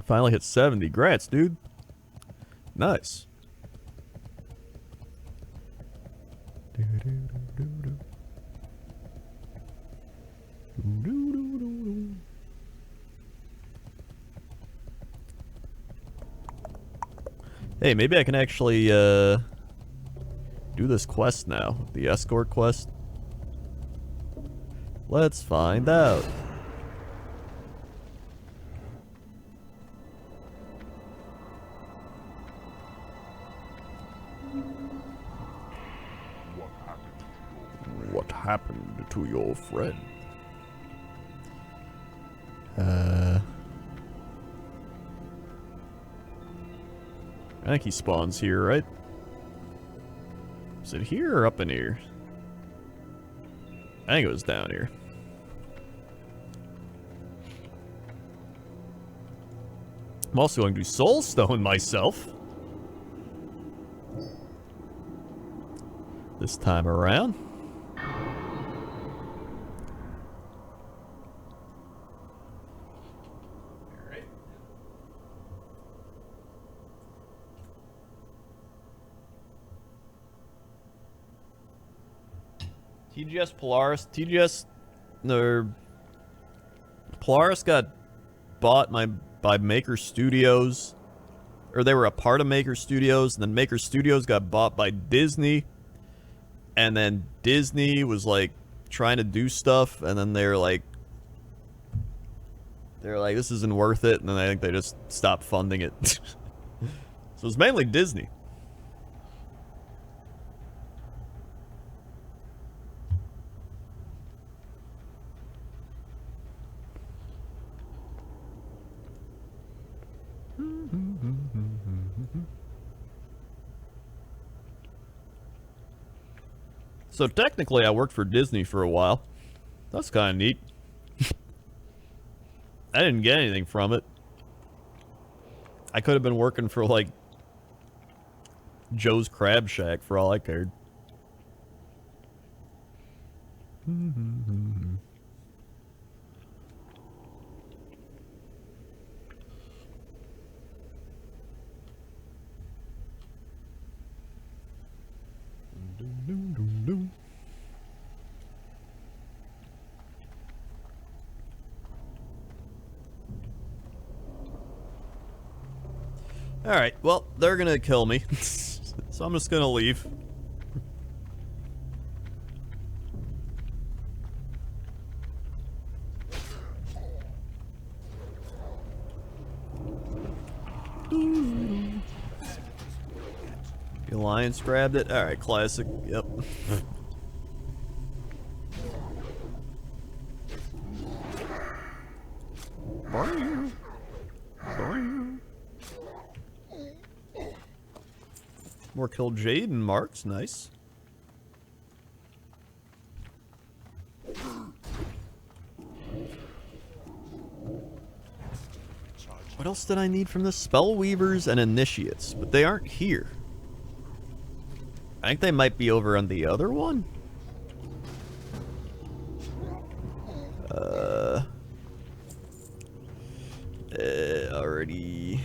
[SPEAKER 1] Finally hit 70. Grats, dude. Nice. Hey, maybe I can actually do this quest now. The escort quest. Let's find out. What happened to your friend? I think he spawns here, right? Is it here or up in here? I think it was down here. I'm also going to soulstone myself. This time around. TGS Polaris. Polaris got bought by Maker Studios. Or they were a part of Maker Studios, and then Maker Studios got bought by Disney. And then Disney was like trying to do stuff, and then they're like, this isn't worth it, and then I think they just stopped funding it. So it's mainly Disney. So technically I worked for Disney for a while. That's kind of neat. I didn't get anything from it. I could have been working for, like, Joe's Crab Shack for all I cared. Alright, well, they're gonna kill me. So I'm just gonna leave. The Alliance grabbed it? Alright, classic. Yep. More killed Jade and Marks, nice. What else did I need from the Spellweavers and Initiates? But they aren't here. I think they might be over on the other one. Already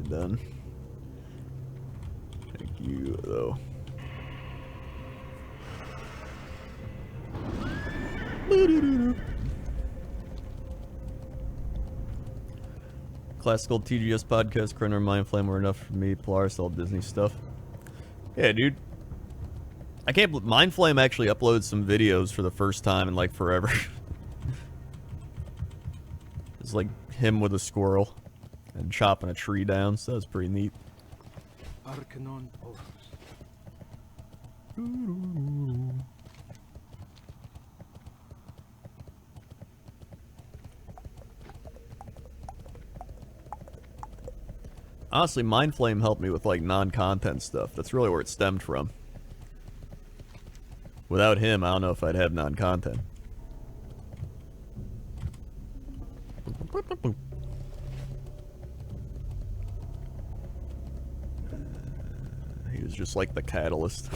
[SPEAKER 1] done. Thank you, though. Classical TGS podcast, Crendor and Mindflame were enough for me. Polaris, all Disney stuff. Yeah, dude. I can't believe Mindflame actually uploaded some videos for the first time in like forever. It's like him with a squirrel and chopping a tree down, so that was pretty neat.
[SPEAKER 2] Arcanon Orus.
[SPEAKER 1] Honestly, Mindflame helped me with like non-content stuff. That's really where it stemmed from. Without him, I don't know if I'd have non-content. He was just like the catalyst.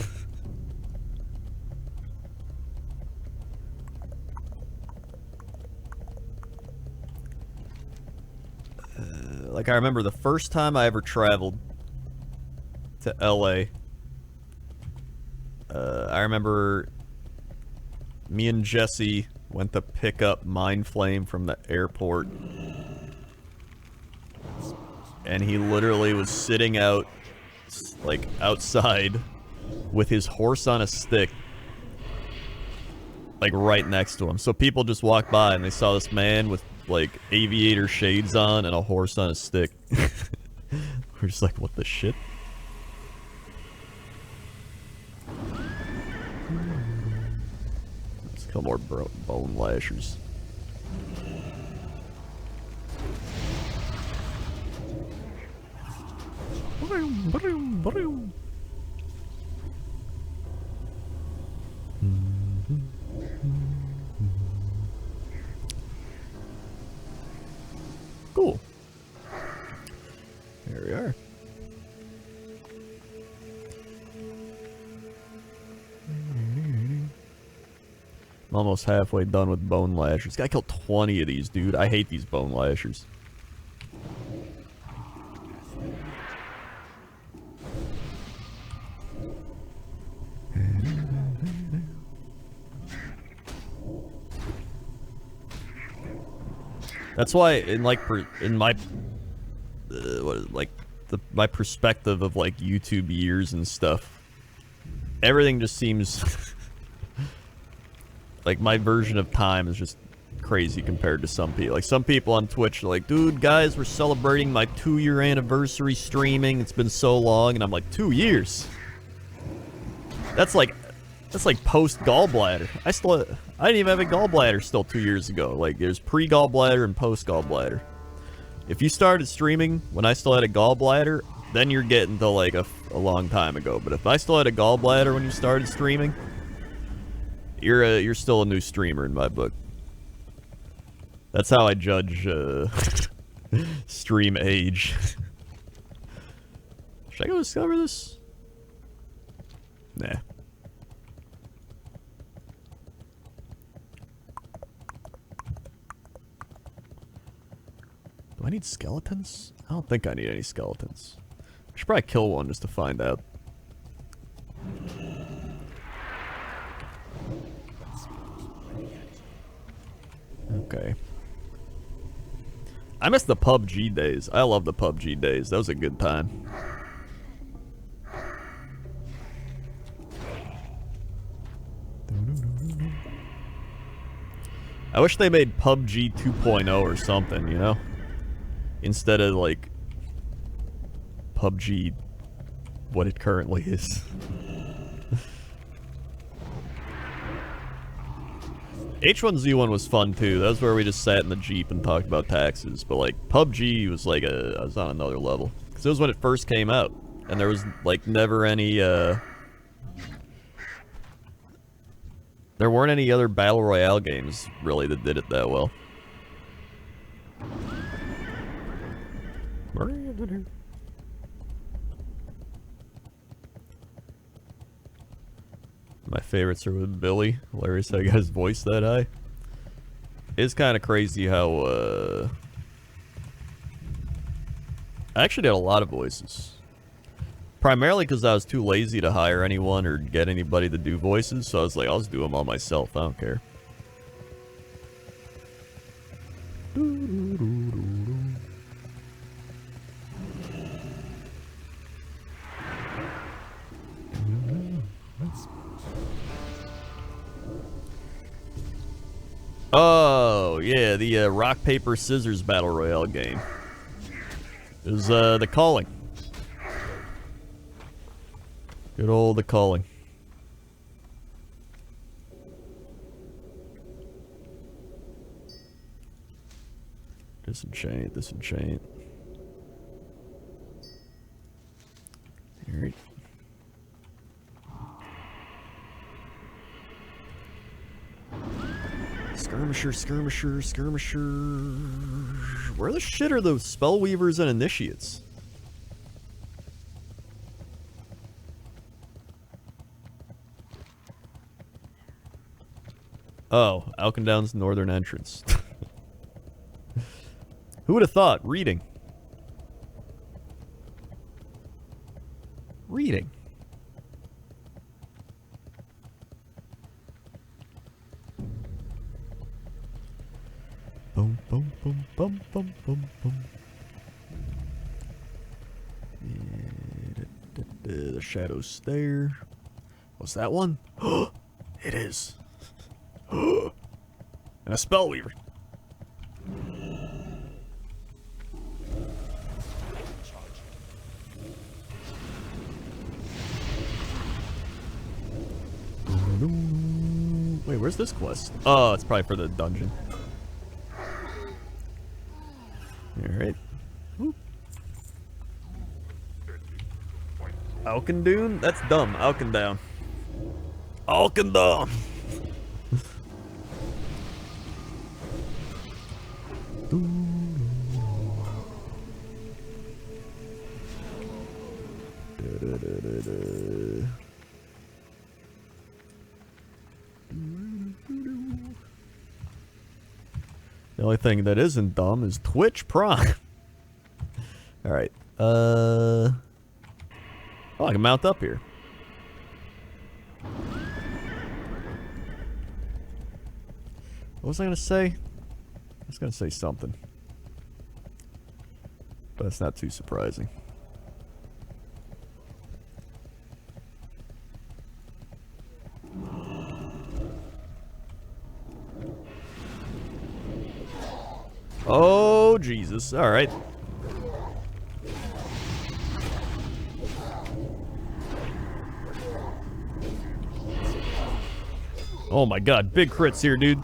[SPEAKER 1] Like, I remember the first time I ever traveled to LA. I remember me and Jesse went to pick up Mindflame from the airport. And he literally was sitting out, like, outside with his horse on a stick, like, right next to him. So people just walked by and they saw this man with, like, aviator shades on and a horse on a stick. We're just like, what the shit? Let's kill more bone lashers. Cool. There we are. I'm almost halfway done with bone lashers. Gotta kill 20 of these, dude. I hate these bone lashers. That's why, in like, in my, my perspective of like YouTube years and stuff, everything just seems like my version of time is just crazy compared to some people. Like, some people on Twitch are like, dude, guys, we're celebrating my 2-year anniversary streaming. It's been so long, and I'm like, 2 years? That's like post gallbladder. I didn't even have a gallbladder still 2 years ago. Like, there's pre-gallbladder and post-gallbladder. If you started streaming when I still had a gallbladder, then you're getting to like a long time ago. But if I still had a gallbladder when you started streaming, You're still a new streamer in my book. That's how I judge stream age. Should I go discover this? Nah. Do I need skeletons? I don't think I need any skeletons. I should probably kill one just to find out. Okay. I miss the PUBG days. I love the PUBG days. That was a good time. I wish they made PUBG 2.0 or something, you know? Instead of, like, PUBG, what it currently is. H1Z1 was fun, too. That was where we just sat in the Jeep and talked about taxes. But, like, PUBG was, like, I was on another level. Because it was when it first came out. And there was, like, never any, there weren't any other Battle Royale games, really, that did it that well. My favorites are with Billy. Hilarious how he got his voice that high. It's kind of crazy how, I actually did a lot of voices. Primarily because I was too lazy to hire anyone or get anybody to do voices, so I was like, I'll just do them all myself, I don't care. Oh, yeah, the rock, paper, scissors battle royale game. It was The Calling. Good old The Calling. Disenchant, disenchant. Alright. Skirmisher, skirmisher, skirmisher. Where the shit are those spellweavers and initiates? Oh, Alkendown's northern entrance. Who would have thought? Reading. Reading. Boom, boom, boom, boom, boom, boom, boom. The shadow stare. What's that one? It is. And a spellweaver. Wait, where's this quest? Oh, it's probably for the dungeon. Alright. Alkendown? That's dumb. Alkendown. Alkendown! The only thing that isn't dumb is Twitch Prime. Alright. Oh, I can mount up here. What was I gonna say? I was gonna say something. But it's not too surprising. Oh, Jesus. All right. Oh my God, big crits here, dude.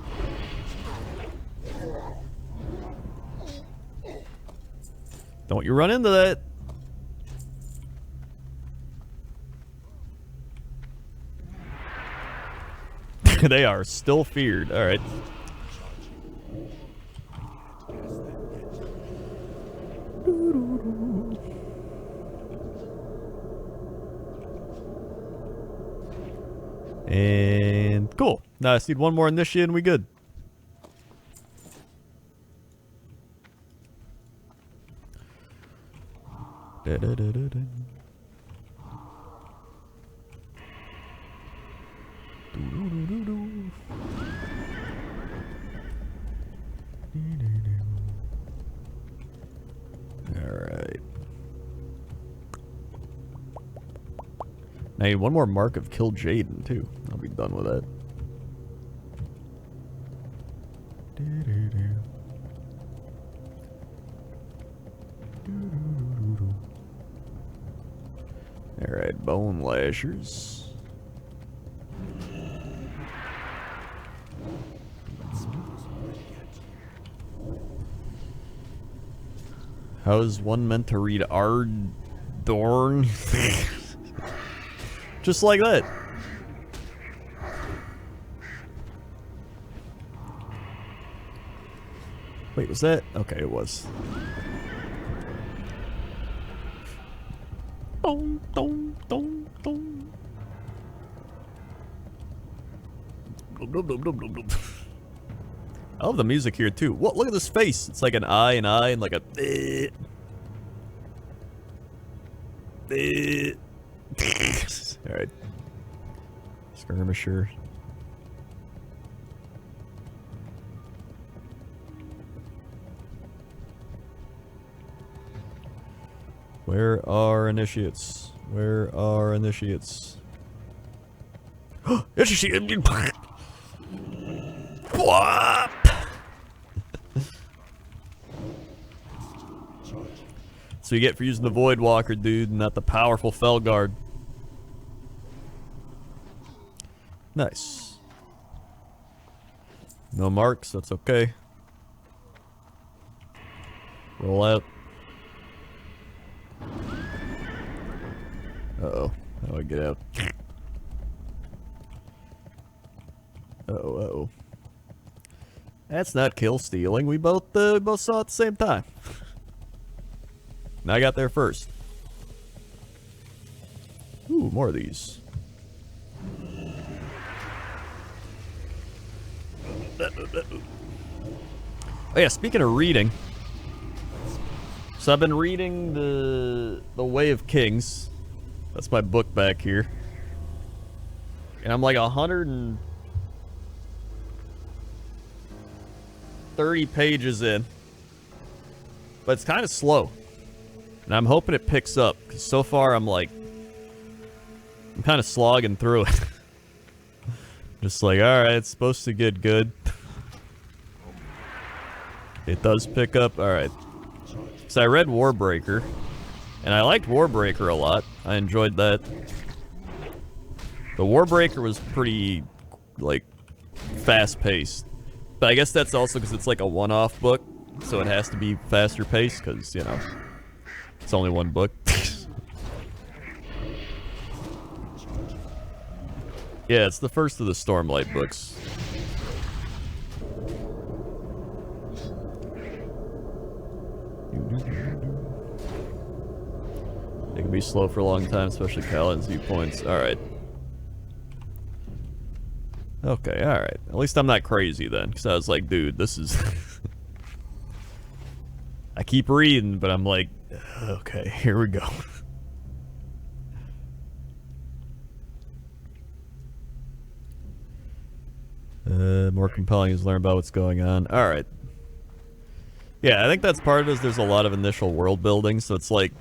[SPEAKER 1] Don't you run into that. They are still feared. Alright. And cool. Now I just need one more initiate and we good. Da, da, da, da, da. Alright. I need one more mark of Kill Jaden, too. I'll be done with that. Alright, Bone Lashers. How is one meant to read Ardorn? Just like that. Wait, was that? Okay, it was. Dong, dong, dong, dong. Dum, dum, dum, dum, dum, dum. I love the music here too. What? Look at this face. It's like an eye, and like a. All right. Skirmisher. Where are initiates? Where are initiates? Initiate! What? So you get for using the Void Walker, dude, not the powerful Felguard. Nice. No marks, that's okay. Roll out. Uh-oh. How do I get out? Uh-oh, uh-oh. That's not kill stealing. We both saw it at the same time. And I got there first. Ooh, more of these. Oh yeah, speaking of reading. So I've been reading the Way of Kings. That's my book back here. And I'm like 130 pages in. But it's kind of slow. And I'm hoping it picks up, because so far I'm kind of slogging through it. Just like, alright, it's supposed to get good. It does pick up, alright. So I read Warbreaker, and I liked Warbreaker a lot. I enjoyed that. The Warbreaker was pretty, like, fast-paced. But I guess that's also because it's like a one-off book, so it has to be faster paced, because, you know, it's only one book. Yeah, it's the first of the Stormlight books. It can be slow for a long time, especially Kaladin's viewpoints. Alright. Okay, alright. At least I'm not crazy then, because I was like, dude, this is... I keep reading, but I'm like, okay, here we go. More compelling is learn about what's going on. Alright. Yeah, I think that's part of it is there's a lot of initial world building, so it's like,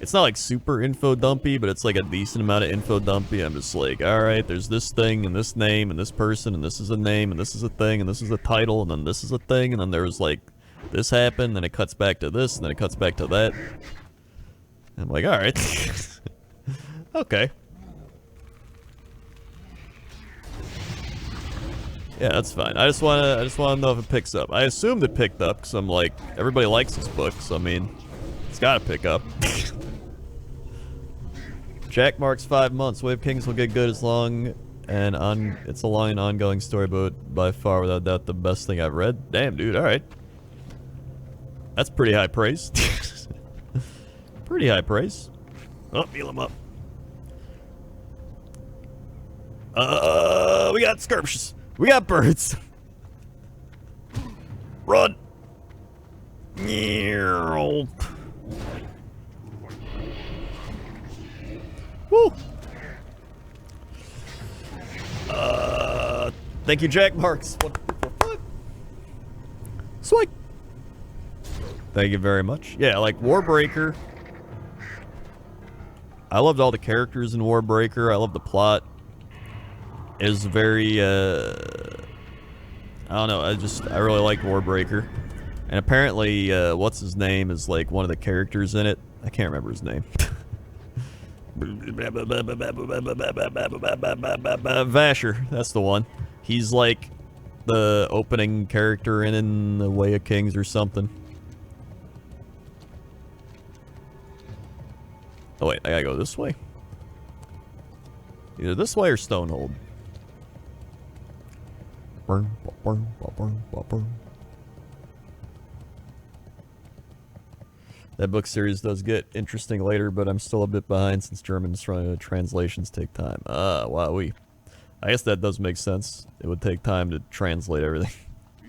[SPEAKER 1] it's not like super info dumpy, but it's like a decent amount of info dumpy. I'm just like, alright, there's this thing, and this name, and this person, and this is a name, and this is a thing, and this is a title, and then this is a thing, and then there's like, this happened, then it cuts back to this, and then it cuts back to that. I'm like, alright. Okay. Yeah, that's fine. I just wanna know if it picks up. I assumed it picked up, because I'm like, everybody likes this book, so I mean, it's gotta pick up. Jack marks 5 months. Way of Kings will get good as long and it's a long and ongoing story, but by far without doubt the best thing I've read. Damn, dude. All right, that's pretty high praise. Pretty high praise. Oh, heal him up. We got skirmishes. We got birds. Run. Woo. Thank you, Jack Marks. 1, 2, 3, 4, 5. Swing. Thank you very much. Yeah, like Warbreaker. I loved all the characters in Warbreaker. I love the plot. It was very, I don't know, I really liked Warbreaker. And apparently, what's his name is like one of the characters in it. I can't remember his name. Vasher, that's the one. He's like the opening character in The Way of Kings or something. Oh wait, I gotta go this way. Either this way or Stonehold. That book series does get interesting later, but I'm still a bit behind since German translations take time. Ah, wowee. I guess that does make sense. It would take time to translate everything.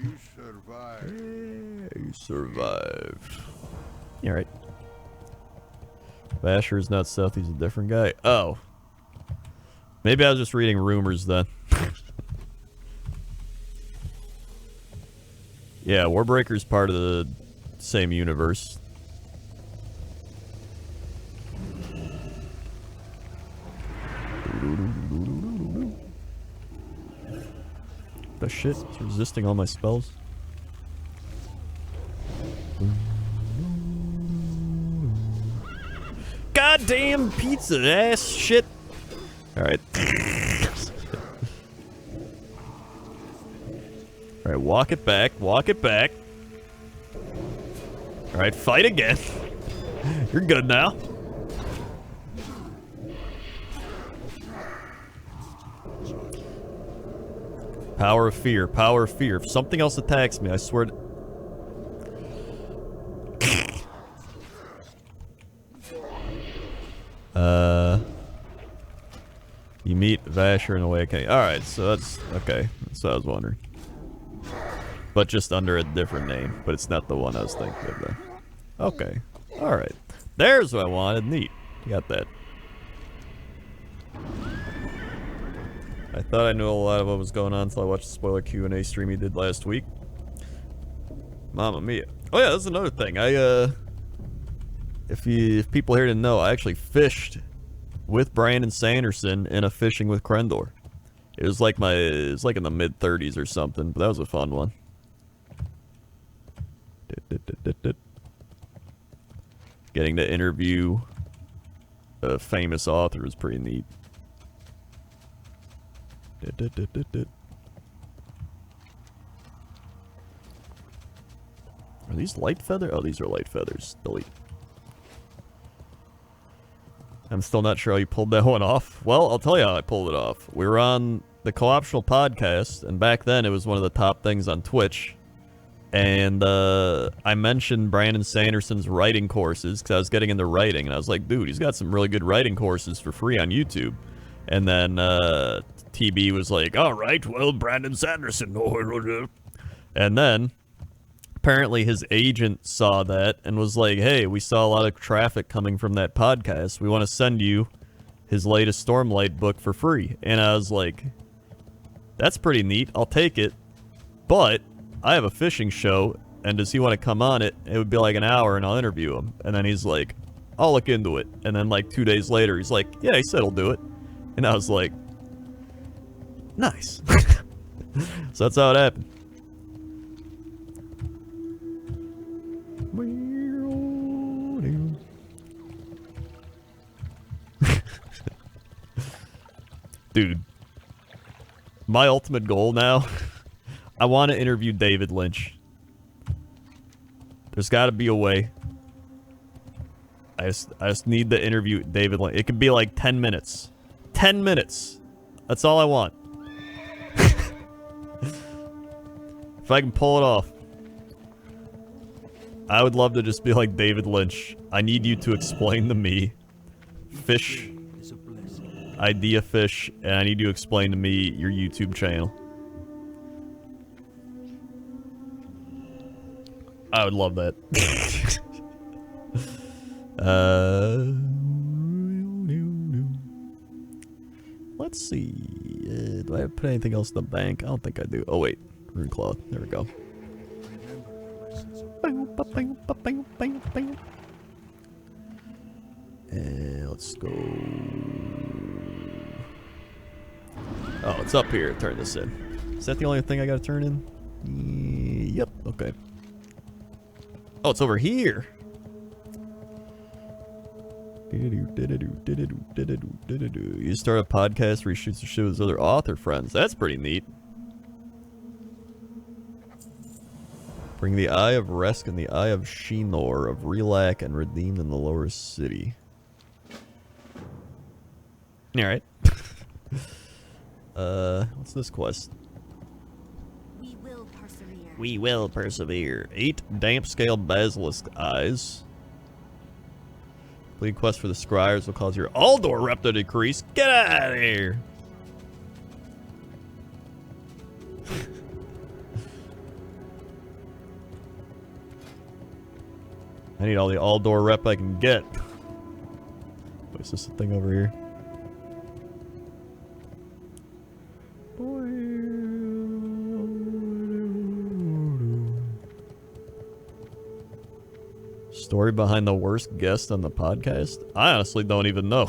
[SPEAKER 2] You survived.
[SPEAKER 1] Yeah, you survived. Yeah, right. Vasher is not Seth, he's a different guy. Oh. Maybe I was just reading rumors then. Yeah, Warbreaker's part of the same universe. The shit, it's resisting all my spells. Goddamn pizza ass shit. Alright. Alright, walk it back, walk it back. Alright, fight again. You're good now. Power of fear, power of fear. If something else attacks me, I swear to... You meet Vasher in a way. Okay, alright, so that's... Okay, that's what I was wondering. But just under a different name. But it's not the one I was thinking of there. Okay, alright. There's what I wanted. Neat. You got that. I thought I knew a lot of what was going on until I watched the spoiler Q&A stream he did last week. Mamma mia. Oh yeah, that's another thing. If people here didn't know, I actually fished with Brandon Sanderson in a Fishing with Crendor. It was like in the mid-30s or something, but that was a fun one. Getting to interview a famous author was pretty neat. Are these light feather? Oh, these are light feathers. Delete. I'm still not sure how you pulled that one off. Well, I'll tell you how I pulled it off. We were on the Co-optional podcast, and back then it was one of the top things on Twitch. And I mentioned Brandon Sanderson's writing courses because I was getting into writing, and I was like, dude, he's got some really good writing courses for free on YouTube. And then TB was like, all right, well, Brandon Sanderson. And then apparently his agent saw that and was like, hey, we saw a lot of traffic coming from that podcast. We want to send you his latest Stormlight book for free. And I was like, that's pretty neat. I'll take it. But I have a fishing show, and does he want to come on it? It would be like an hour, and I'll interview him. And then he's like, I'll look into it. And then like 2 days later, he's like, yeah, he said he'll do it. And I was like, nice. So that's how it happened. Dude, my ultimate goal now, I want to interview David Lynch. There's got to be a way. I just need to interview David Lynch. It could be like 10 minutes. 10 minutes That's all I want. If I can pull it off. I would love to just be like David Lynch. I need you to explain to me fish,
[SPEAKER 3] It's a blessing.
[SPEAKER 1] idea fish, and I need you to explain to me your YouTube channel. I would love that. Let's see. Do I have to put anything else in the bank? I don't think I do. Oh wait, rune cloth. There we go. Let's go. Oh, it's up here. Turn this in. Is that the only thing I gotta turn in? Yep. Okay. Oh, it's over here. You start a podcast where he shoots the shit with his other author friends. That's pretty neat. Bring the Eye of Resk and the Eye of Shinor of Relak and redeemed in the lower city. Alright. What's this quest?
[SPEAKER 5] We will persevere.
[SPEAKER 1] We will persevere. 8 damp scale basilisk eyes. Complete quest for the scryers will cause your Aldor rep to decrease. Get out of here! I need all the Aldor rep I can get. Wait, is this the thing over here? Story behind the worst guest on the podcast? I honestly don't even know.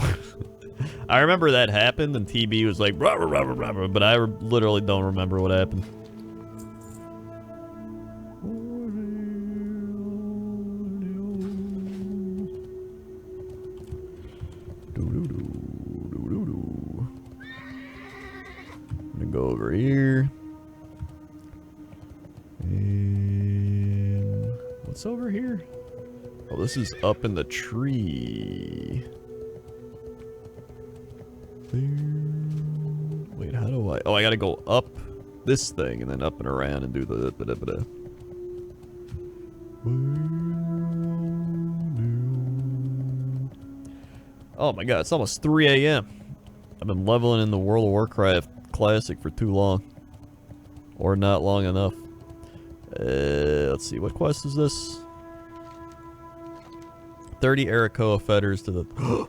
[SPEAKER 1] I remember that happened and TB was like, rah, rah, rah, rah, rah, but I literally don't remember what happened. I'm gonna go over here. And what's over here? Oh, this is up in the tree. Wait, how do I... Oh, I gotta go up this thing and then up and around and do the... Oh my god, it's almost 3 a.m. I've been leveling in the World of Warcraft Classic for too long. Or not long enough. Let's see, what quest is this? 30 Arakoa feathers to the...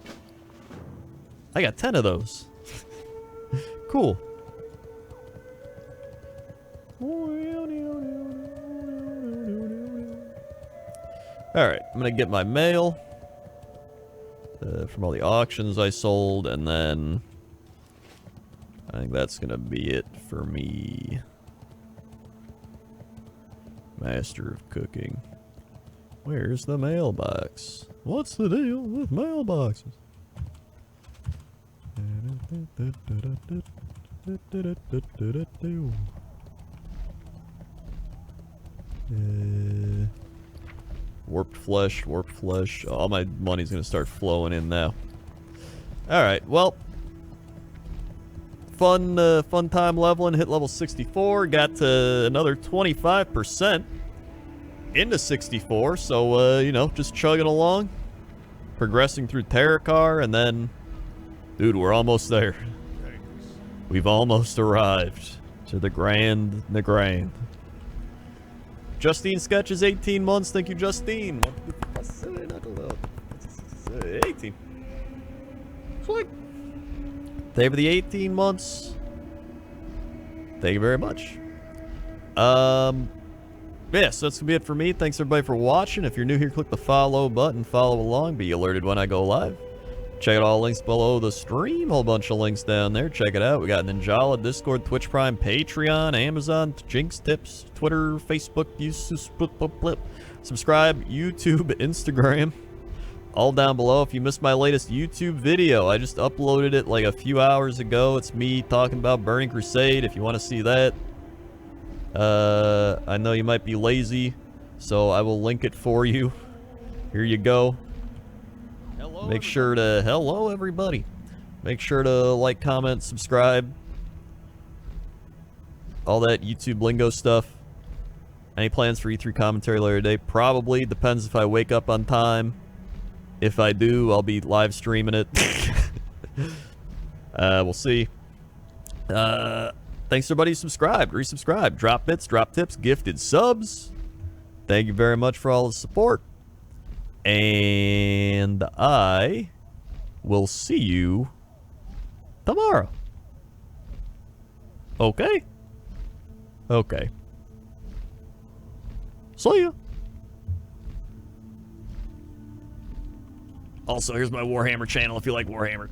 [SPEAKER 1] I got 10 of those. Cool. Alright, I'm gonna get my mail. From all the auctions I sold, and then... I think that's gonna be it for me. Master of Cooking. Where's the mailbox? What's the deal with mailboxes? Warped flesh, warped flesh. All my money's gonna start flowing in now. Alright, well. Fun time leveling. Hit level 64. Got to another 25%. Into 64, so, you know, just chugging along. Progressing through Terracar, and then... Dude, we're almost there. We've almost arrived to the Grand. Justine Sketches, 18 months. Thank you, Justine. 18. Thank you for the 18 months. Thank you very much. Yeah, so that's gonna be it for me. Thanks everybody for watching. If you're new here, click the follow button, follow along, be alerted when I go live. Check out all the links below the stream. Whole bunch of links down there. Check it out. We got Ninjala, Discord, Twitch Prime, Patreon, Amazon, Jinx Tips, Twitter, Facebook, subscribe, YouTube, Instagram. All down below. If you missed my latest YouTube video, I just uploaded it like a few hours ago. It's me talking about Burning Crusade. If you want to see that. I know you might be lazy, so I will link it for you. Here you go. Make sure to... Hello, everybody. Make sure to like, comment, subscribe. All that YouTube lingo stuff. Any plans for E3 commentary later today? Probably. Depends if I wake up on time. If I do, I'll be live streaming it. We'll see. Thanks to everybody who subscribed, resubscribed, drop bits, drop tips, gifted subs. Thank you very much for all the support. And I will see you tomorrow. Okay? Okay. See ya. Also, here's my Warhammer channel if you like Warhammer.